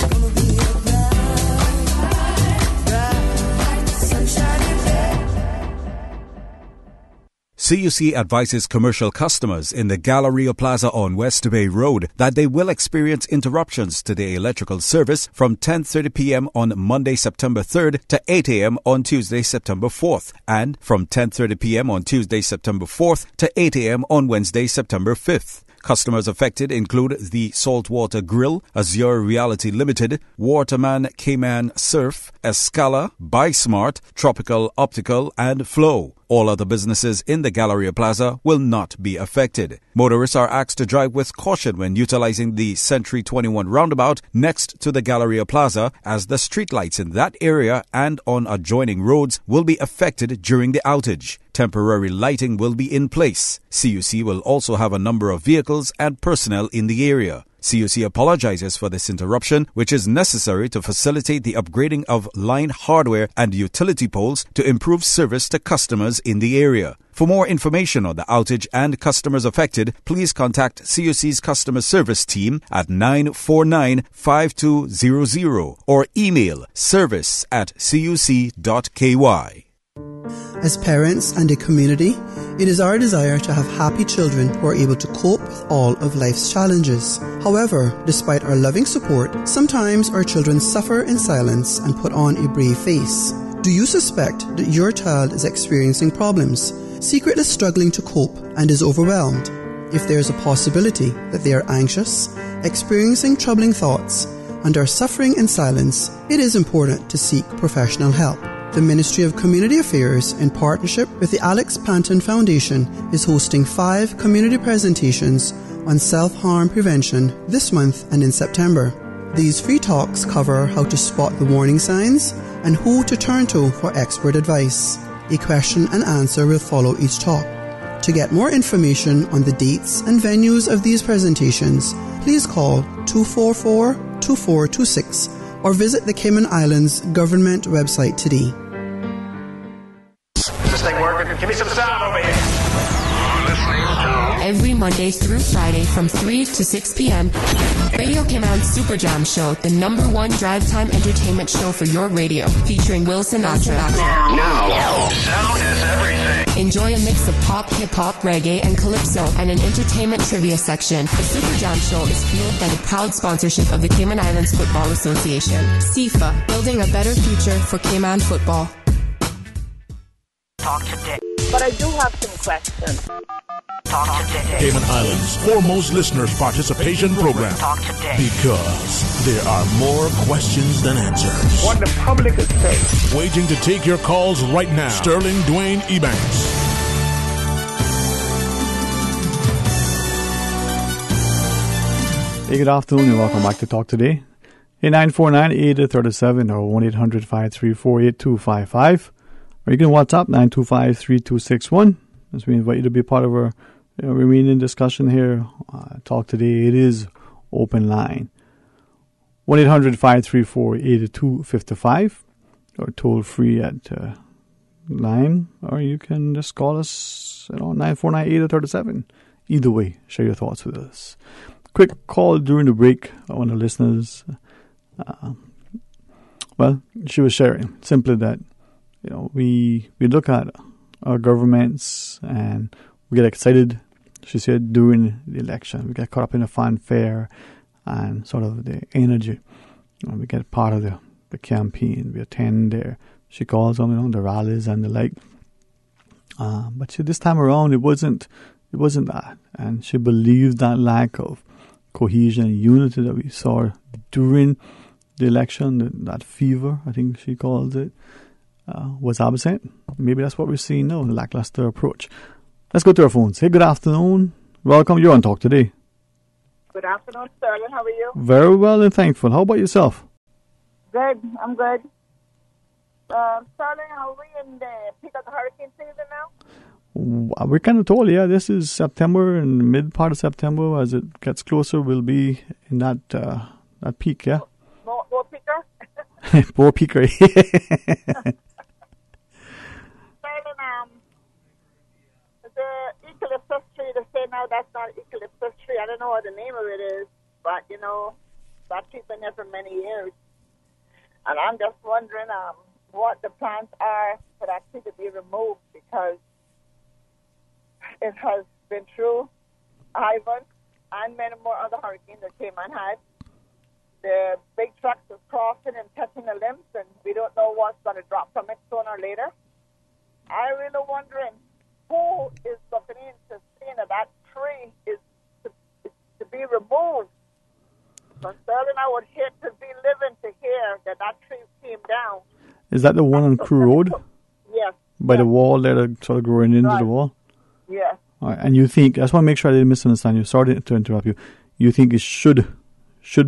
CUC advises commercial customers in the Galleria Plaza on West Bay Road that they will experience interruptions to their electrical service from 10:30 p.m. on Monday, September 3rd to 8 a.m. on Tuesday, September 4th, and from 10:30 p.m. on Tuesday, September 4th to 8 a.m. on Wednesday, September 5th. Customers affected include the Saltwater Grill, Azure Reality Limited, Waterman Cayman Surf, Escala, BuySmart, Tropical Optical, and Flow. All other businesses in the Galleria Plaza will not be affected. Motorists are asked to drive with caution when utilizing the Century 21 roundabout next to the Galleria Plaza, as the streetlights in that area and on adjoining roads will be affected during the outage. Temporary lighting will be in place. CUC will also have a number of vehicles and personnel in the area. CUC apologizes for this interruption, which is necessary to facilitate the upgrading of line hardware and utility poles to improve service to customers in the area. For more information on the outage and customers affected, please contact CUC's customer service team at 949-5200 or email service@cuc.ky. As parents and a community, it is our desire to have happy children who are able to cope with all of life's challenges. However, despite our loving support, sometimes our children suffer in silence and put on a brave face. Do you suspect that your child is experiencing problems, secretly struggling to cope, and is overwhelmed? If there is a possibility that they are anxious, experiencing troubling thoughts, and are suffering in silence, it is important to seek professional help. The Ministry of Community Affairs, in partnership with the Alex Panton Foundation, is hosting 5 community presentations on self-harm prevention this month and in September. These free talks cover how to spot the warning signs and who to turn to for expert advice. A question and answer will follow each talk. To get more information on the dates and venues of these presentations, please call 244-2426 or visit the Cayman Islands government website today. Is this thing working? Give me some sound over here. Every Monday through Friday from 3 to 6 p.m., Radio Cayman Super Jam Show, the #1 drive time entertainment show for your radio, featuring Will Sinatra. Now, sound is everything. Enjoy a mix of pop, hip-hop, reggae, and calypso, and an entertainment trivia section. The Super Jam Show is fueled by the proud sponsorship of the Cayman Islands Football Association. CIFA, building a better future for Cayman football. Talk today. But I do have some questions. Talk today. Cayman Islands' foremost listeners' participation program. Talk today. Because there are more questions than answers. What the public is saying. Waiting to take your calls right now. Sterling Dwayne Ebanks. Hey, good afternoon and welcome back to Talk Today. 949-8037 or 1-800-534-8255. Or you can WhatsApp 925-3261. As we invite you to be part of our remaining discussion here. Talk Today. It is open line. 1-800-534-8255 or toll free at line. Or you can just call us 949-8037. Either way, share your thoughts with us. Quick call during the break. One of the listeners, she was sharing simply that we look at our governments and we get excited, she said, during the election. We get caught up in the fanfare and sort of the energy. We get part of the campaign. We attend there. She calls them, the rallies and the like. But this time around, it wasn't that. And she believed that lack of cohesion and unity that we saw during the election, that fever, I think she called it, was absent. Maybe that's what we're seeing now, the lackluster approach. Let's go to our phones. Hey, good afternoon. Welcome. You're on Talk Today. Good afternoon, Sterling. How are you? Very well and thankful. How about yourself? Good. I'm good. Sterling, are we in the peak of the hurricane season now? We're kind of told, this is September and mid part of September. As it gets closer, we'll be in that peak, yeah? More peaker? More peaker, the eucalyptus tree, they say now that's not eucalyptus tree. I don't know what the name of it is, but that tree's been there for many years. And I'm just wondering what the plans are for that tree to be removed, because it has been through Ivan and many more other hurricanes that Cayman had. The big trucks is crossing and touching the limbs, and we don't know what's going to drop from it sooner or later. I'm really wondering who is looking into seeing that tree is to be removed. So Sterling, I would hate to be living to hear that tree came down. Is that the one on Crew Road? Yes. By the wall there, sort of growing into the wall? Yes. All right. And you think, I just want to make sure I didn't misunderstand you. Sorry to interrupt you. You think it should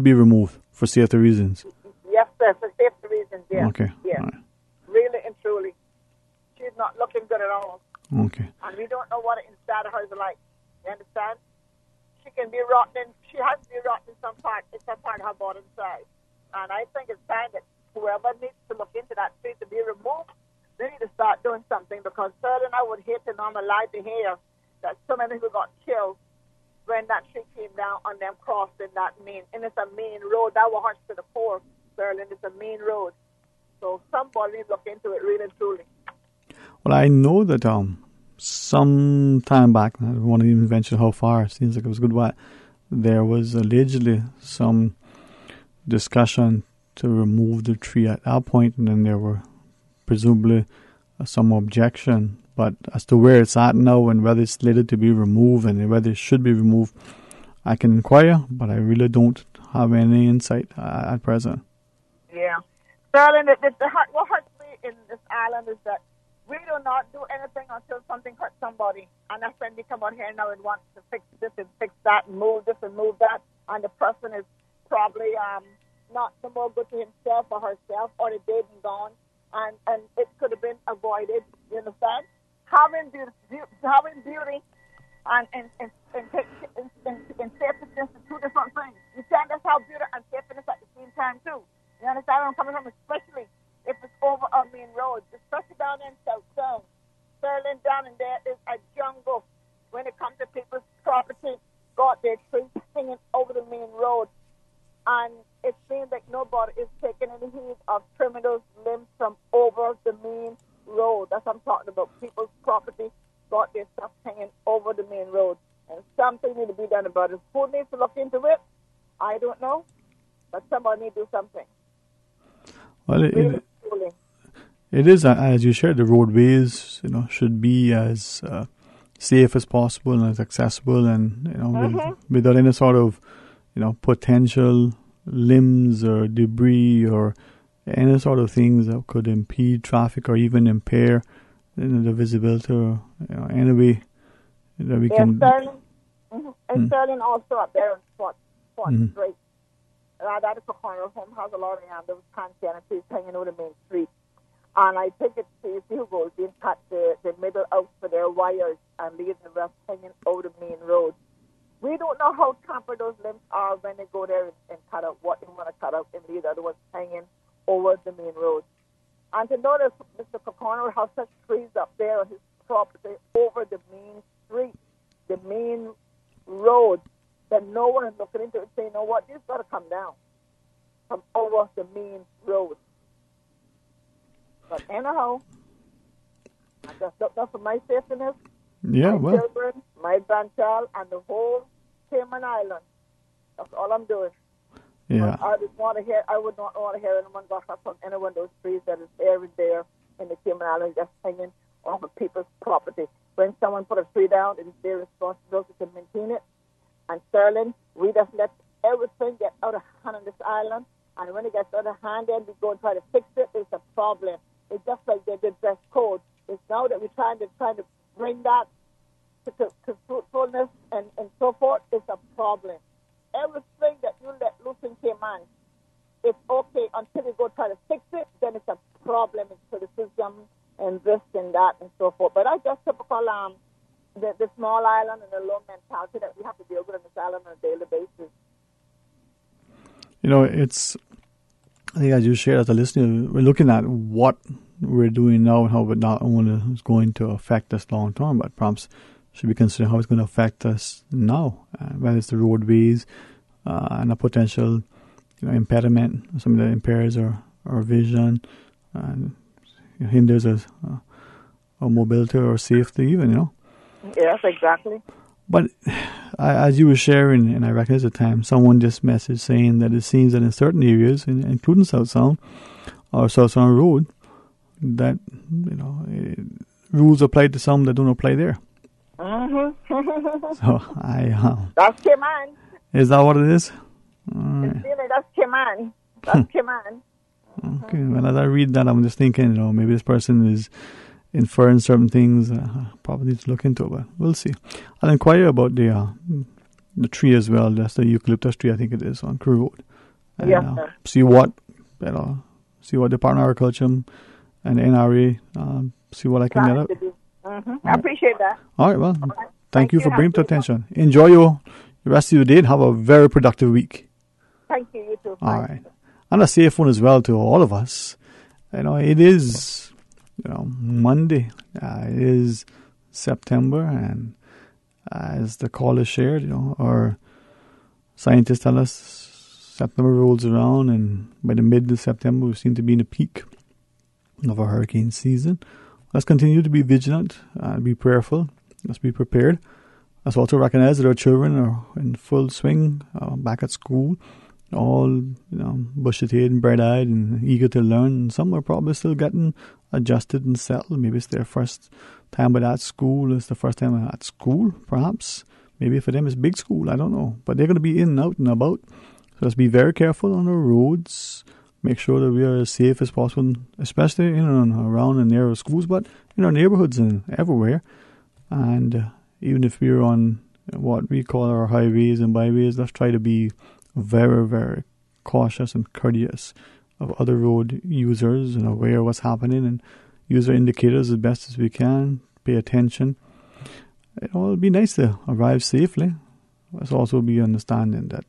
be removed for safety reasons? Yes, sir, for safety reasons, yes. Okay. Yes. Right. Really and truly. She's not looking good at all. Okay. And we don't know what inside of her is like. You understand? She can be rotten. She has to be rotten in some part of her bottom side. And I think it's time that whoever needs to look into that tree to be removed, they need to start doing something, because Sterling, I would hate to normalize to hear that so many people got killed when that tree came down on them crossing that main, and it's a main road. That will hurt to the core, Sterling. It's a main road. So somebody needs to look into it really and truly. Well, I know that some time back, I don't want to even venture how far, it seems like it was a good while, there was allegedly some discussion to remove the tree at that point, and then there were presumably some objection. But as to where it's at now and whether it's slated to be removed and whether it should be removed, I can inquire, but I really don't have any insight at present. Yeah. Sterling, what hurts me in this island is that we do not do anything until something hurts somebody. And that's when we come out here now and want to fix this and fix that and move this and move that. And the person is probably not the more good to himself or herself, or the day been gone. And it could have been avoided. You understand? Having beauty and safety is two different things. You can't just have beauty and safety at the same time too. You understand where I'm coming from? Especially if it's over our main road, especially down in South Town. Sterling, down in there is a jungle when it comes to people's property. Got their trees hanging over the main road. And it seems like nobody is taking any heed of criminals' limbs from over the main road. That's what I'm talking about. People's property got their stuff hanging over the main road. And something needs to be done about it. Who needs to look into it? I don't know. But somebody needs to do something. Well, it is, as you shared, the roadways, should be as safe as possible and as accessible, and without any sort of, potential limbs or debris or any sort of things that could impede traffic or even impair the visibility or any way that we can. Sterling, and Sterling also up there in Spot Street. That is a corner of home has a lot of those container trees hanging over the main street. And I think it's the Hugos being cut the middle out for their wires and leave the rest hanging over the main road. We don't know how tampered those limbs are when they go there and cut out what they want to cut out and leave the other ones hanging over the main road. And to notice Mr. Cocorno has such trees up there on his property over the main street, the main road, that no one is looking into it and saying, you know what, this got to come down from over the main road. But anyhow, I just don't know for my safety, my children, my grandchild, and the whole Cayman Island. That's all I'm doing. Yeah. I would not want to hear anyone go up on any one of those trees that is there in the Cayman Islands just hanging off of people's property. When someone put a tree down, it is their responsibility to maintain it. And Sterling, we just let everything get out of hand on this island. And when it gets out of hand, then we go and try to fix it. It's a problem. It's just like they did dress code. It's now that we're trying to bring that to fruitfulness and so forth. It's a problem. Everything that you let loose in Cayman, it's okay until you go try to fix it. Then it's a problem. It's criticism and this and that and so forth. But I just typical the small island and the low mentality that we have to deal with on this island on a daily basis. I think as you shared as a listener, we're looking at what we're doing now and how it not only is going to affect us long term, but perhaps should be considering how it's going to affect us now, whether it's the roadways and a potential impediment, something that impairs our vision and hinders us, our mobility or safety even, Yes, exactly. But as you were sharing, and I recognize at the time, someone just messaged saying that it seems that in certain areas, including South Sound or South Sound Road, that rules apply to some that don't apply there. Mm-hmm. So that's Cayman. Is that what it is? That's Cayman. That's Cayman. Okay. Well, as I read that, I'm just thinking, maybe this person is inferring certain things. Probably need to look into it, but we'll see. I'll inquire about the tree as well. That's the eucalyptus tree, I think it is, on Crew Road. And, yes, sir. See what Department of Agriculture and the NRA, see what I can get out. I appreciate that. All right, well, thank you for bringing it to attention. Enjoy the rest of your day and have a very productive week. Thank you, you too. All right. And a safe one as well to all of us. It is, Monday. It is September, and as the call is shared, our scientists tell us September rolls around, and by the mid of September, we seem to be in the peak of our hurricane season. let's continue to be vigilant and be prayerful. Let's be prepared. Let's also recognize that our children are in full swing, back at school, all bushy-tailed and bright-eyed and eager to learn. And some are probably still getting adjusted and settled. Maybe it's their first time at school. It's the first time at school, perhaps. Maybe for them it's big school. I don't know. But they're going to be in and out and about. So let's be very careful on our roads. Make sure that we are as safe as possible, especially around and near our schools, but in our neighborhoods and everywhere. And even if we're on what we call our highways and byways, let's try to be very, very cautious and courteous of other road users and aware of what's happening and use our indicators as best as we can. Pay attention. It'll be nice to arrive safely. Let's also be understanding that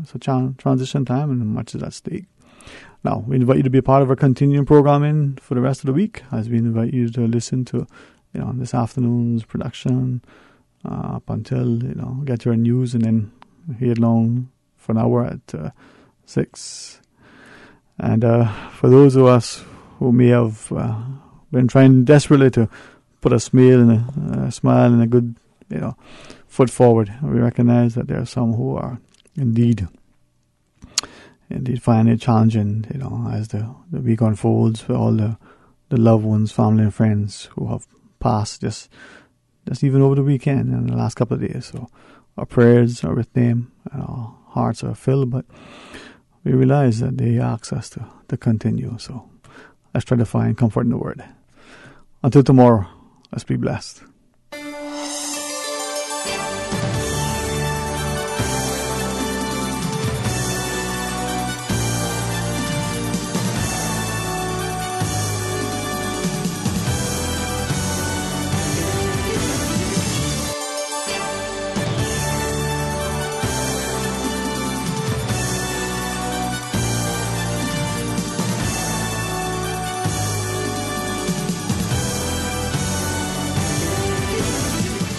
it's a transition time and much is at stake. Now, we invite you to be a part of our continuing programming for the rest of the week, as we invite you to listen to this afternoon's production up until get your news and then hear along for an hour at 6. And for those of us who may have been trying desperately to put a smile and a good foot forward, we recognize that there are some who are indeed finding it challenging, as the week unfolds, for all the loved ones, family and friends who have passed just even over the weekend and the last couple of days. So our prayers are with them and our hearts are filled, but we realize that they ask us to continue. So let's try to find comfort in the Word. Until tomorrow, let's be blessed.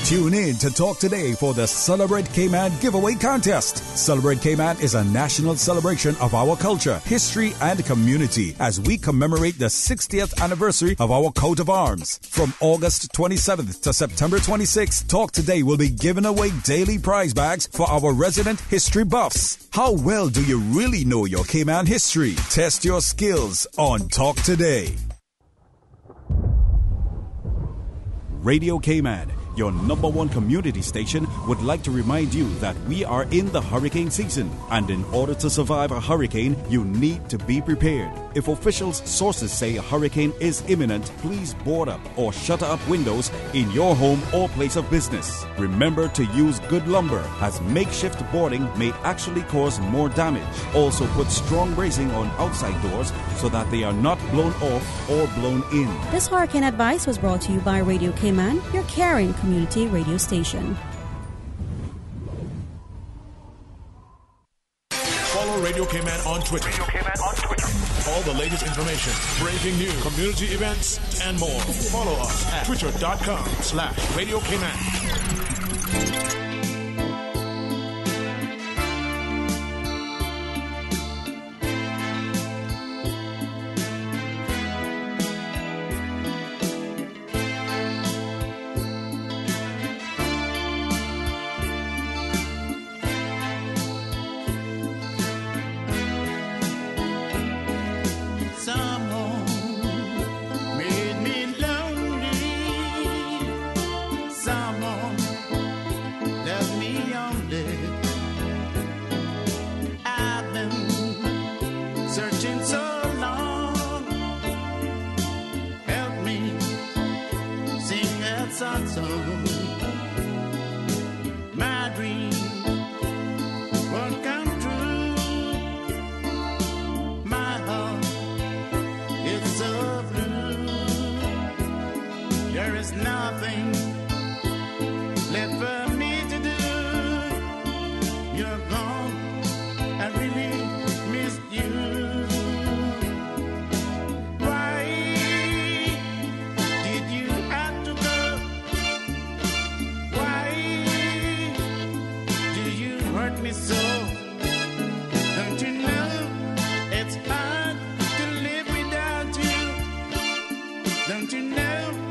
Tune in to Talk Today for the Celebrate Cayman giveaway contest. Celebrate Cayman is a national celebration of our culture, history, and community as we commemorate the 60th anniversary of our coat of arms. From August 27th to September 26th, Talk Today will be giving away daily prize bags for our resident history buffs. How well do you really know your Cayman history? Test your skills on Talk Today. Radio Cayman, your number one community station, would like to remind you that we are in the hurricane season, and in order to survive a hurricane, you need to be prepared. If official sources say a hurricane is imminent, please board up or shutter up windows in your home or place of business. Remember to use good lumber, as makeshift boarding may actually cause more damage. Also put strong bracing on outside doors so that they are not blown off or blown in. This hurricane advice was brought to you by Radio Cayman, your caring community radio station. Follow Radio Cayman on Twitter. All the latest information, breaking news, community events, and more. Follow us at twitter.com/Radio Cayman. Don't you know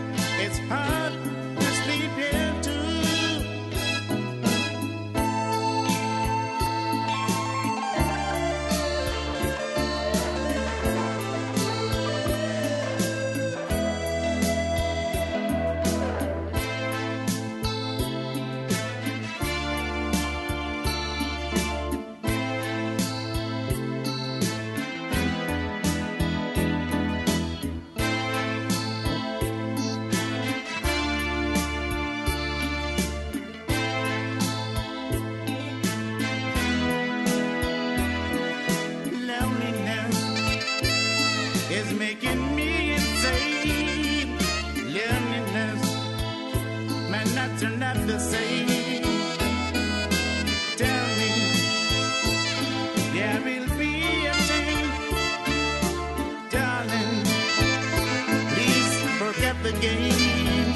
again.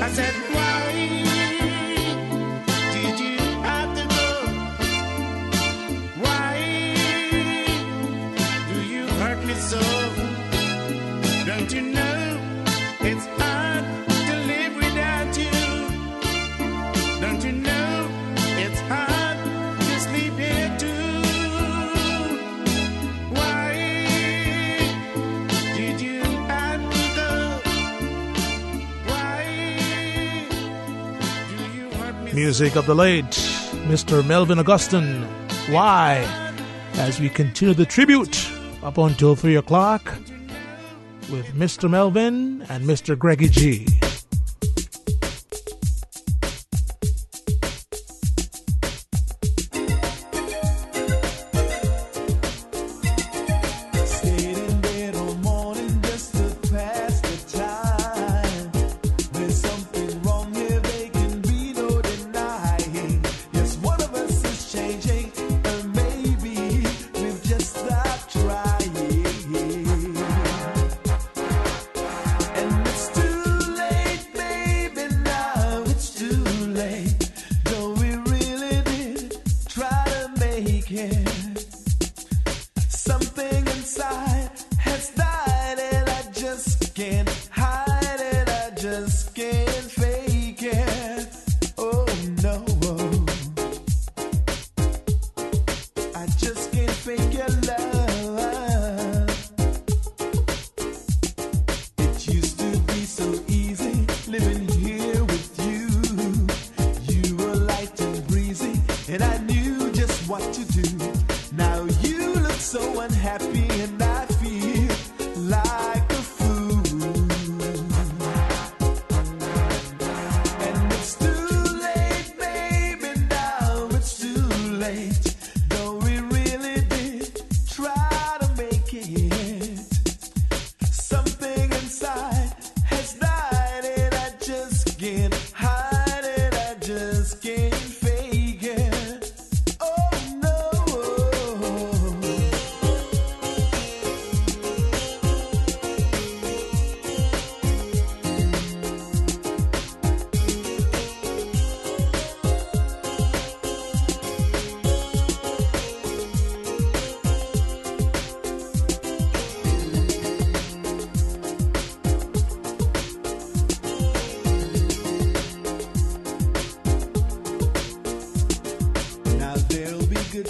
I said, why did you have to go? Why do you hurt me so? Don't you know it's hard to live without you? Don't you know it's hard to sleep here too? Why did you have to go? Why do you hurt me? Music of the late Mr. Melvin Augustin. Why? As we continue the tribute up until 3 o'clock with Mr. Melvin and Mr. Greggy G.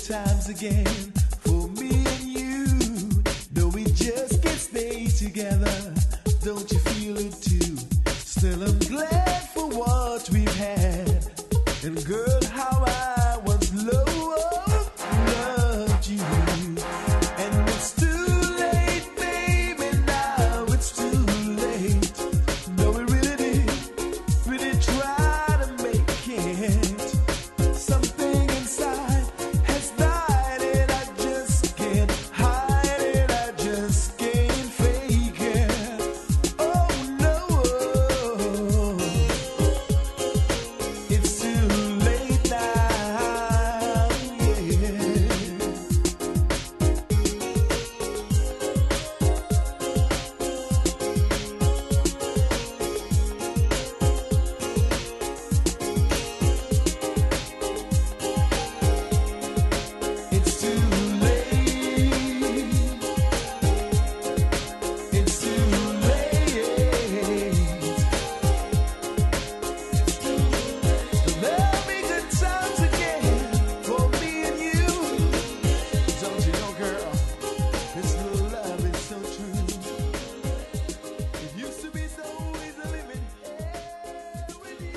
Times again for me and you. Though we just can't stay together, don't you feel it too? Still I'm glad for what we've had. And girl, how I once loved you. And it's too late, baby, now it's too late. No, we really did try to make it. Something inside has died and I just can't hide it, I just can't fake it. Oh no, it's too late now, yeah. It's too late. It's too late. There'll be good times again for me and you. Don't you know, girl, this little love is so true. It used to be so easy living here with you.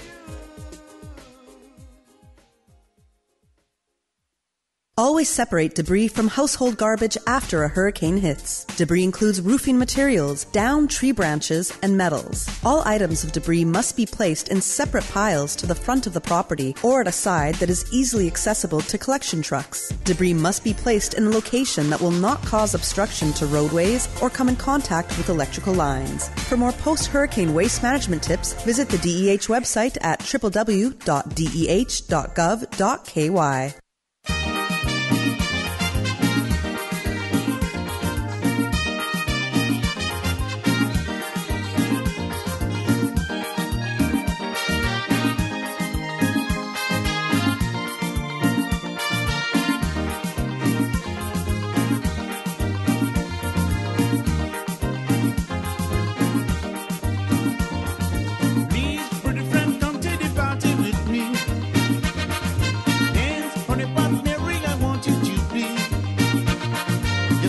Always separate debris from household garbage after a hurricane hits. Debris includes roofing materials, downed tree branches, and metals. All items of debris must be placed in separate piles to the front of the property or at a side that is easily accessible to collection trucks. Debris must be placed in a location that will not cause obstruction to roadways or come in contact with electrical lines. For more post-hurricane waste management tips, visit the DEH website at www.deh.gov.ky.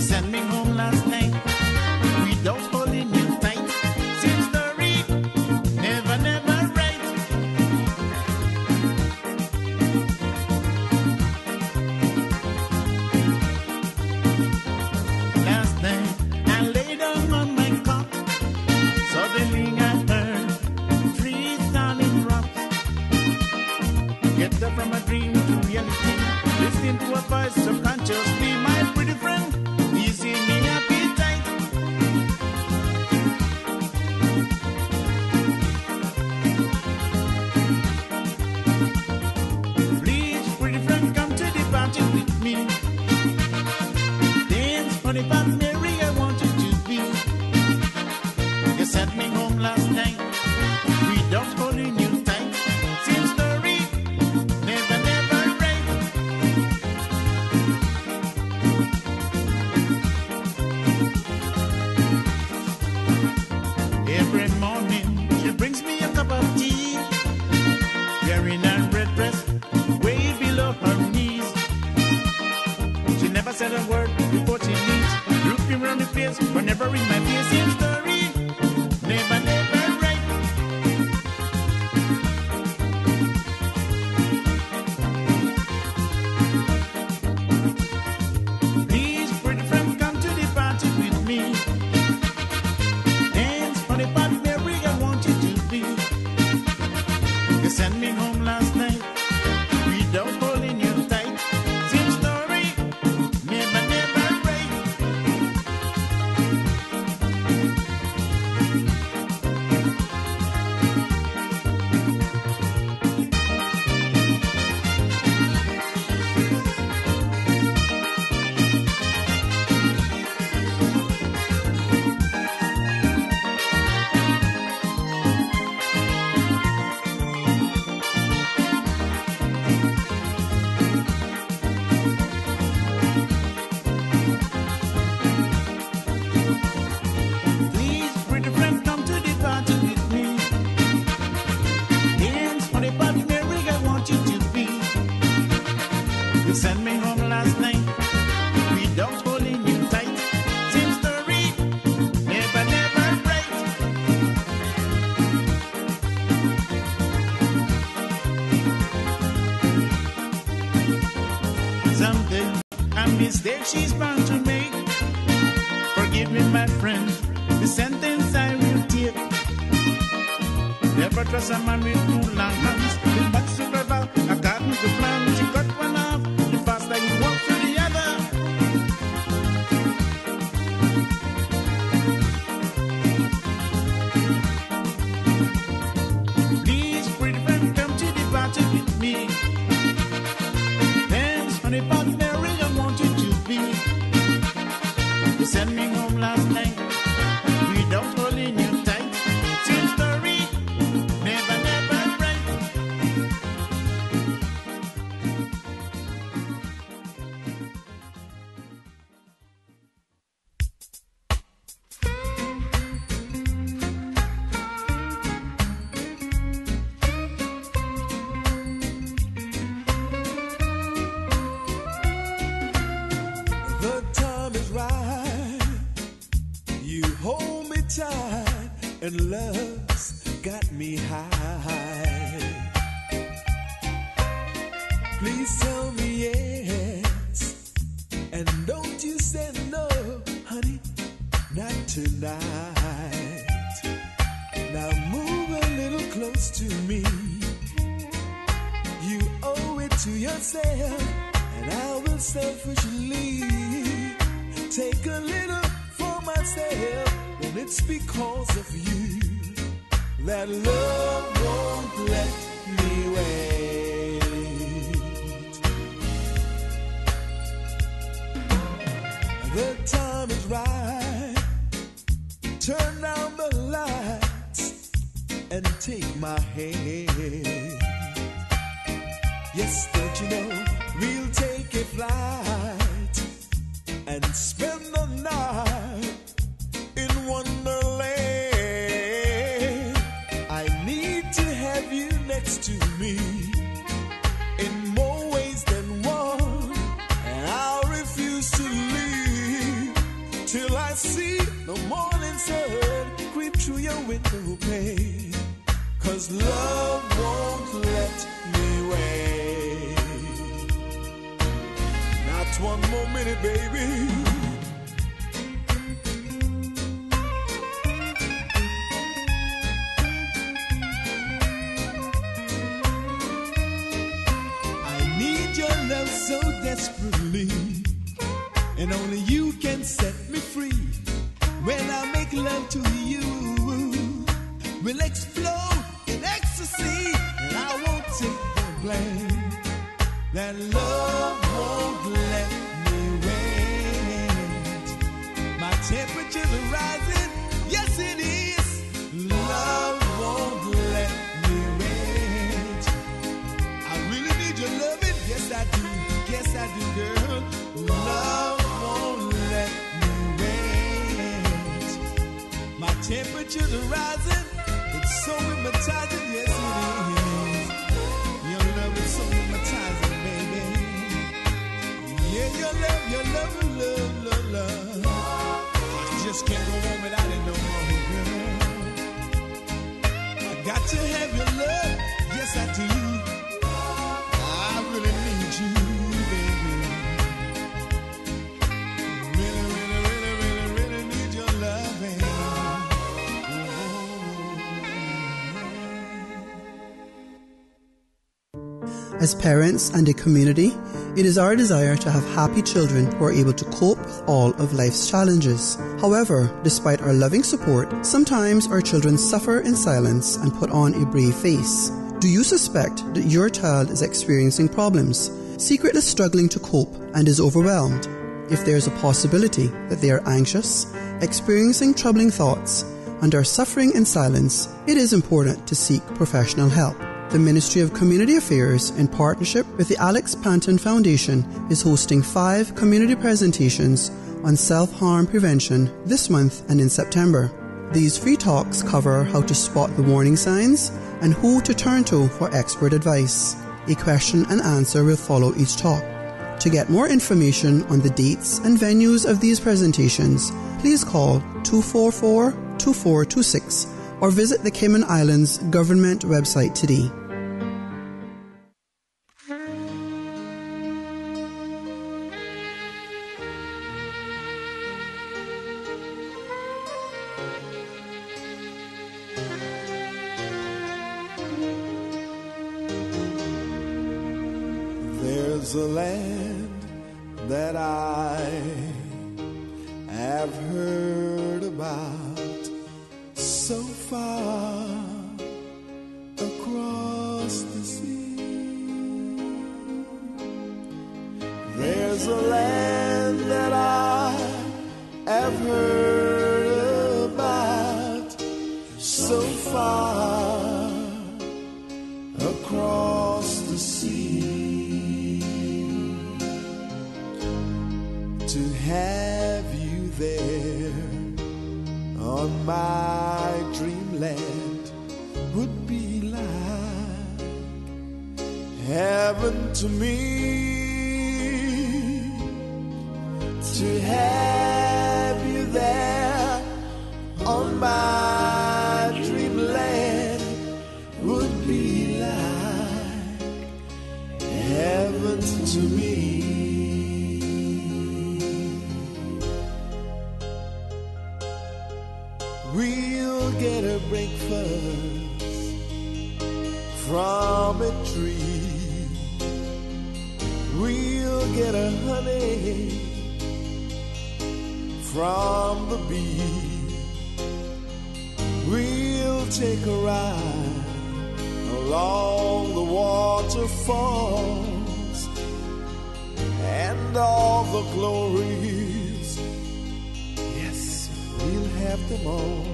sent me home last night without holding you tight. Same story, never, never right. Last night I lay down on my cot. Suddenly I heard 3 sounding rocks. Get up from a dream to reality. Listening to a voice subconsciously, my pretty friend, easing me appetite. Please, pretty friend, come to the party with me. Dance for the bad Mary I wanted to be. You sent me home last night without holding you tight. Same story, never, never right. Every morning she brings me a cup of tea, wearing a red dress way below her knees. She never said a word before she leaves. Looking around the face, but never in my face. Same story, never, never right. Please, pretty friend, come to the party with me. Dance for the bad Mary I want you to be. You sent me home last night without holding you tight. Same story, never, never right. Please, pretty friend, come to the party with me. Dance for the bad Mary I want you to be. You sent me home last night without holding you tight. Same story, never, never right. Someday a mistake she's bound to make. Forgive me, my friend, the sentence I will take. Never trust a man with 2 long hands. The back super bad, according to plan. She got one off, the faster you walk to the other. Please, pretty friend, come to the party with me. Dance for the bad Mary I want you to be. You sent me home last night without holding you tight. Same story, never, never right. The time is right. You hold me tight, and love's got me high. Please tell me yes, and don't you say no, honey, not tonight. Now move a little close to me. You owe it to yourself, and I will selfishly take a little for myself. And it's because of you that love won't let me wait. The time is right. Turn down the lights and take my hand. Yes, don't you know we'll take a flight and spend the night in Wonderland. I need to have you next to me in more ways than one, and I'll refuse to leave till I see the morning sun creep through your window pane. 'Cause love won't let me wait. Not one more minute, baby. I need your love so desperately, and only you can set me free. When I make love to you, we'll explode in ecstasy, and I won't take the blame. That love won't let me wait. My temperature's rising, yes it is. Love won't let me wait. I really need your loving, yes I do, girl. Love won't let me wait. My temperature's rising, it's so hypnotizing, yes it is. Your love is so hypnotizing, baby. Yeah, your love, love. I just can't go on without it no more, girl. I got to have your love, yes I do. I really need you, baby. Really need your love, baby. As parents and a community, it is our desire to have happy children who are able to cope with all of life's challenges. However, despite our loving support, sometimes our children suffer in silence and put on a brave face. Do you suspect that your child is experiencing problems, secretly struggling to cope, and is overwhelmed? If there is a possibility that they are anxious, experiencing troubling thoughts, and are suffering in silence, it is important to seek professional help. The Ministry of Community Affairs, in partnership with the Alex Panton Foundation, is hosting 5 community presentations on self-harm prevention this month and in September. These free talks cover how to spot the warning signs and who to turn to for expert advice. A question and answer will follow each talk. To get more information on the dates and venues of these presentations, please call 244-2426 or visit the Cayman Islands government website today. There's a land that I have heard about so far across the sea. There's a land that I have heard about so far across the sea. To have you there on my dreamland would be like heaven to me. To have you there on my dreamland would be like heaven to me. We'll get a breakfast from a tree. We'll get a honey from the bee. We'll take a ride along the waterfalls and all the glories. Yes, we'll have them all.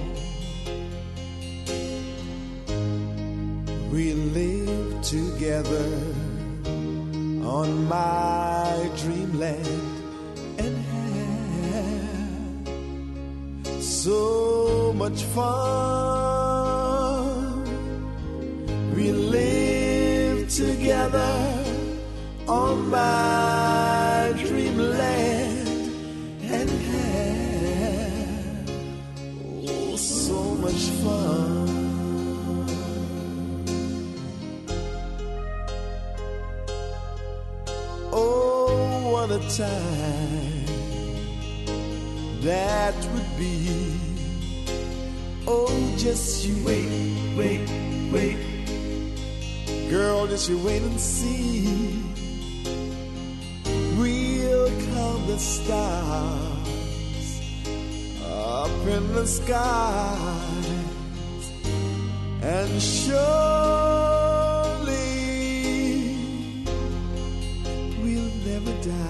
We live together on my dreamland and have so much fun. We live together on my dreamland and have much fun. Oh, what a time that would be. Oh, just you wait, wait, wait. Girl, just you wait and see. We'll count the stars up in the skies, and surely we'll never die.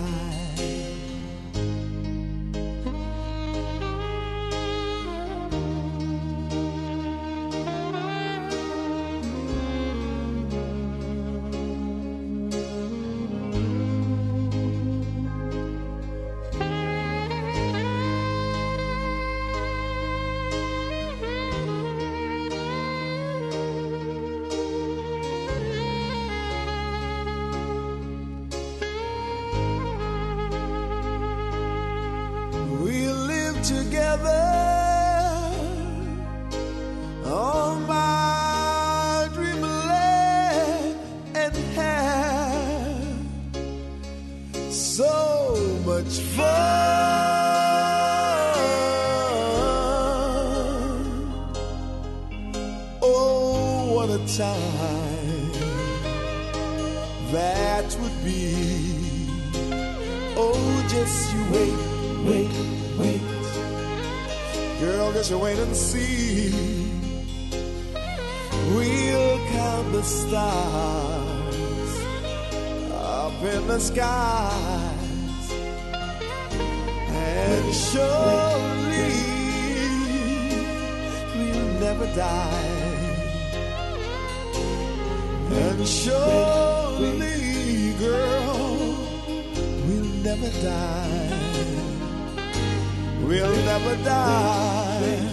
Skies, and surely we'll never die, and surely, girl, we'll never die, we'll never die.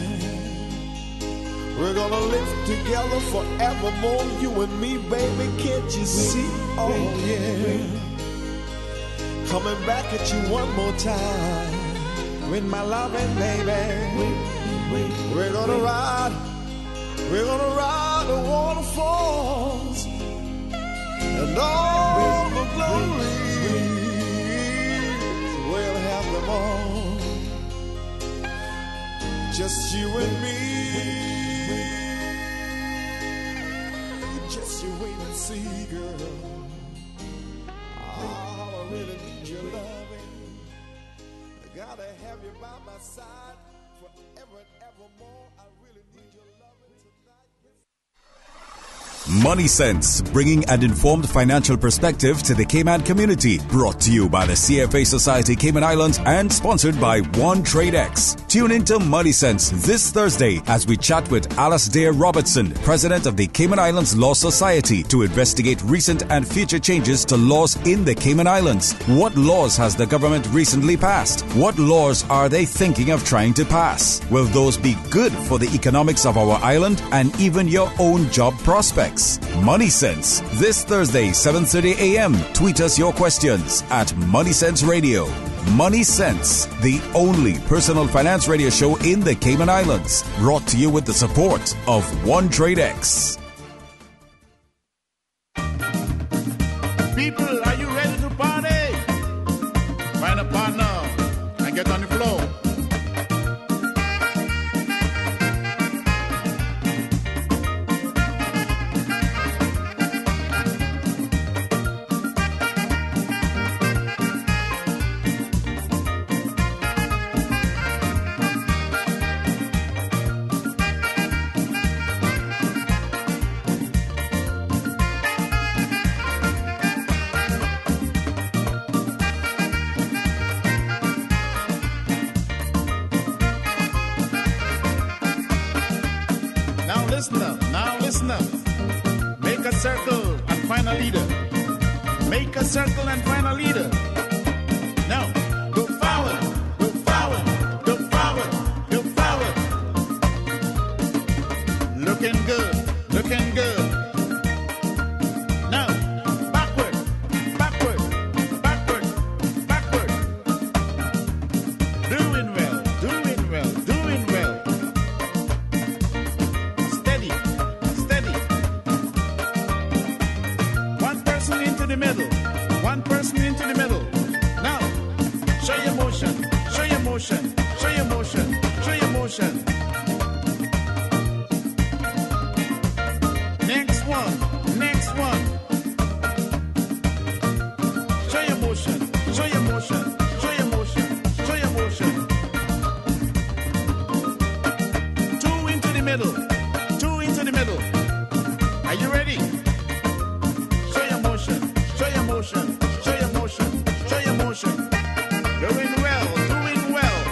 We're gonna live together forevermore, you and me, baby, can't you see? Oh yeah, coming back at you one more time with my loving, baby. We're gonna ride the waterfalls and all the glories. We'll have them all, just you and me. Just you wait and see, girl. Oh, I really need your loving. I gotta have you by my side forever and evermore. I really need your loving tonight. Money Sense, bringing an informed financial perspective to the Cayman community. Brought to you by the CFA Society Cayman Islands and sponsored by One Trade X. Tune into Money Sense this Thursday as we chat with Alasdair Robertson, President of the Cayman Islands Law Society, to investigate recent and future changes to laws in the Cayman Islands. What laws has the government recently passed? What laws are they thinking of trying to pass? Will those be good for the economics of our island and even your own job prospects? Money Sense this Thursday, 7:30 a.m. Tweet us your questions at Money Sense Radio. Money Sense, the only personal finance radio show in the Cayman Islands, brought to you with the support of One Trade X. People, are you ready to party? Find a partner and get on the floor. Listen up. Make a circle and find a leader. Make a circle and find a leader. Now, go forward, go forward, go forward, go forward. Looking good, looking good. Now, backward, backward, backward, backward. Doing well, doing well, doing well. motion. Show your motion. Show your motion. Next one. Next one. Show your motion. Show your motion. Show your motion. Show your motion. Two into the middle. Two into the middle. Are you ready? Show your motion. Show your motion. Show your motion. Show your motion. Doing well. Doing well.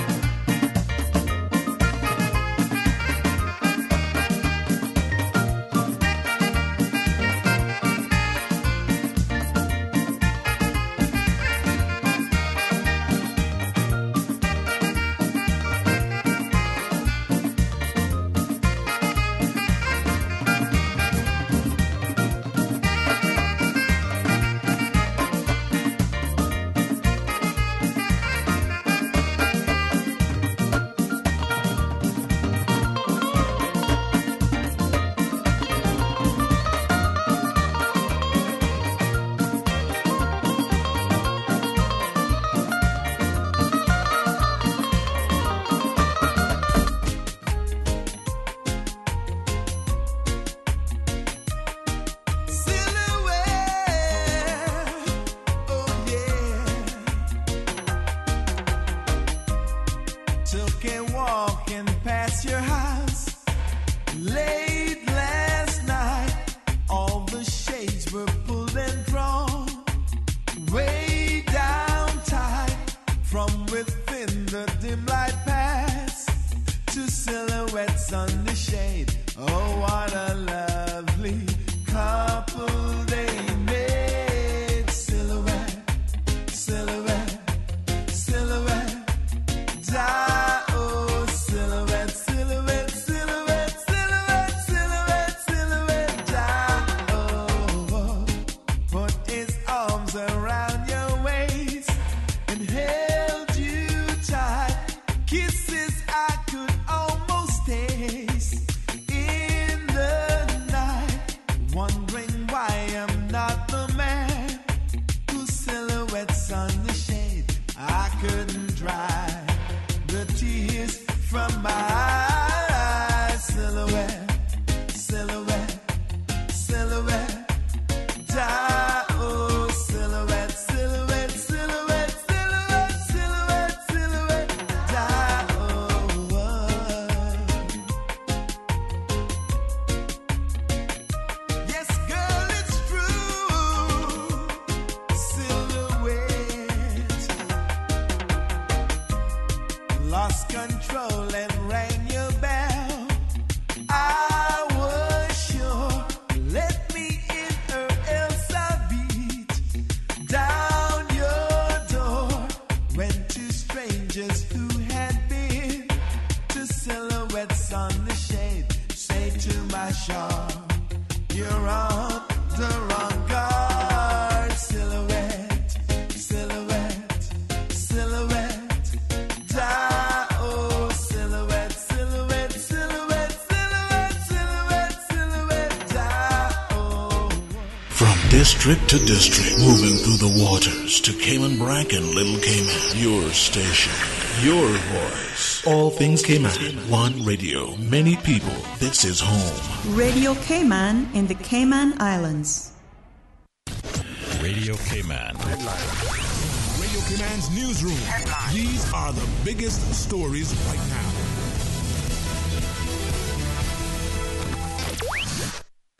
Took a walking past your house late last night. All the shades were pulled and drawn way down tight. From within the dim light pass to silhouettes on the shade. Oh, what a lovely couple they made. Silhouette, silhouette, silhouette. Oh, silhouette, silhouette, silhouette, silhouette, silhouette, silhouette. Oh, put his arms around your waist and held you tight. Kisses I could almost taste in the night. Wondering why I'm not the man whose silhouette's on the shade. I couldn't dry the tears from my eyes. Silhouette, silhouette, silhouette. Oh, silhouette, silhouette, silhouette, silhouette, silhouette, silhouette. Yes, girl, it's true. Silhouette lost control and rang your bell. I was sure, let me in or else I'll beat down your door. When two strangers who had been to silhouettes on the shade say to my shawl, you're on the wrong guard. Silhouette, silhouette, silhouette. Oh, silhouette, silhouette, silhouette, silhouette, silhouette, silhouette. Oh. From district to district, moving through the waters to Cayman Bracken, Little Cayman. Your station, your voice. All things Cayman. One radio, many people. This is home. Radio Cayman in the Cayman Islands. Radio Cayman. Radio Cayman's newsroom. These are the biggest stories right now.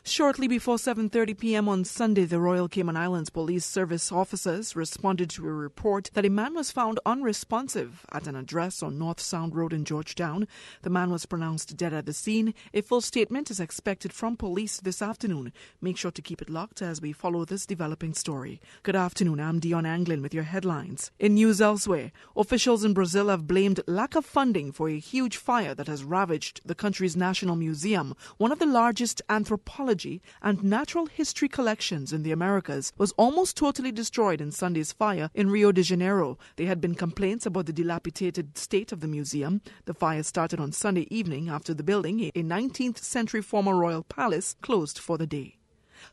Shortly before 7:30 p.m. on Sunday, the Royal Cayman Islands Police Service officers responded to a report that a man was found unresponsive at an address on North Sound Road in Georgetown. The man was pronounced dead at the scene. A full statement is expected from police this afternoon. Make sure to keep it locked as we follow this developing story. Good afternoon, I'm Dion Anglin with your headlines. In news elsewhere, officials in Brazil have blamed lack of funding for a huge fire that has ravaged the country's National Museum, one of the largest anthropology and natural history collections in the Americas, was almost totally destroyed in Sunday's fire in Rio de Janeiro. There had been complaints about the dilapidated state of the museum. The fire started on Sunday evening after the building, a 19th century former royal palace, closed for the day.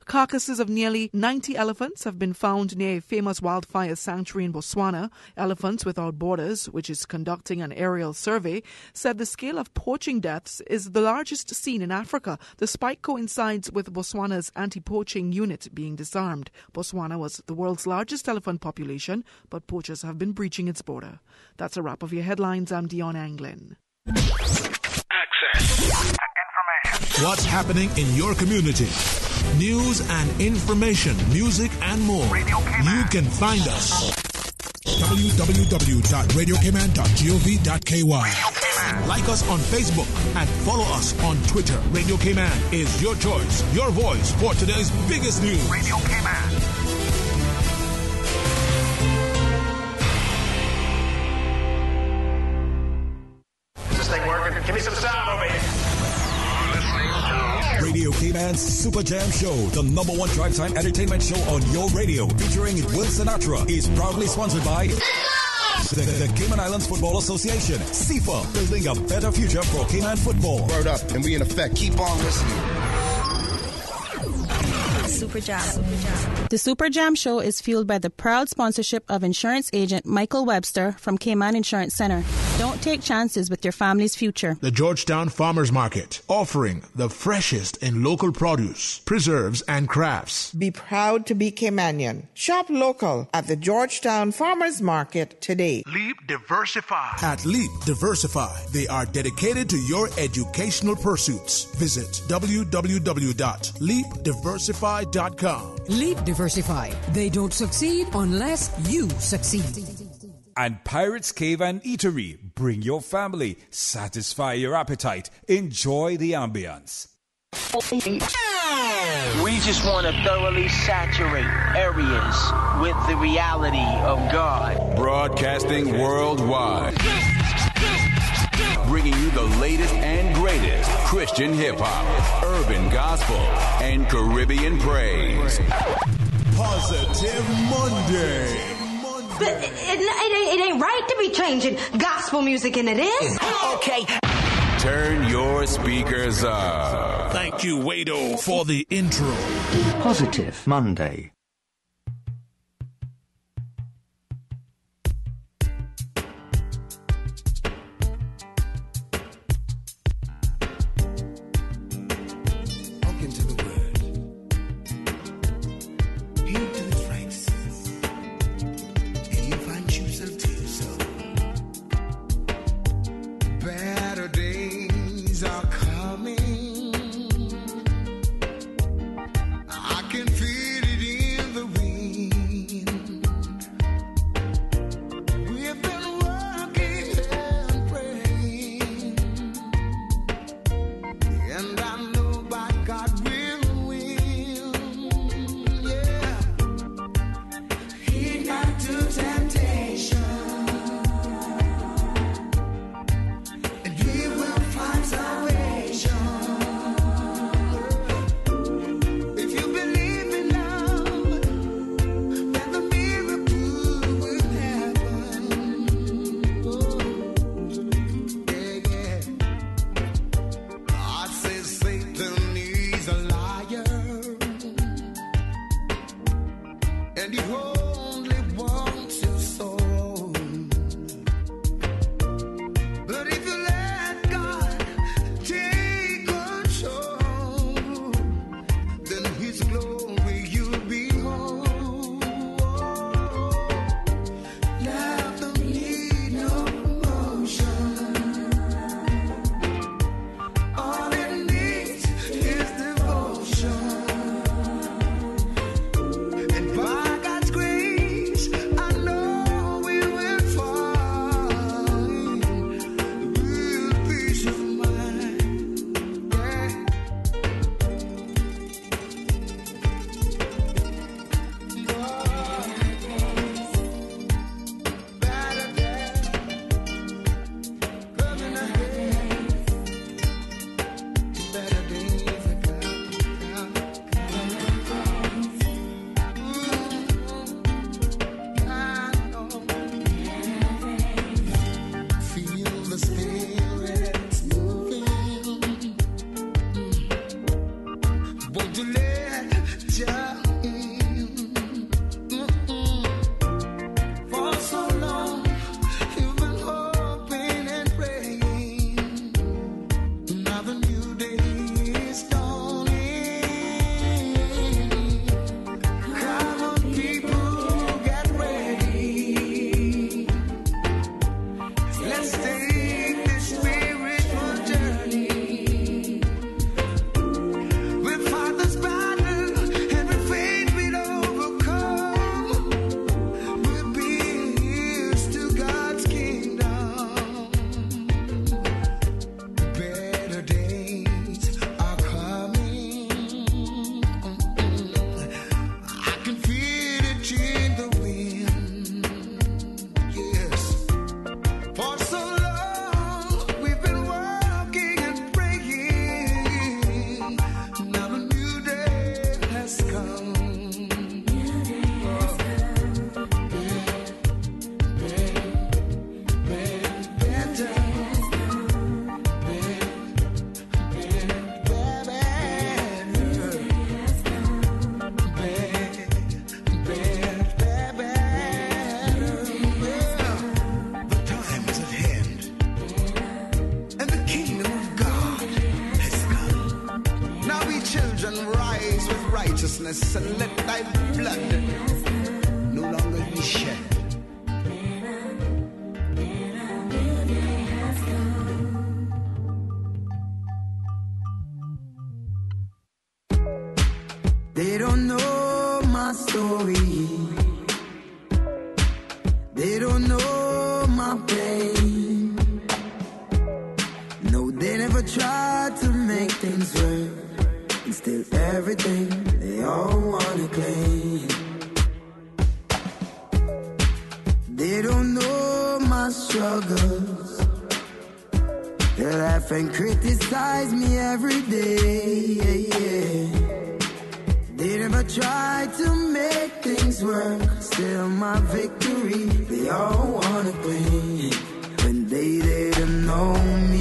Carcasses of nearly 90 elephants have been found near a famous wildfire sanctuary in Botswana. Elephants Without Borders, which is conducting an aerial survey, said the scale of poaching deaths is the largest seen in Africa. The spike coincides with Botswana's anti-poaching unit being disarmed. Botswana was the world's largest elephant population, but poachers have been breaching its border. That's a wrap of your headlines. I'm Dion Anglin. Access. What's happening in your community? News and information, music and more. You can find us. www.radiocayman.gov.ky. Like us on Facebook and follow us on Twitter. Radio Cayman is your choice, your voice for today's biggest news. Radio Cayman. Is this thing working? Give me some sound over here. Radio Cayman's Super Jam Show, the number one drive time entertainment show on your radio, featuring Will Sinatra, is proudly sponsored by the Cayman Islands Football Association, SIFA, building a better future for Cayman football. Word up, and we in effect. Keep on listening. Super Jam. The Super Jam Show is fueled by the proud sponsorship of insurance agent Michael Webster from Cayman Insurance Center. Don't take chances with your family's future. The Georgetown Farmers Market, offering the freshest in local produce, preserves, and crafts. Be proud to be Caymanian. Shop local at the Georgetown Farmers Market today. Leap Diversify. At Leap Diversify, they are dedicated to your educational pursuits. Visit www.leapdiversify.com. Leap Diversify. They don't succeed unless you succeed. And Pirates Cave and Eatery. Bring your family. Satisfy your appetite. Enjoy the ambience. We just want to thoroughly saturate areas with the reality of God. Broadcasting worldwide. Bringing you the latest and greatest Christian hip-hop, urban gospel, and Caribbean praise. Positive Monday. But it ain't right to be changing gospel music, and it is. Okay. Turn your speakers up. Thank you, Wado, for the intro. Positive Monday. righteousness and let thy blood no longer be shed. They don't know my story. They don't know my pain. No, they never tried to make things work. And still everything they all wanna claim. They don't know my struggles. They laugh and criticize me every day. They never tried to make things work. Still my victory they all wanna claim. When they didn't know me.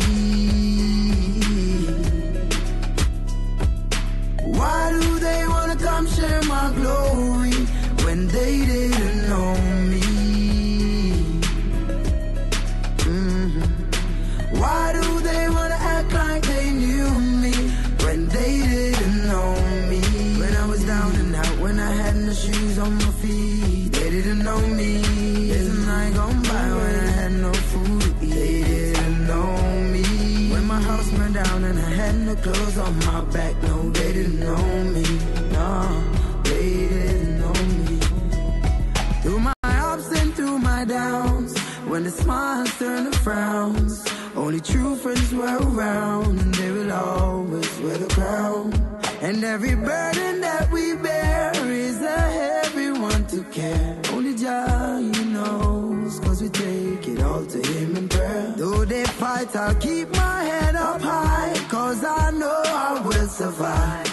Why do they wanna come share my glory when they didn't know me? Why do they wanna act like they knew me when they didn't know me? When I was down and out, when I had no shoes on my feet, they didn't know me. There's a night gone by when I had no food to eat, they didn't know me. When my house burned down and I had no clothes on my back, no, they didn't know me. No, they didn't know me. Through my ups and through my downs, when the smiles turn to frowns, only true friends were around, and they will always wear the crown. And every burden that we bear is a heavy one to care. Only Jah, He knows, 'cause we take it all to Him in prayer. Though they fight, I'll keep my head up high, 'cause I know I will survive.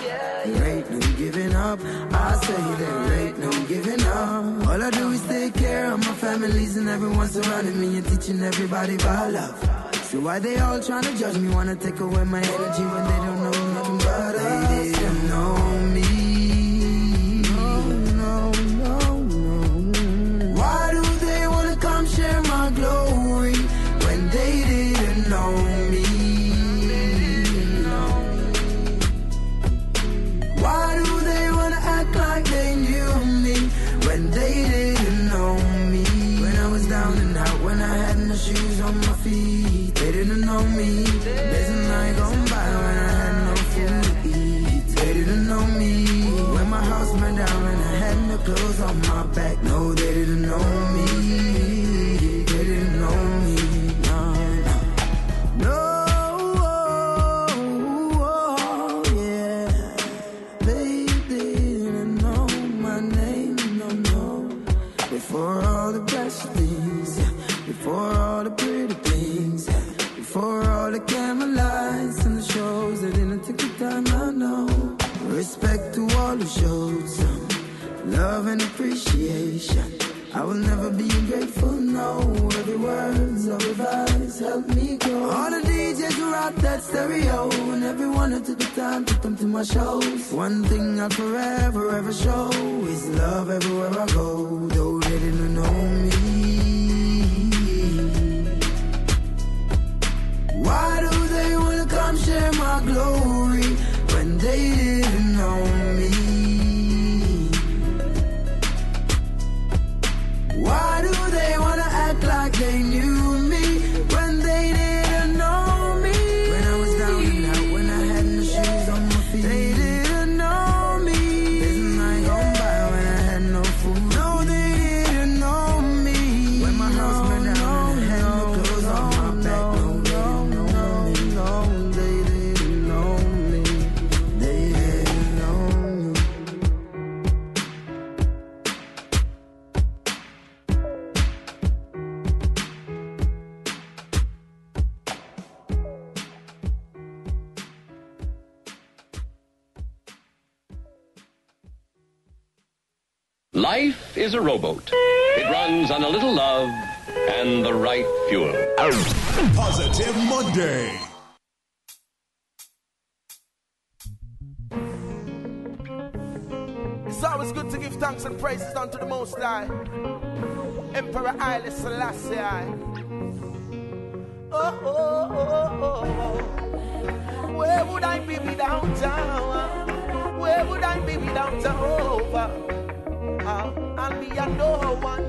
There ain't no giving up, I say there ain't no giving up. All I do is take care of my families and everyone surrounding me and teaching everybody about love. So why they all trying to judge me, wanna take away my energy when they don't know nothing but us? They didn't know me. No. Why do they wanna come share my glory when they didn't know me? Why do they wanna act like they knew me when they didn't know me? When I was down and out, when I had no shoes on my feet, they didn't know me. There's a night gone by when I had no food to eat, they didn't know me. When my house burned down and I had no clothes on my back, no, they didn't know me. They didn't know me. No, yeah. They didn't know my name, no. Before all the blessed things, before all the pretty things, before all the camera lights and the shows, they didn't take the time, I know. Respect to all who showed some love and appreciation. I will never be ungrateful, no. Every word's of advice helped me grow. All the DJs who rock that stereo, and everyone who took the time to come to my shows. One thing I'll forever ever show is love everywhere I go, though they didn't know me. Why do they wanna come share my glory when they didn't know me? Why do they wanna act like they knew me when they didn't know me? When I was down and out, when I had no shoes on my feet, they didn't know me. There's a night gone by when I had no food. No, they didn't know me. When my house burned down and I had no clothes on my back, they didn't know me. They didn't know me. Life is a rowboat. It runs on a little love and the right fuel. Positive Monday. It's always good to give thanks and praises unto the Most High. Emperor Haile Selassie. Oh. Where would I be without Jah? Where Where would I be without Jehovah? I'll be a no one.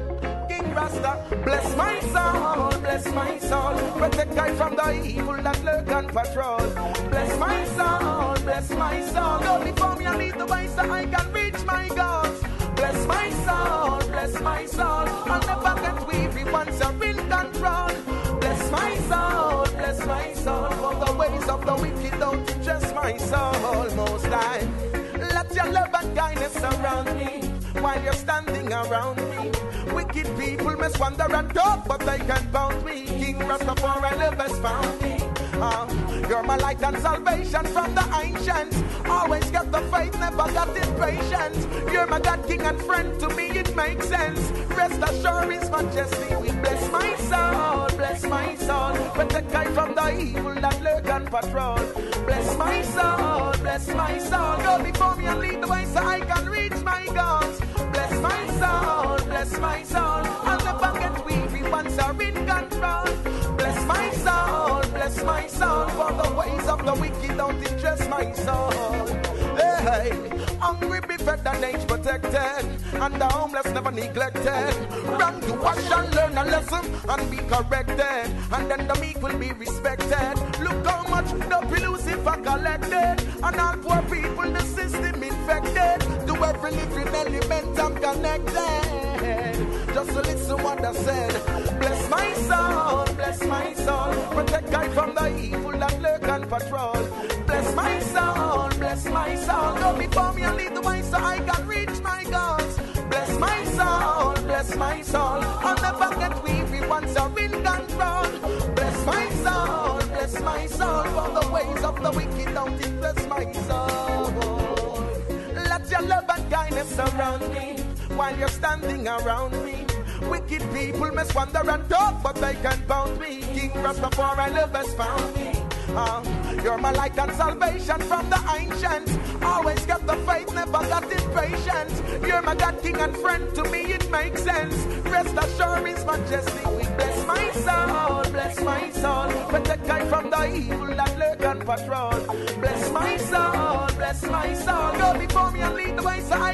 King Rasta, bless my soul, bless my soul. Protect I from the evil that lurk and patrol. Bless my soul, bless my soul. Go before me and lead the way so I can reach my goals. Bless my soul, bless my soul. I'll never get weary once you're in control. Bless my soul, for the ways of the wicked don't interest my soul. Most High, let your love and kindness surround me while you're standing around me. Wicked people must wander and talk, but they can't bound me. King Rastafari love has found me. You're my light and salvation from the ancients. Always kept the faith, never got impatient. You're my God, King and friend, to me it makes sense. Rest assured His majesty will bless my soul, bless my soul. Protect I from the evil that lurk and patrol. Bless my soul, bless my soul. Go before me and lead the way so I can reach my goals. Bless my soul, bless my soul. I'll never get weary once I'm in control. Bless my soul, for the ways of the wicked don't interest my soul. Hey, hungry be fed and age protected, and the homeless never neglected. Run to wash and learn a lesson and be corrected, and then the meek will be respected. Look how much the Lucifer collected, and all poor people the system infected. To every living element I'm connected. Just to listen what I said. Bless my soul, protect I from the evil that lurk and patrol. Bless my soul, go before me and lead the way so I can reach my goals. Bless my soul, I'll never get weary once I'm in control. Bless my soul, for the ways of the wicked don't interest my soul. Let your love and kindness surround me while you're standing around me. Wicked people must wander and talk, but they can't bound me. King Rastafari love has found me. You're my light and salvation from the ancients. Always kept the faith, never got impatient. You're my God, King and friend, to me it makes sense. Rest assured His majesty will bless my soul, Protect I from the evil that lurk and patrol. Bless my soul,